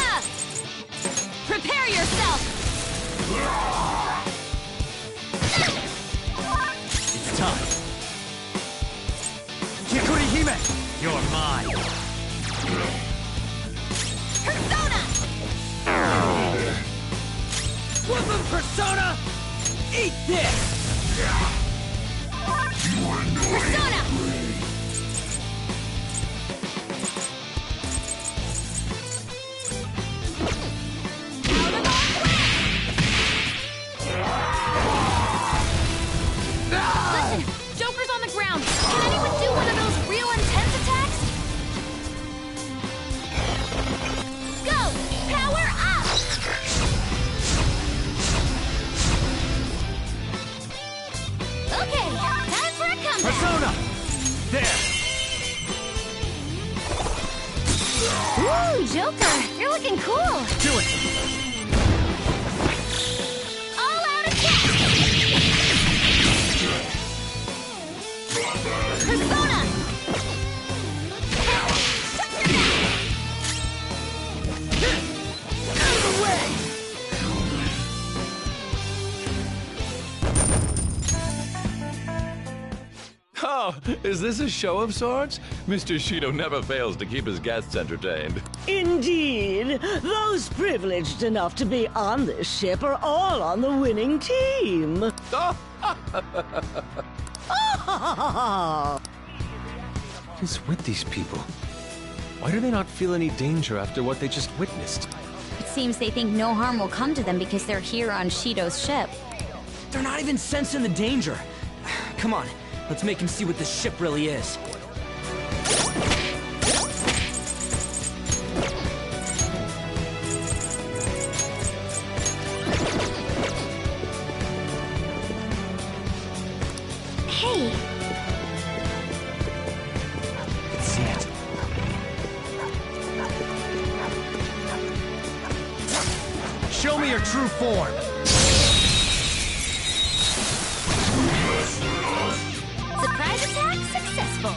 Prepare yourself! It's time. Kikurihime, you're mine. Persona! Whoopin' Persona! Eat this! Persona! Listen, Joker's on the ground. Can anyone do one of those real intense attacks? Go! Power up! Okay, time for a comeback. Persona! There! Woo, Joker, you're looking cool. Do it! All out attack! Persona! Shut your mouth! Out of the way! Oh, is this a show of sorts? Mr. Shido never fails to keep his guests entertained. Indeed. Those privileged enough to be on this ship are all on the winning team. What is with these people? Why do they not feel any danger after what they just witnessed? It seems they think no harm will come to them because they're here on Shido's ship. They're not even sensing the danger. Come on, let's make him see what this ship really is. Hey, Let's see it. Show me your true form! Surprise attack successful.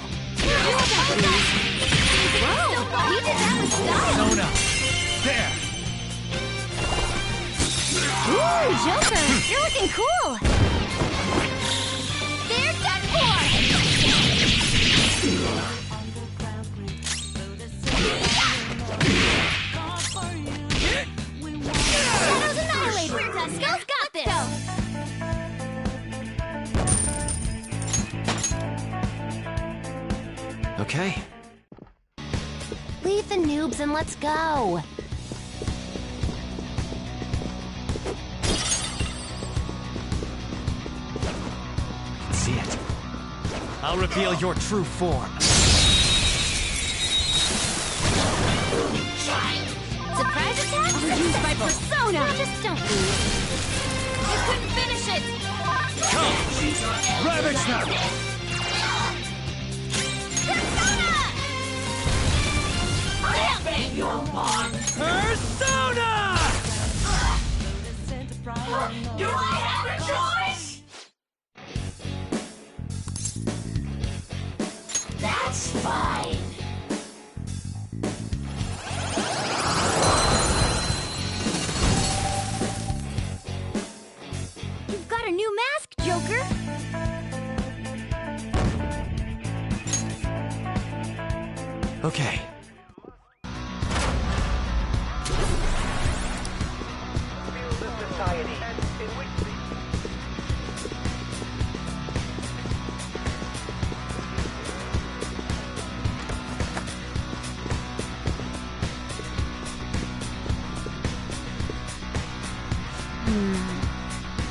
Whoa, he did that with style. Persona! There! Ooh, Joker, you're looking cool. They're done for! Shadows annihilated. Tusko's got this. Okay. Leave the noobs and let's go. Let's see it. I'll reveal your true form. Surprise attack used by Persona. Just don't leave. You couldn't finish it. Come! Ravage them! Persona! I beg your pardon. Persona! Do I have a choice? That's fine. You've got a new mask, Joker. Okay.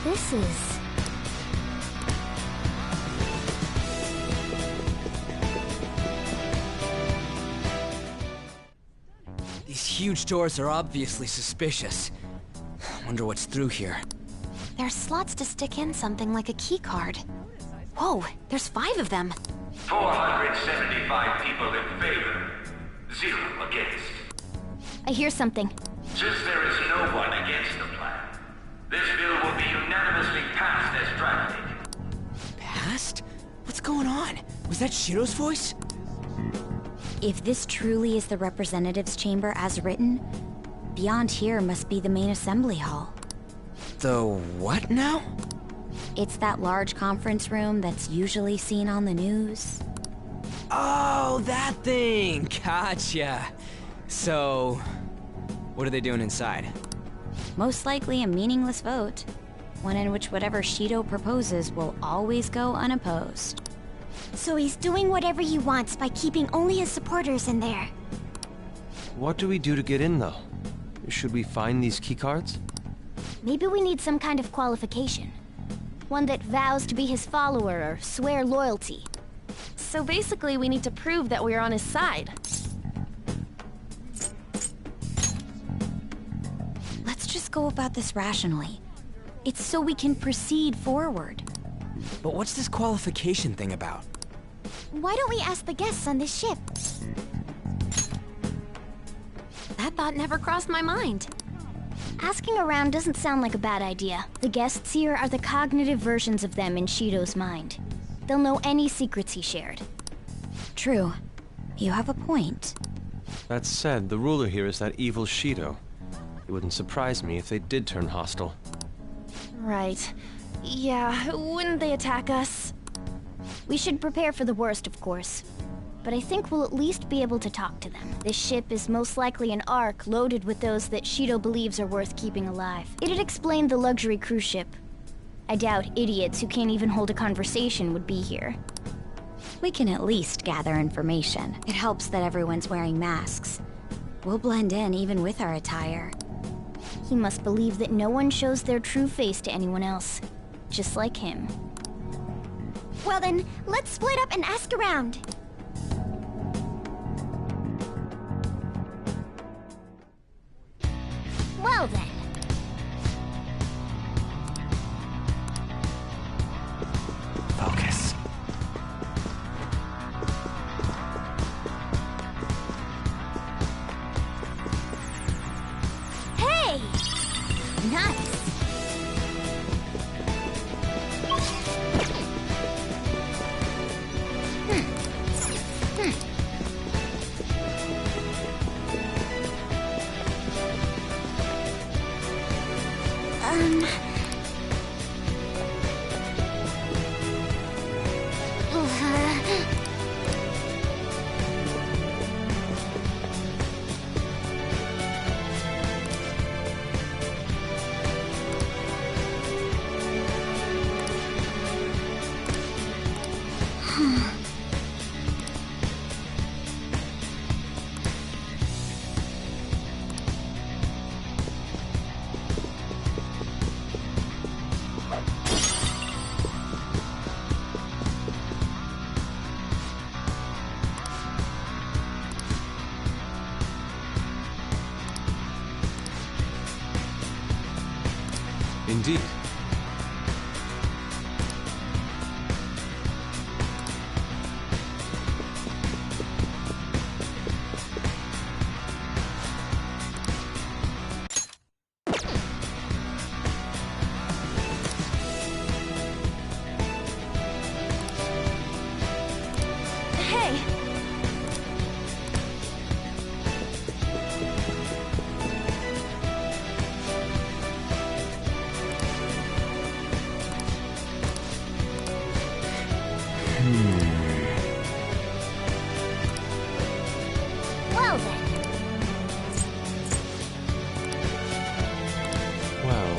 This is... These huge doors are obviously suspicious. Wonder what's through here. There's slots to stick in something like a key card. Whoa, there's 5 of them. 475 people in favor, 0 against. I hear something. Since there is no one against the plan, this bill will be unanimously passed as drafted. Passed? What's going on? Was that Shiro's voice? If this truly is the representatives' chamber as written, beyond here must be the main assembly hall. The what now? It's that large conference room that's usually seen on the news. Oh, that thing! Gotcha. So, what are they doing inside? Most likely a meaningless vote. One in which whatever Shido proposes will always go unopposed. So he's doing whatever he wants by keeping only his supporters in there. What do we do to get in, though? Should we find these keycards? Maybe we need some kind of qualification. One that vows to be his follower or swear loyalty. So basically, we need to prove that we're on his side. Let's just go about this rationally. It's so we can proceed forward. But what's this qualification thing about? Why don't we ask the guests on this ship? That thought never crossed my mind. Asking around doesn't sound like a bad idea. The guests here are the cognitive versions of them in Shido's mind. They'll know any secrets he shared. True. You have a point. That said, the ruler here is that evil Shido. It wouldn't surprise me if they did turn hostile. Right. Yeah, wouldn't they attack us? We should prepare for the worst, of course. But I think we'll at least be able to talk to them. This ship is most likely an Ark loaded with those that Shido believes are worth keeping alive. It'd explain the luxury cruise ship. I doubt idiots who can't even hold a conversation would be here. We can at least gather information. It helps that everyone's wearing masks. We'll blend in even with our attire. He must believe that no one shows their true face to anyone else. Just like him. Well then, let's split up and ask around. Well then. Focus. Hey! Nice! Indeed. Hey! Well then. Well,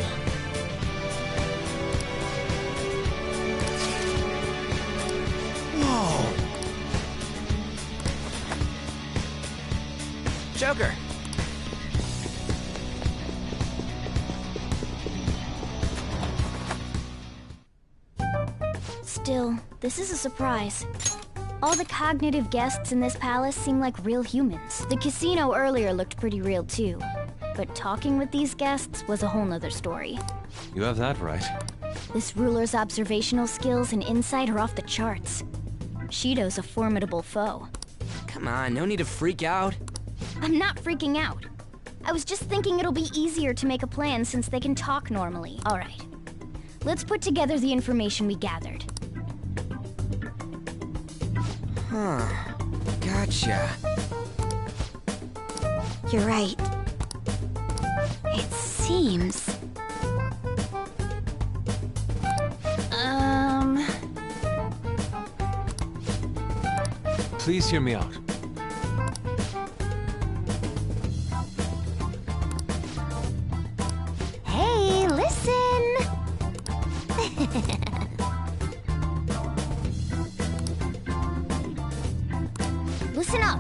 Whoa! Joker! Still, this is a surprise. All the cognitive guests in this palace seem like real humans. The casino earlier looked pretty real too. But talking with these guests was a whole nother story. You have that right. This ruler's observational skills and insight are off the charts. Shido's a formidable foe. Come on, no need to freak out. I'm not freaking out. I was just thinking it'll be easier to make a plan since they can talk normally. All right. Let's put together the information we gathered. Huh. Gotcha. You're right. It seems... Please hear me out. Hey, listen! Listen up!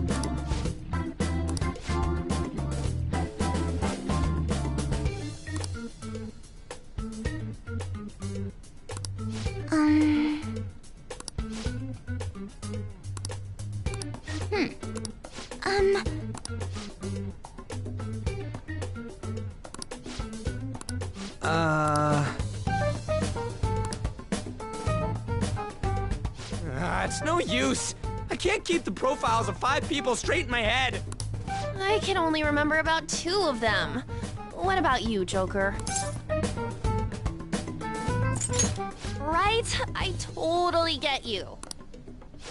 It's no use. I can't keep the profiles of 5 people straight in my head. I can only remember about 2 of them. What about you, Joker? Right? I totally get you.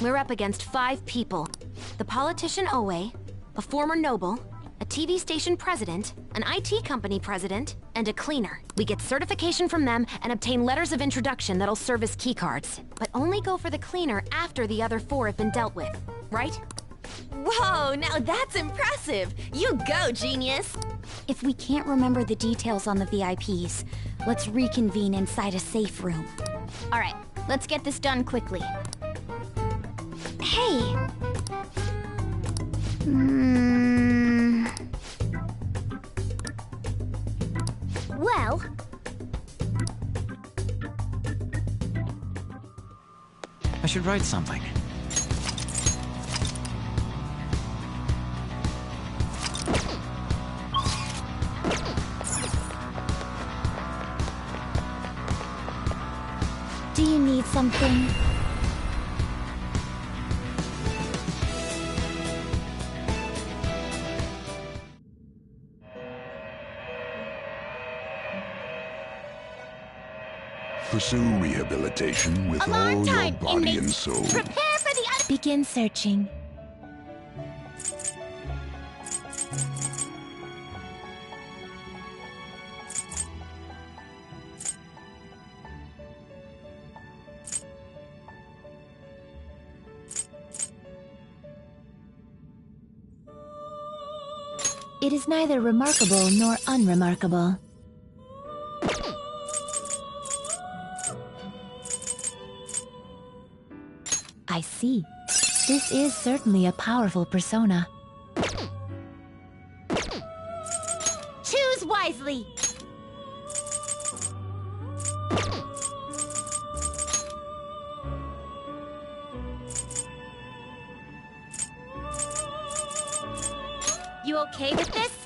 We're up against 5 people. The politician Owe, a former noble, a TV station president, an IT company president, and a cleaner. We get certification from them and obtain letters of introduction that'll serve as keycards. But only go for the cleaner after the other 4 have been dealt with, right? Whoa, now that's impressive! You go, genius! If we can't remember the details on the VIPs, let's reconvene inside a safe room. All right, let's get this done quickly. Hey! Well... I should write something. Do you need something? Pursue rehabilitation with all your body and soul. Prepare for the Begin searching. It is neither remarkable nor unremarkable. I see. This is certainly a powerful persona. Choose wisely! You okay with this?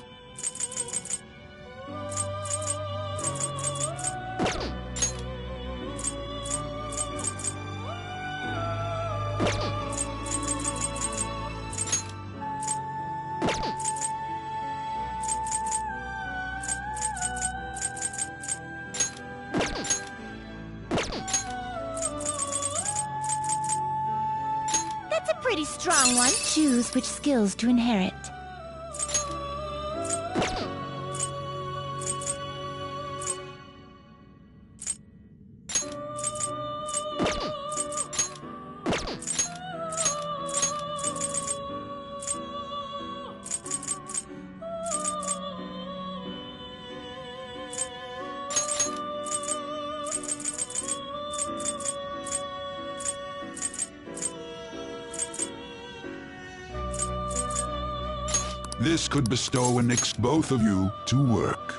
That's a pretty strong one. Choose which skills to inherit. This could bestow and next both of you to work.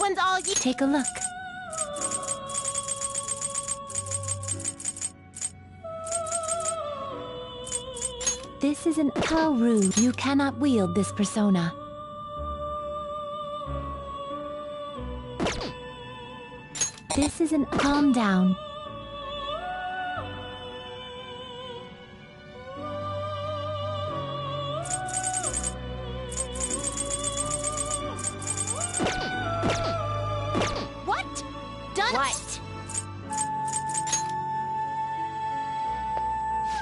one's all you. Take a look. This isn't how rude. You cannot wield this persona. This isn't. Calm down. What? Done? What?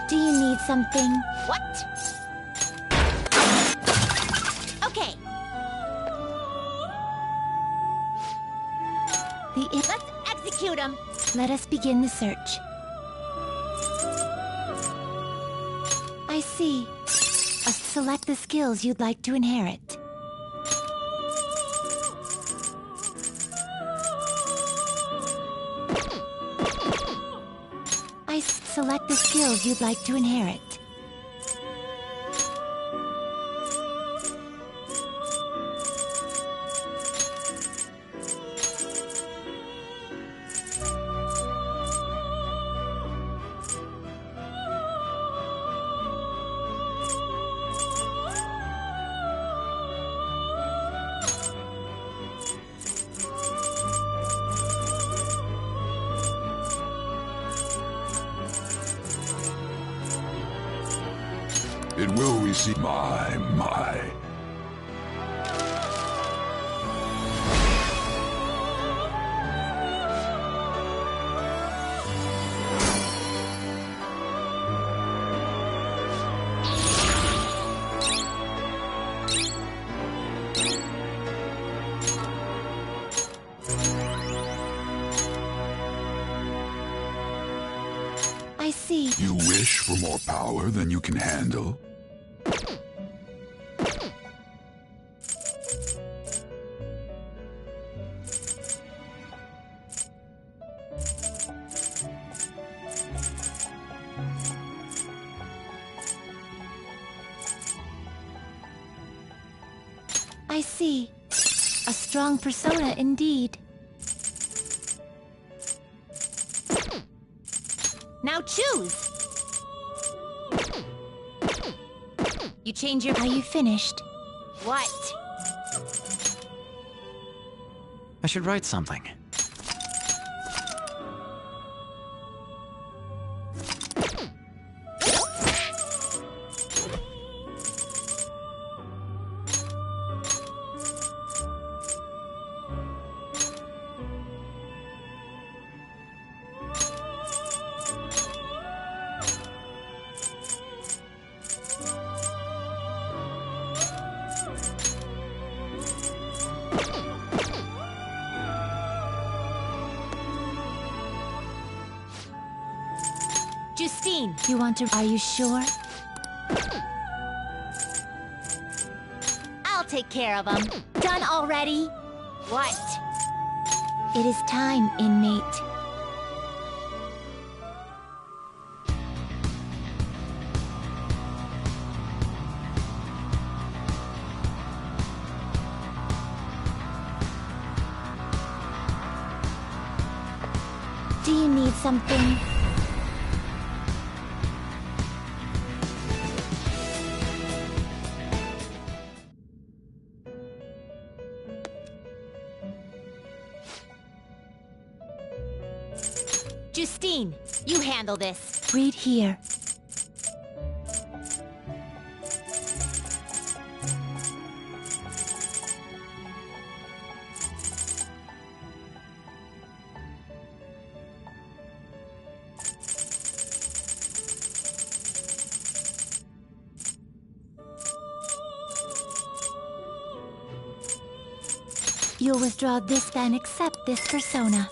Do you need something? What? Okay. Let's execute him. Let us begin the search. I see. Select the skills you'd like to inherit. Select the skills you'd like to inherit. It will receive my. I see. You wish for more power than you can handle? I see. A strong persona indeed. Now choose. You change your... Are you finished? What? I should write something. Justine. You want to... Are you sure? I'll take care of him. Done already? What? It is time, inmate. Do you need something? Justine, you handle this. Read here. You'll withdraw this, then accept this persona.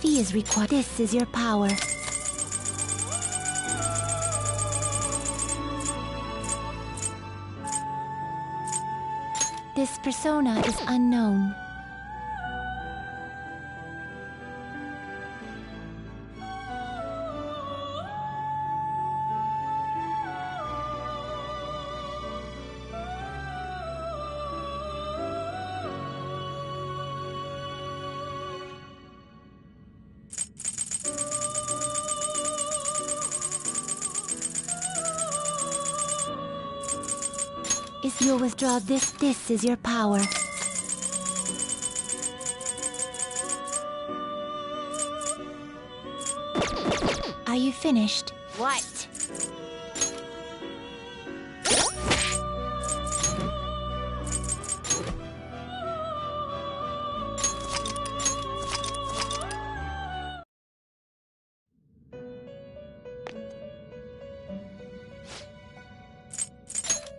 fee is required. This is your power. This persona is unknown. If you withdraw this is your power. Are you finished? What?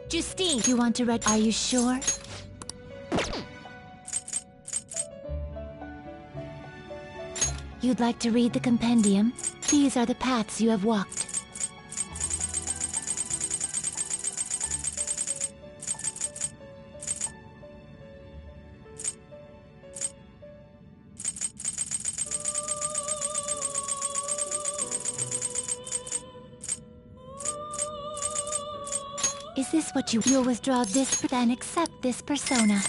Justine! You want to read? Are you sure? You'd like to read the compendium? These are the paths you have walked. Is this what you'll withdraw this, then accept this persona?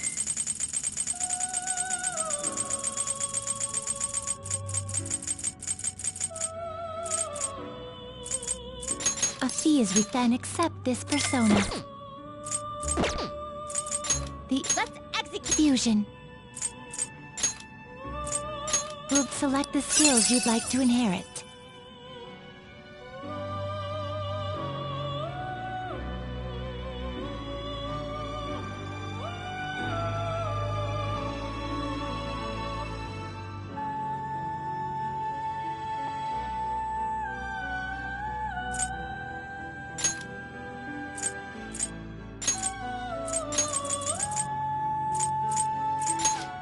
A fee is then accept this persona. Let's execute fusion. We'll select the skills you'd like to inherit.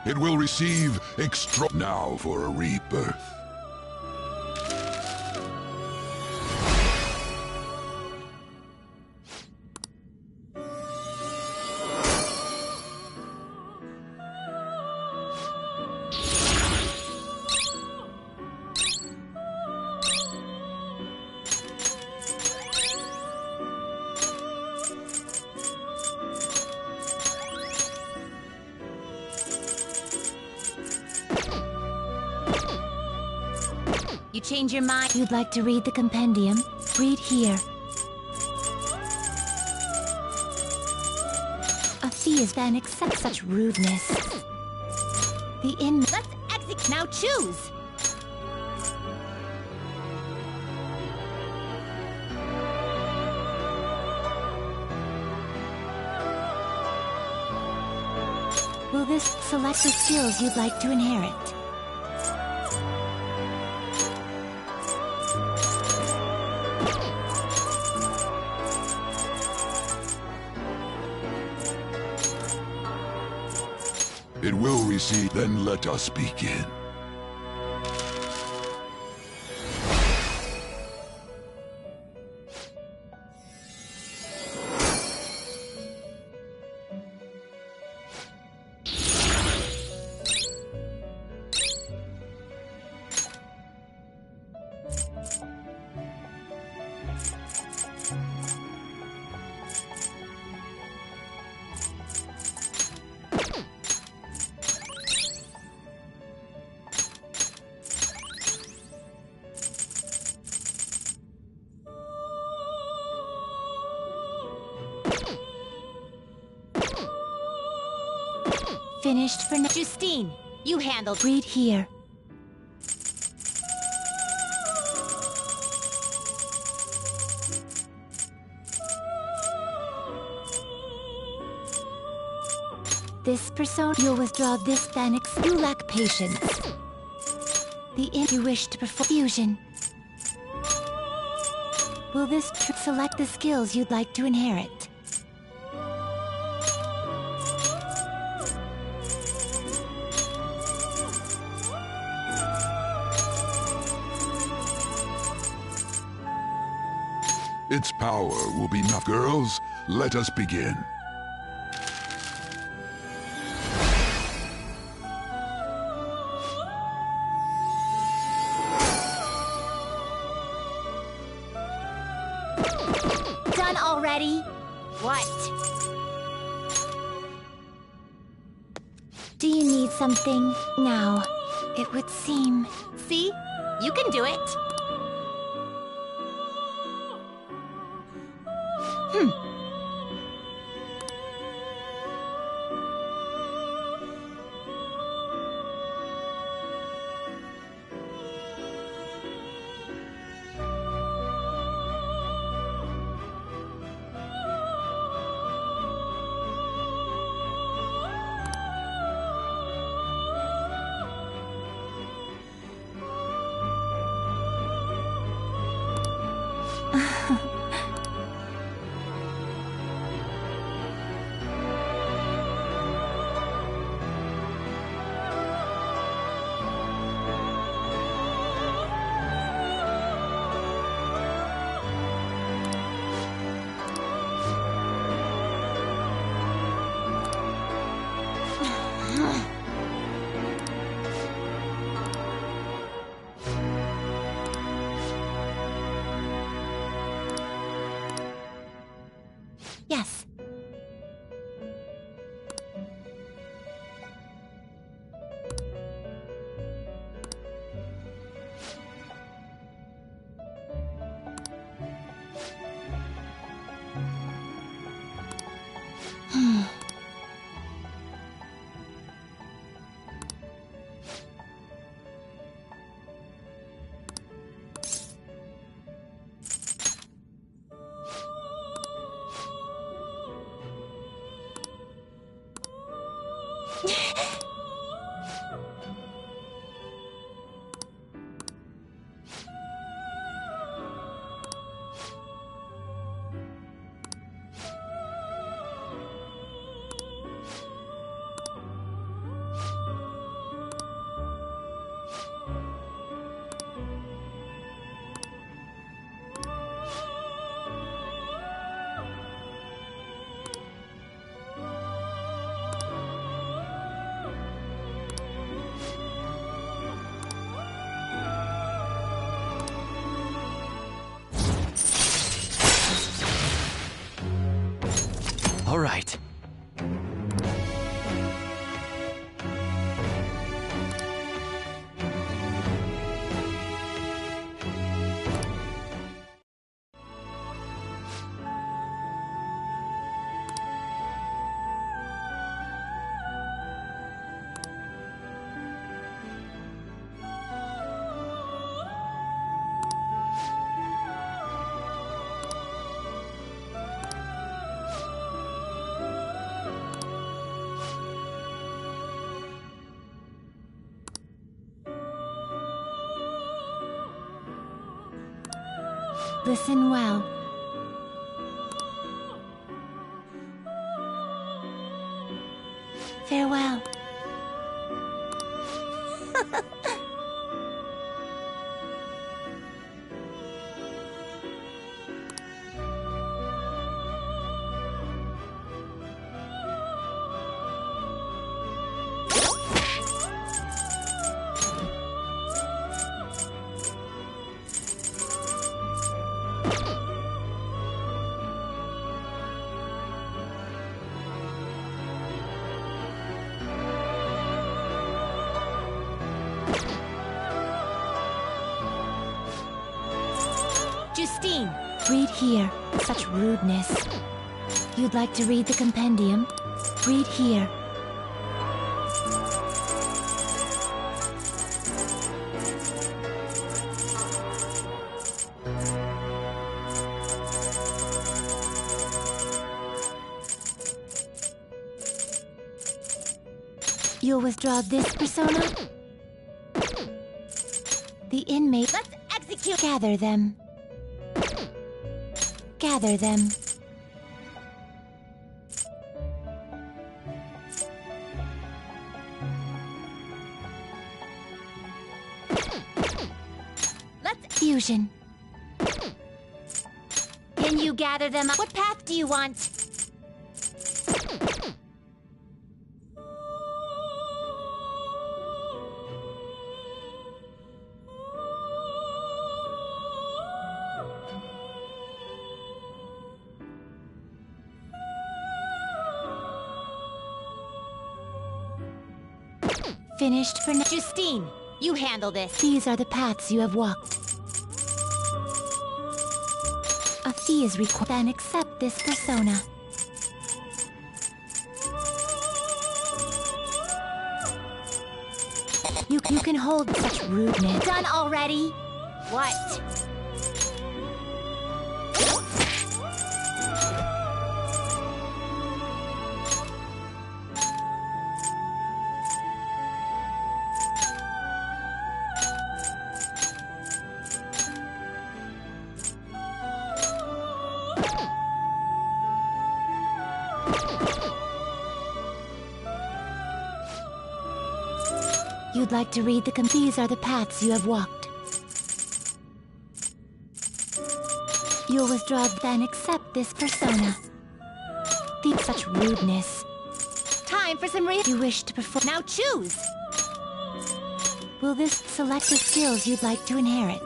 It will receive extra now for a rebirth. You change your mind? You'd like to read the compendium? Read here. A fee is then accept such rudeness. Let's execute. Now choose! Will this select the skills you'd like to inherit? It will receive, then let us begin. Finished for now. Justine, you handled. Read here. This persona, you'll withdraw this then you lack patience. You wish to perform fusion. Will this select the skills you'd like to inherit? Its power will be enough. Girls, let us begin. Done already? What? Do you need something? Now, it would seem... See? You can do it. Yes. All right. Listen well. Farewell. Justine! Read here. Such rudeness. You'd like to read the compendium? Read here. You'll withdraw this persona? The inmate. Let's execute! Gather them. Gather them. Let's fusion. Can you gather them up? What path do you want? Finished for now. Justine, you handle this. These are the paths you have walked. A fee is required. Then accept this persona. You can hold such rudeness. Done already? What? You'd like to read these are the paths you have walked. You'll withdraw, then accept this persona. Such rudeness. Time for some you wish to perform. Now choose! Will this select the skills you'd like to inherit?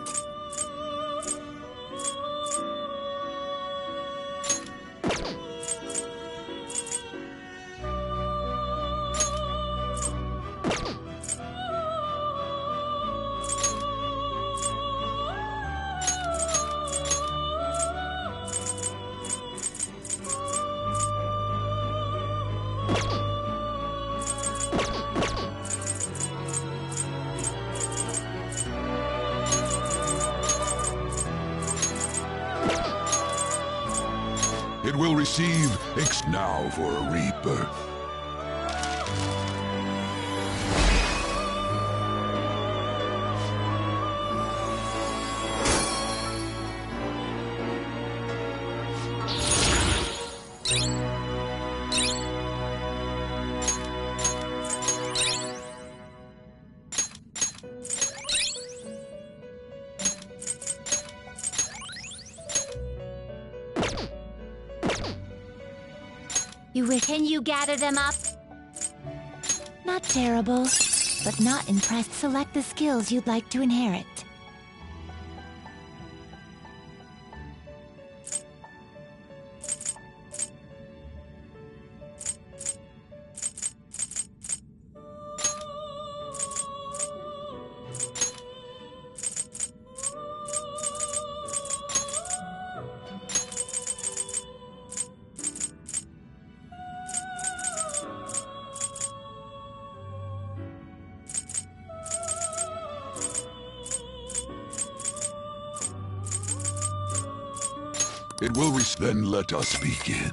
It will receive X now for a rebirth. Can you gather them up? Not terrible, but not impressed. Select the skills you'd like to inherit. It will then let us begin.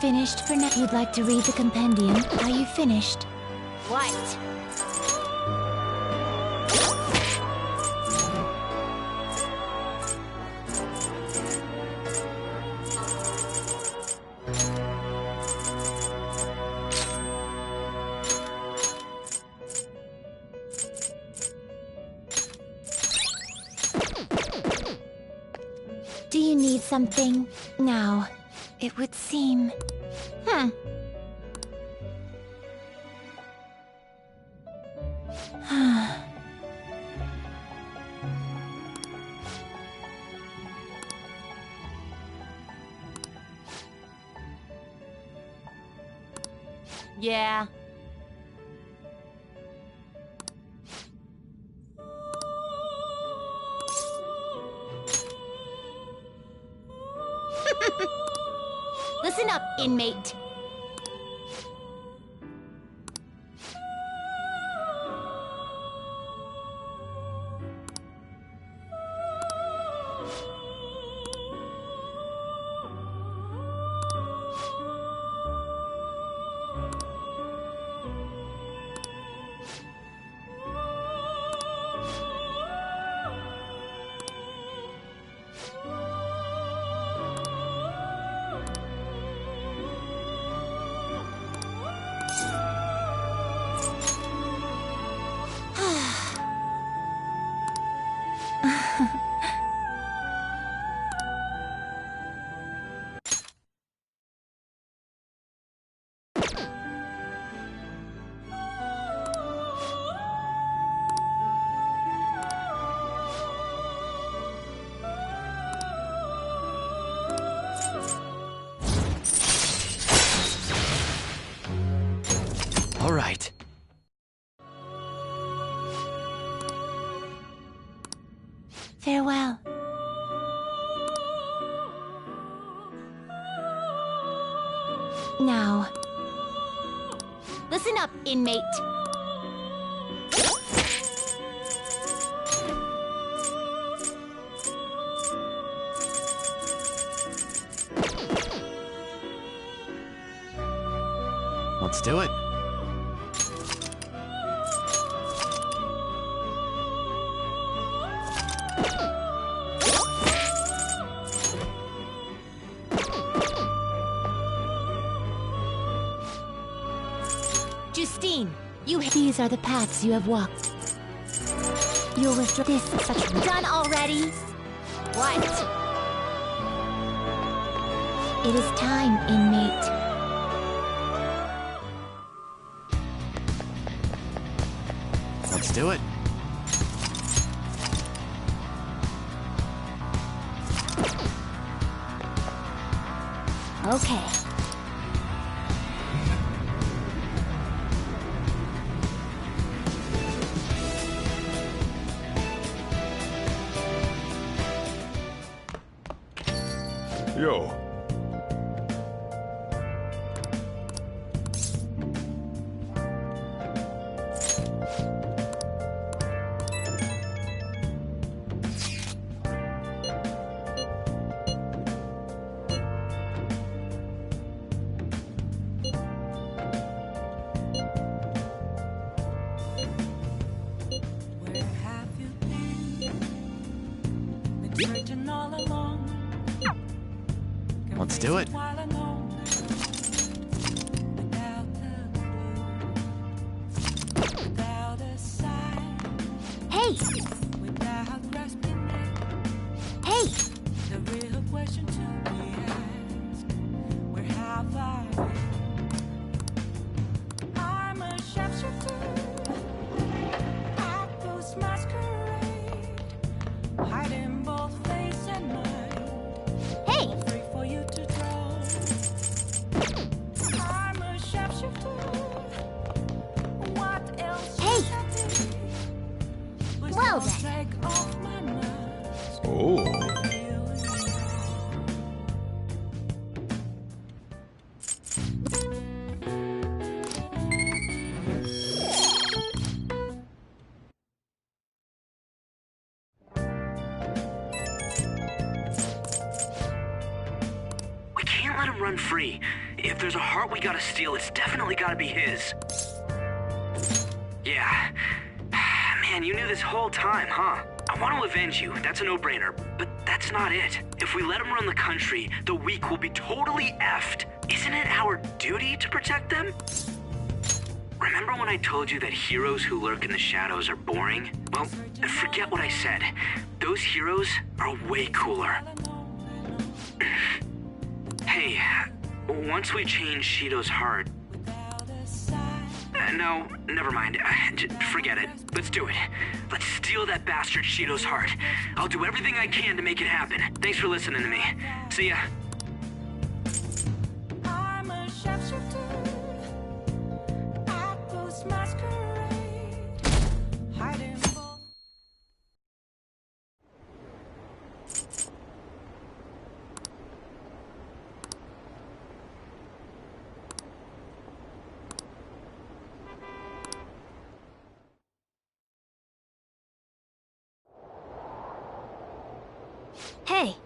Finished for now. You'd like to read the compendium? Are you finished? What? Do you need something? Now, it would seem... Yeah. Listen up, inmate. All right. Farewell. Now. Listen up, inmate. Let's do it. Justine, you... These are the paths you have walked. You'll withdraw this such... Done already? What? It is time, inmate. Let's do it. Okay. Yo. Let's do it. Hey! Hey! Hey! Hey! Well then. Oh. We can't let him run free. If there's a heart we gotta steal, it's definitely gotta be his. Yeah. Man, you knew this whole time, huh? I want to avenge you, that's a no-brainer, but that's not it. If we let him run the country, the weak will be totally effed. Isn't it our duty to protect them? Remember when I told you that heroes who lurk in the shadows are boring? Well, forget what I said. Those heroes are way cooler. Hey, once we change Shido's heart... no, never mind. Forget it. Let's do it. Let's steal that bastard Shido's heart. I'll do everything I can to make it happen. Thanks for listening to me. See ya. I'm a sharpshooter. I post masquerade. Hiding both. Hey.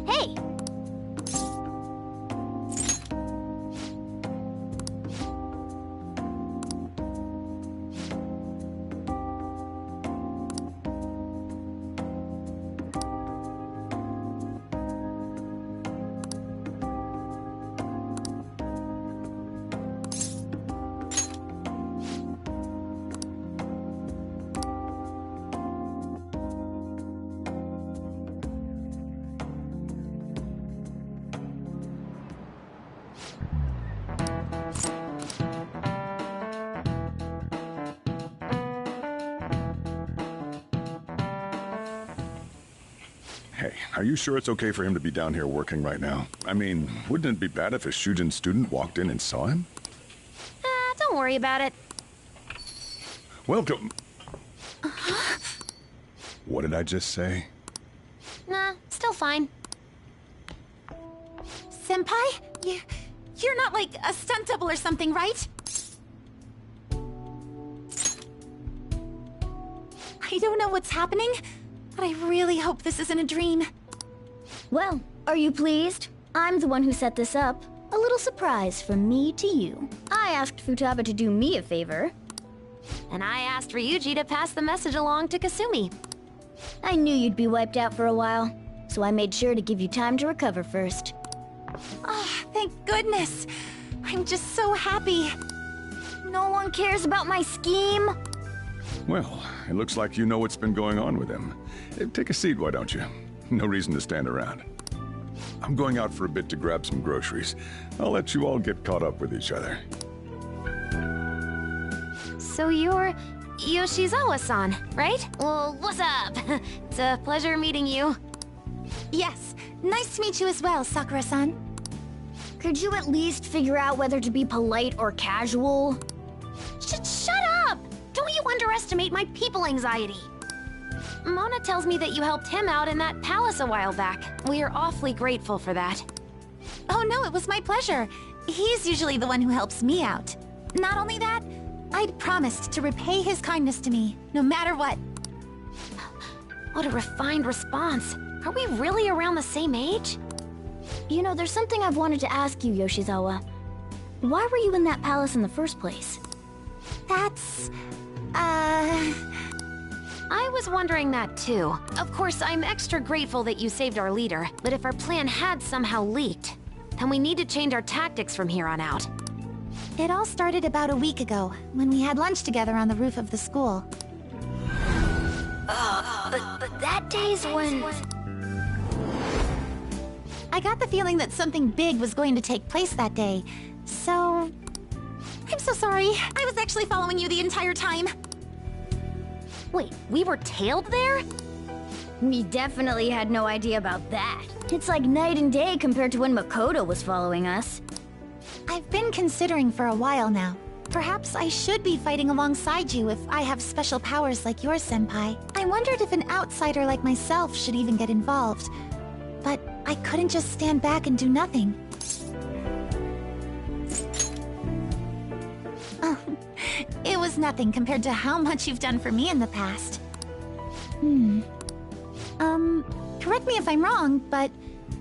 Hey. Hey, are you sure it's okay for him to be down here working right now? I mean, wouldn't it be bad if a Shujin student walked in and saw him? Don't worry about it. Welcome. What did I just say? Nah, still fine. Senpai? You're not like a stunt double or something, right? I don't know what's happening, but I really hope this isn't a dream. Well, are you pleased? I'm the one who set this up. A little surprise from me to you. I asked Futaba to do me a favor. And I asked Ryuji to pass the message along to Kasumi. I knew you'd be wiped out for a while, so I made sure to give you time to recover first. Oh, thank goodness. I'm just so happy. No one cares about my scheme. Well, it looks like you know what's been going on with him. Take a seat, why don't you? No reason to stand around. I'm going out for a bit to grab some groceries. I'll let you all get caught up with each other. So you're Yoshizawa-san, right? Well, what's up? It's a pleasure meeting you. Yes, nice to meet you as well, Sakura-san. Could you at least figure out whether to be polite or casual? Shut up! Don't you underestimate my people anxiety. Mona tells me that you helped him out in that palace a while back. We are awfully grateful for that. Oh no, it was my pleasure. He's usually the one who helps me out. Not only that, I'd promised to repay his kindness to me, no matter what. What a refined response. Are we really around the same age? You know, there's something I've wanted to ask you, Yoshizawa. Why were you in that palace in the first place? That's... I was wondering that too. Of course, I'm extra grateful that you saved our leader, but if our plan had somehow leaked, then we need to change our tactics from here on out. It all started about a week ago, when we had lunch together on the roof of the school. But that day's when... I got the feeling that something big was going to take place that day, so... I'm so sorry. I was actually following you the entire time. Wait, we were tailed there? We definitely had no idea about that. It's like night and day compared to when Makoto was following us. I've been considering for a while now. Perhaps I should be fighting alongside you if I have special powers like yours, Senpai. I wondered if an outsider like myself should even get involved. But I couldn't just stand back and do nothing. Oh, it was nothing compared to how much you've done for me in the past. Correct me if I'm wrong, but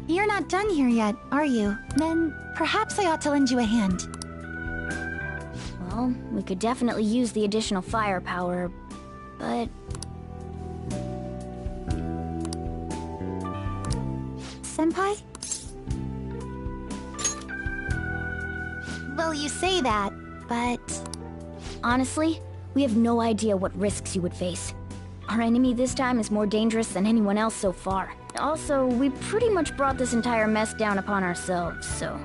you're not done here yet, are you? Then perhaps I ought to lend you a hand. Well, we could definitely use the additional firepower, but... Senpai? Well, you say that, but... Honestly, we have no idea what risks you would face. Our enemy this time is more dangerous than anyone else so far. Also, we pretty much brought this entire mess down upon ourselves, so...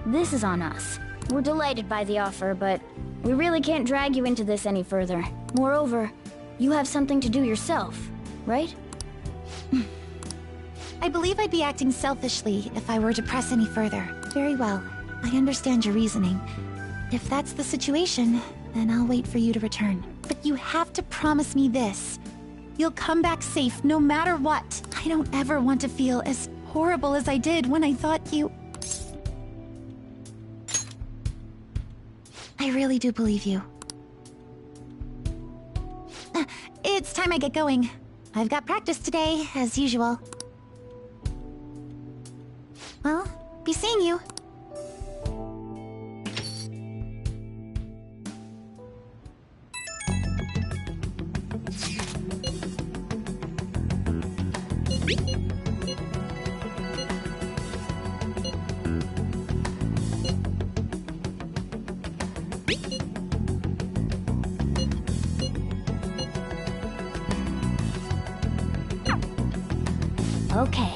This is on us. We're delighted by the offer, but we really can't drag you into this any further. Moreover, you have something to do yourself, right? I believe I'd be acting selfishly if I were to press any further. Very well. I understand your reasoning. If that's the situation, then I'll wait for you to return. But you have to promise me this. You'll come back safe no matter what. I don't ever want to feel as horrible as I did when I thought you... I really do believe you. It's time I get going. I've got practice today, as usual. Well, be seeing you. Okay.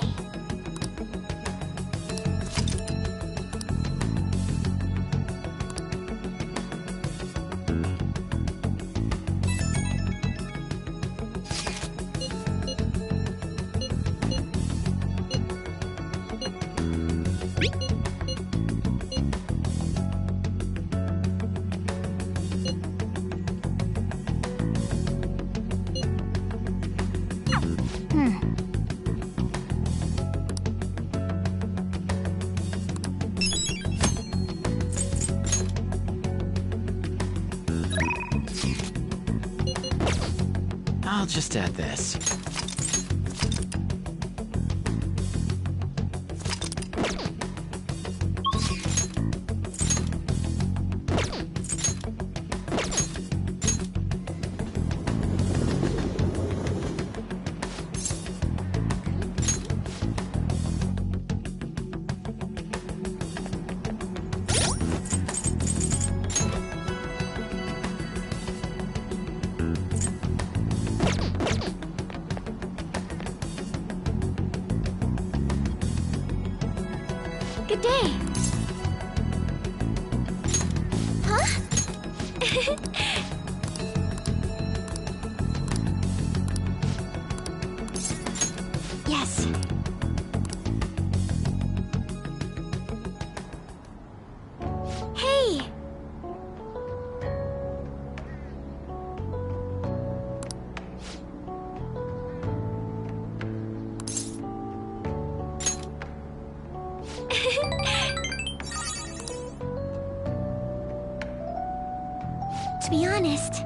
I'll just add this. Good day. Huh? Yes. Hey! To be honest,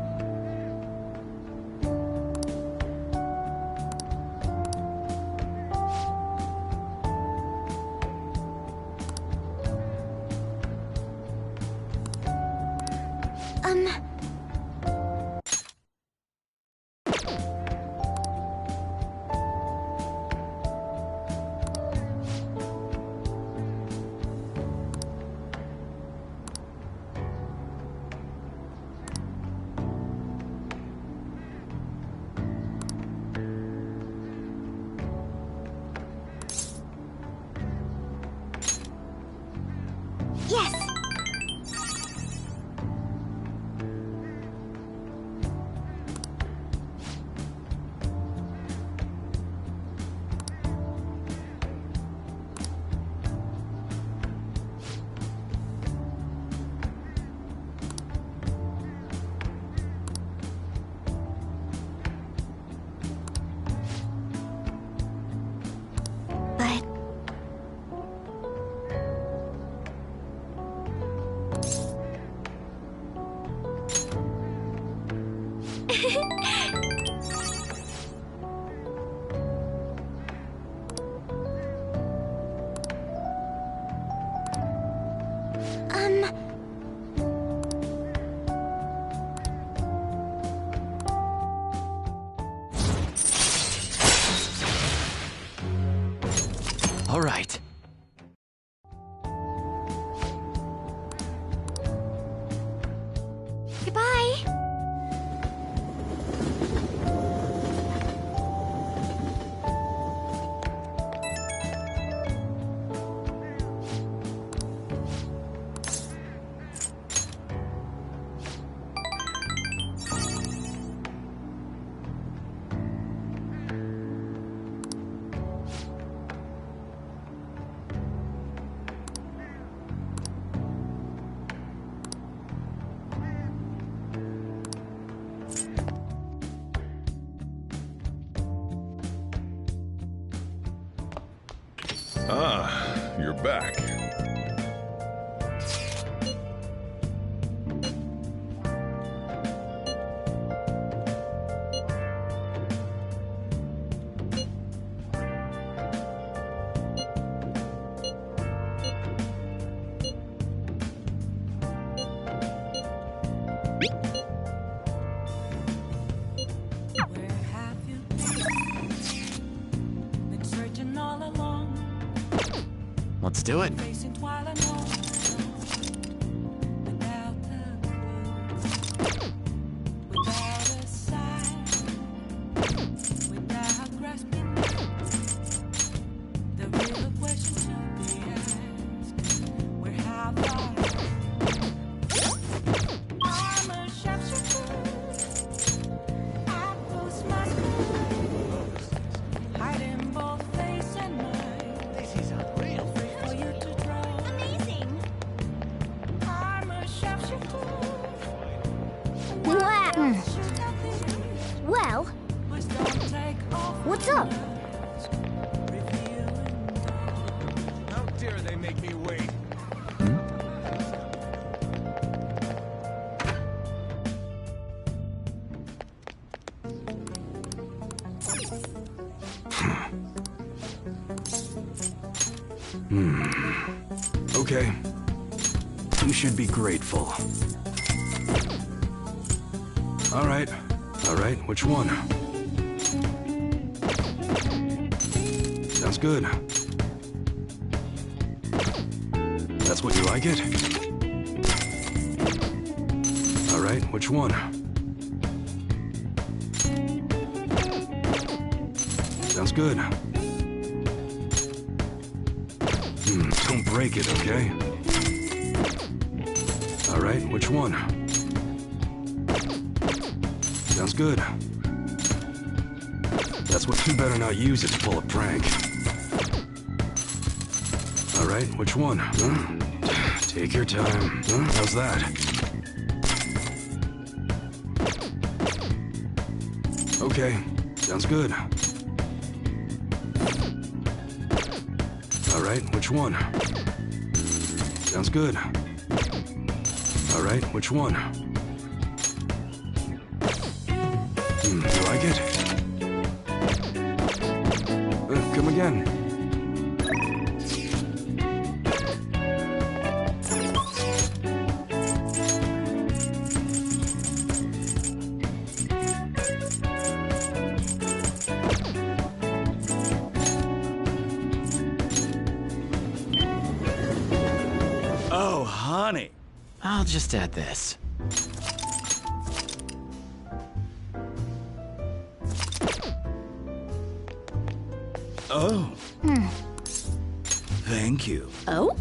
yes. But All right. Ah, you're back. Let's do it. Well, what's up? How dare they make me wait? Okay. You should be grateful. All right, which one? Sounds good. That's what you like it? All right, which one? Sounds good. Don't break it, okay? All right, which one? Sounds good. That's what you better not use it to pull a prank. All right, which one? Huh? Take your time. Huh? How's that? Okay, sounds good. All right, which one? Sounds good. All right, which one? You like it? Come again. Oh, honey. I'll just add this. Oh. Thank you. Oh?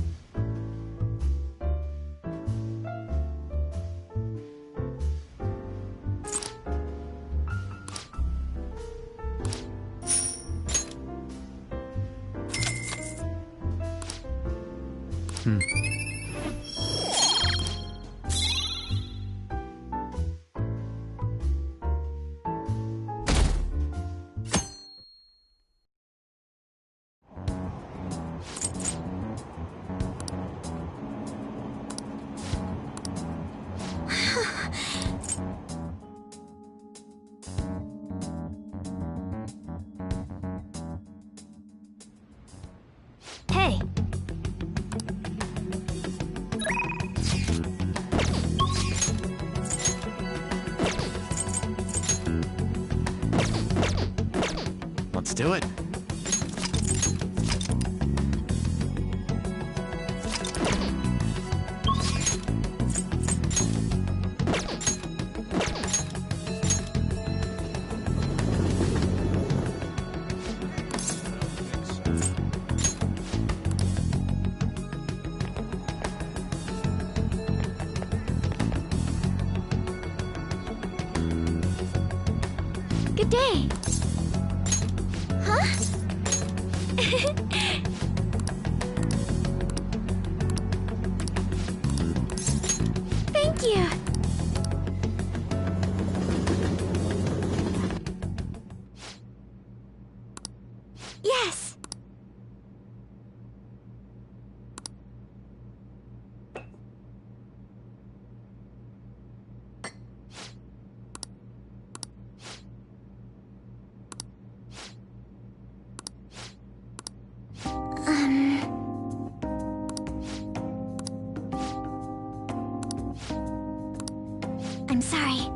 Hey. Let's do it. Good day. Huh? Thank you. Yes. I'm sorry.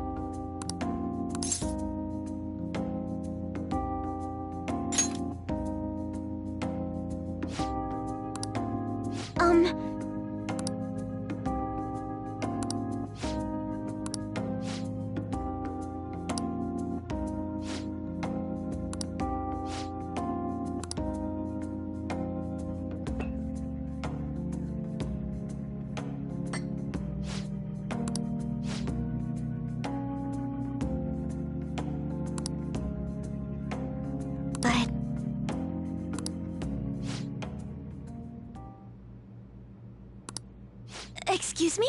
But... Excuse me?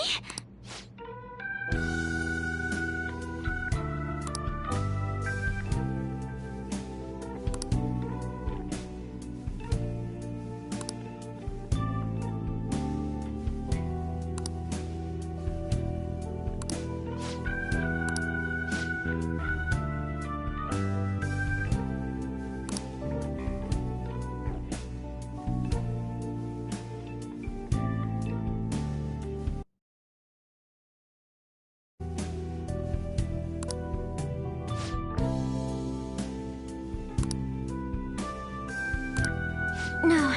No.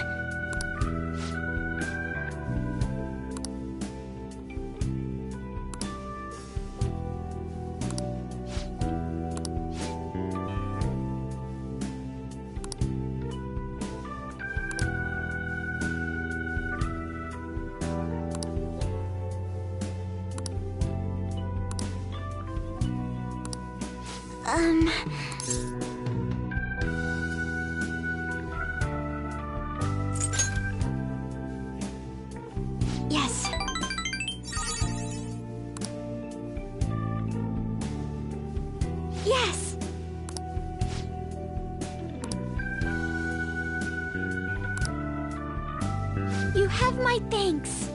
Yes. Yes! You have my thanks.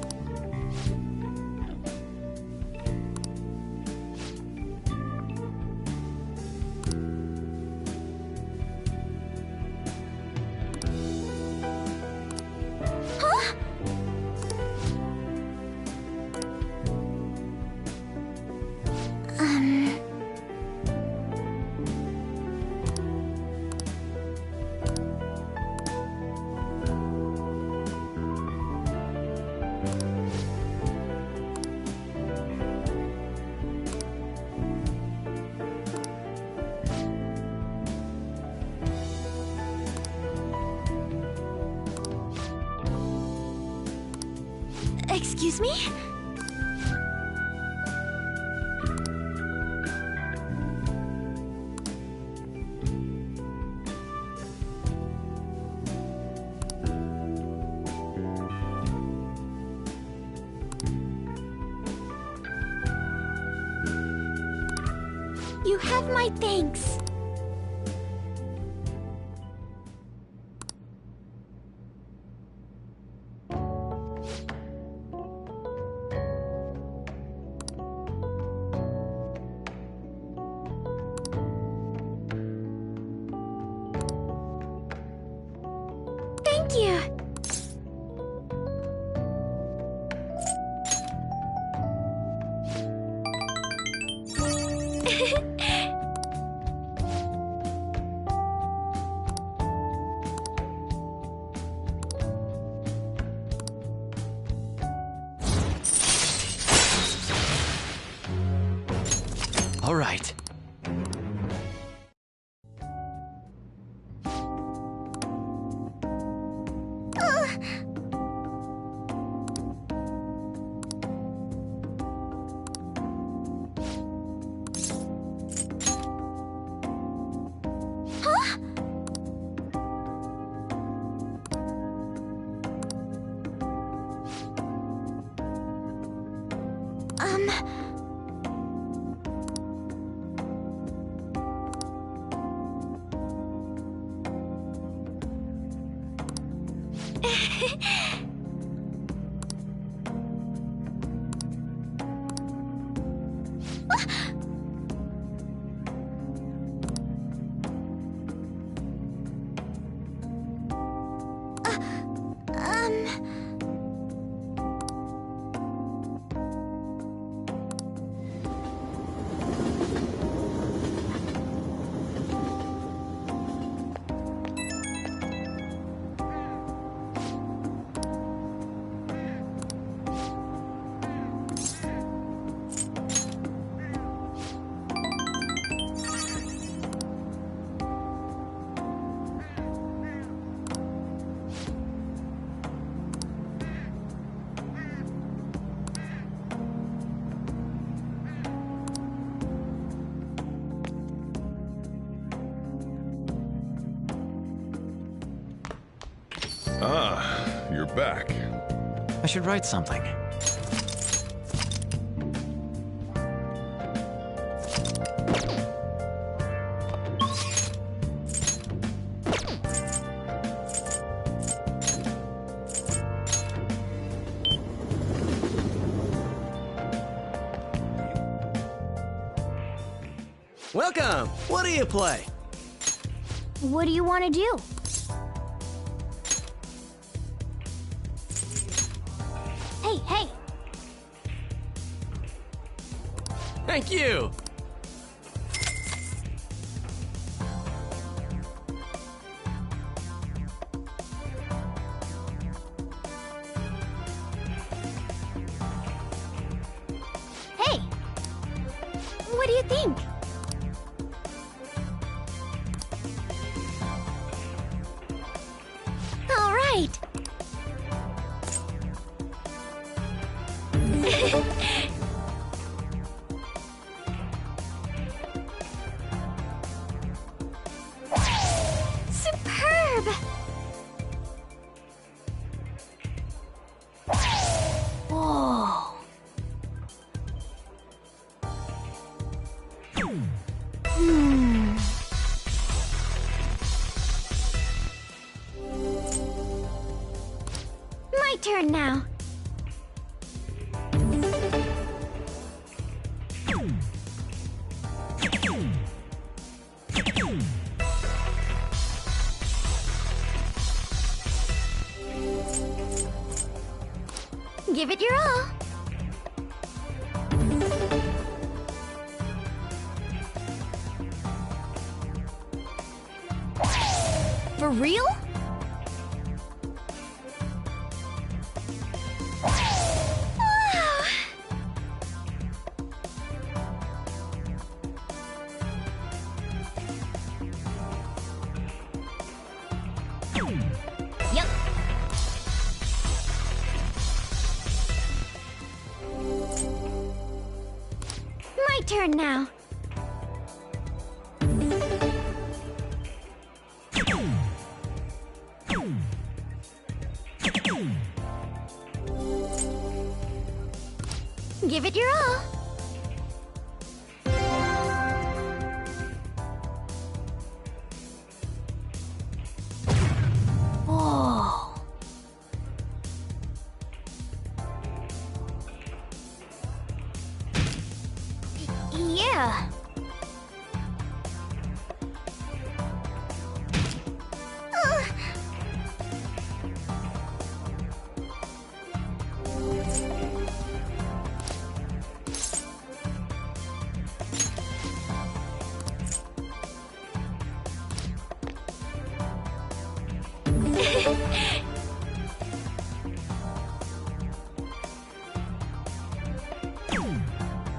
Huh? Excuse me? You have my thanks. Thank you. All right. Huh? you're back. I should write something. Welcome! What do you play? What do you want to do? Hey, hey! Thank you! Hey! What do you think? All right! Superb! Whoa! Hmm. My turn now. Give it your all. For real? Wow. Yep. My turn now. Give it your all. Whoa. Yeah.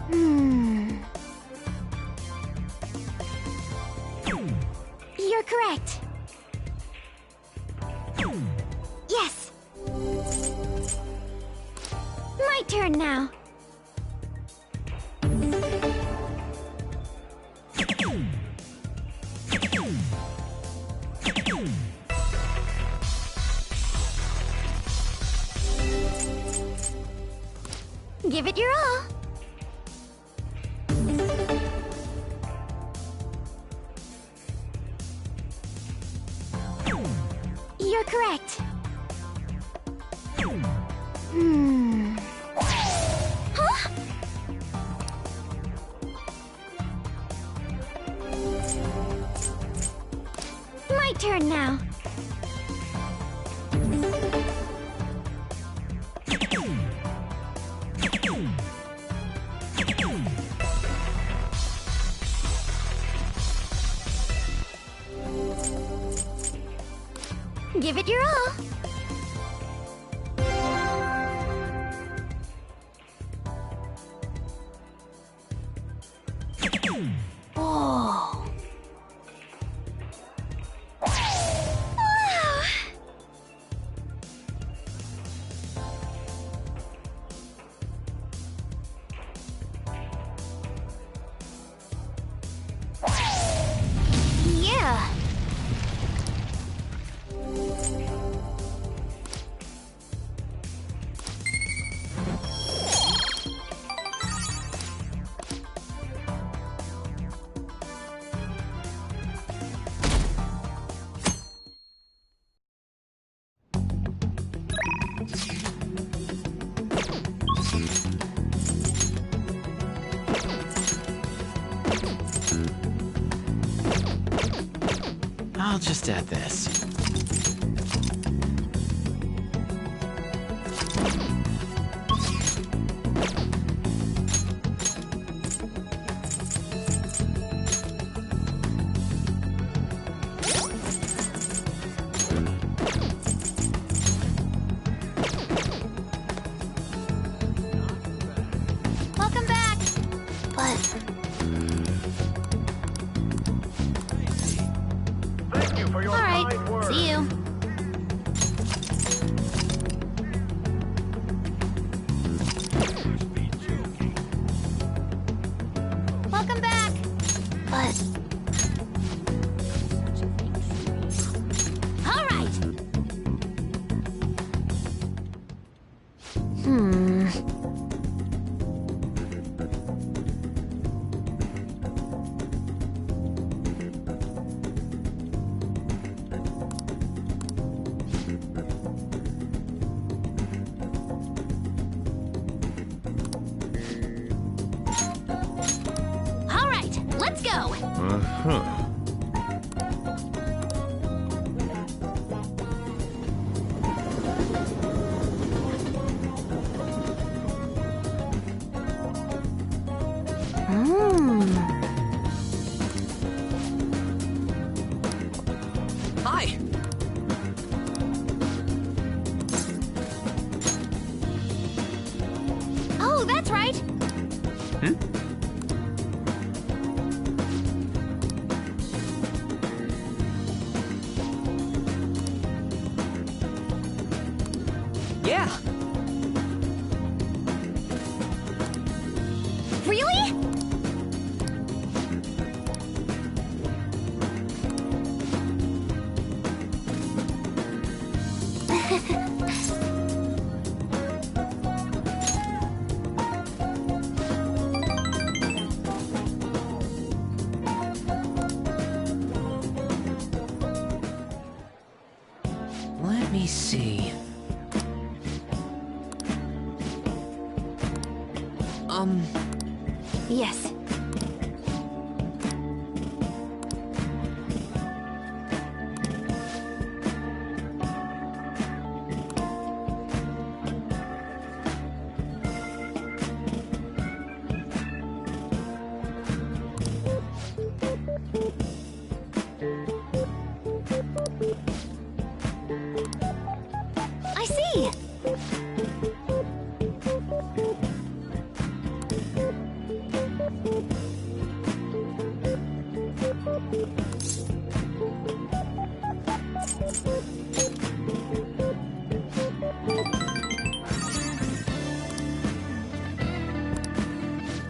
Hmm. You're correct. Yes. My turn now. Give it your all. You're correct. Hmm. Huh? My turn now. Give it your all. I'll just add this. Welcome back! But... Thank you for your Alright, kind words. see you. Welcome back! But... Alright! Alright, let's go! Uh-huh. Hi! Oh, that's right! Yeah! Really? Let me see. Yes. I see!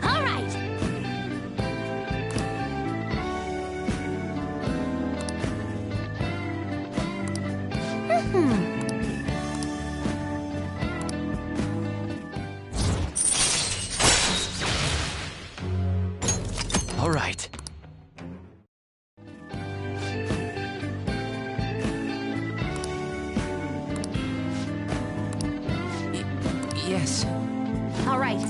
Alright! All right. Yes. All right.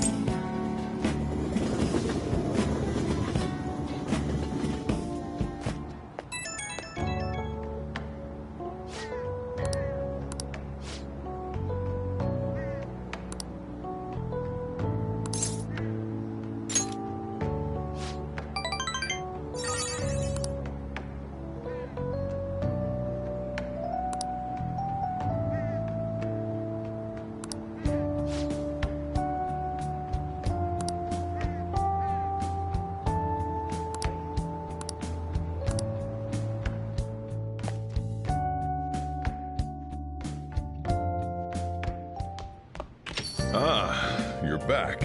Ah, you're back.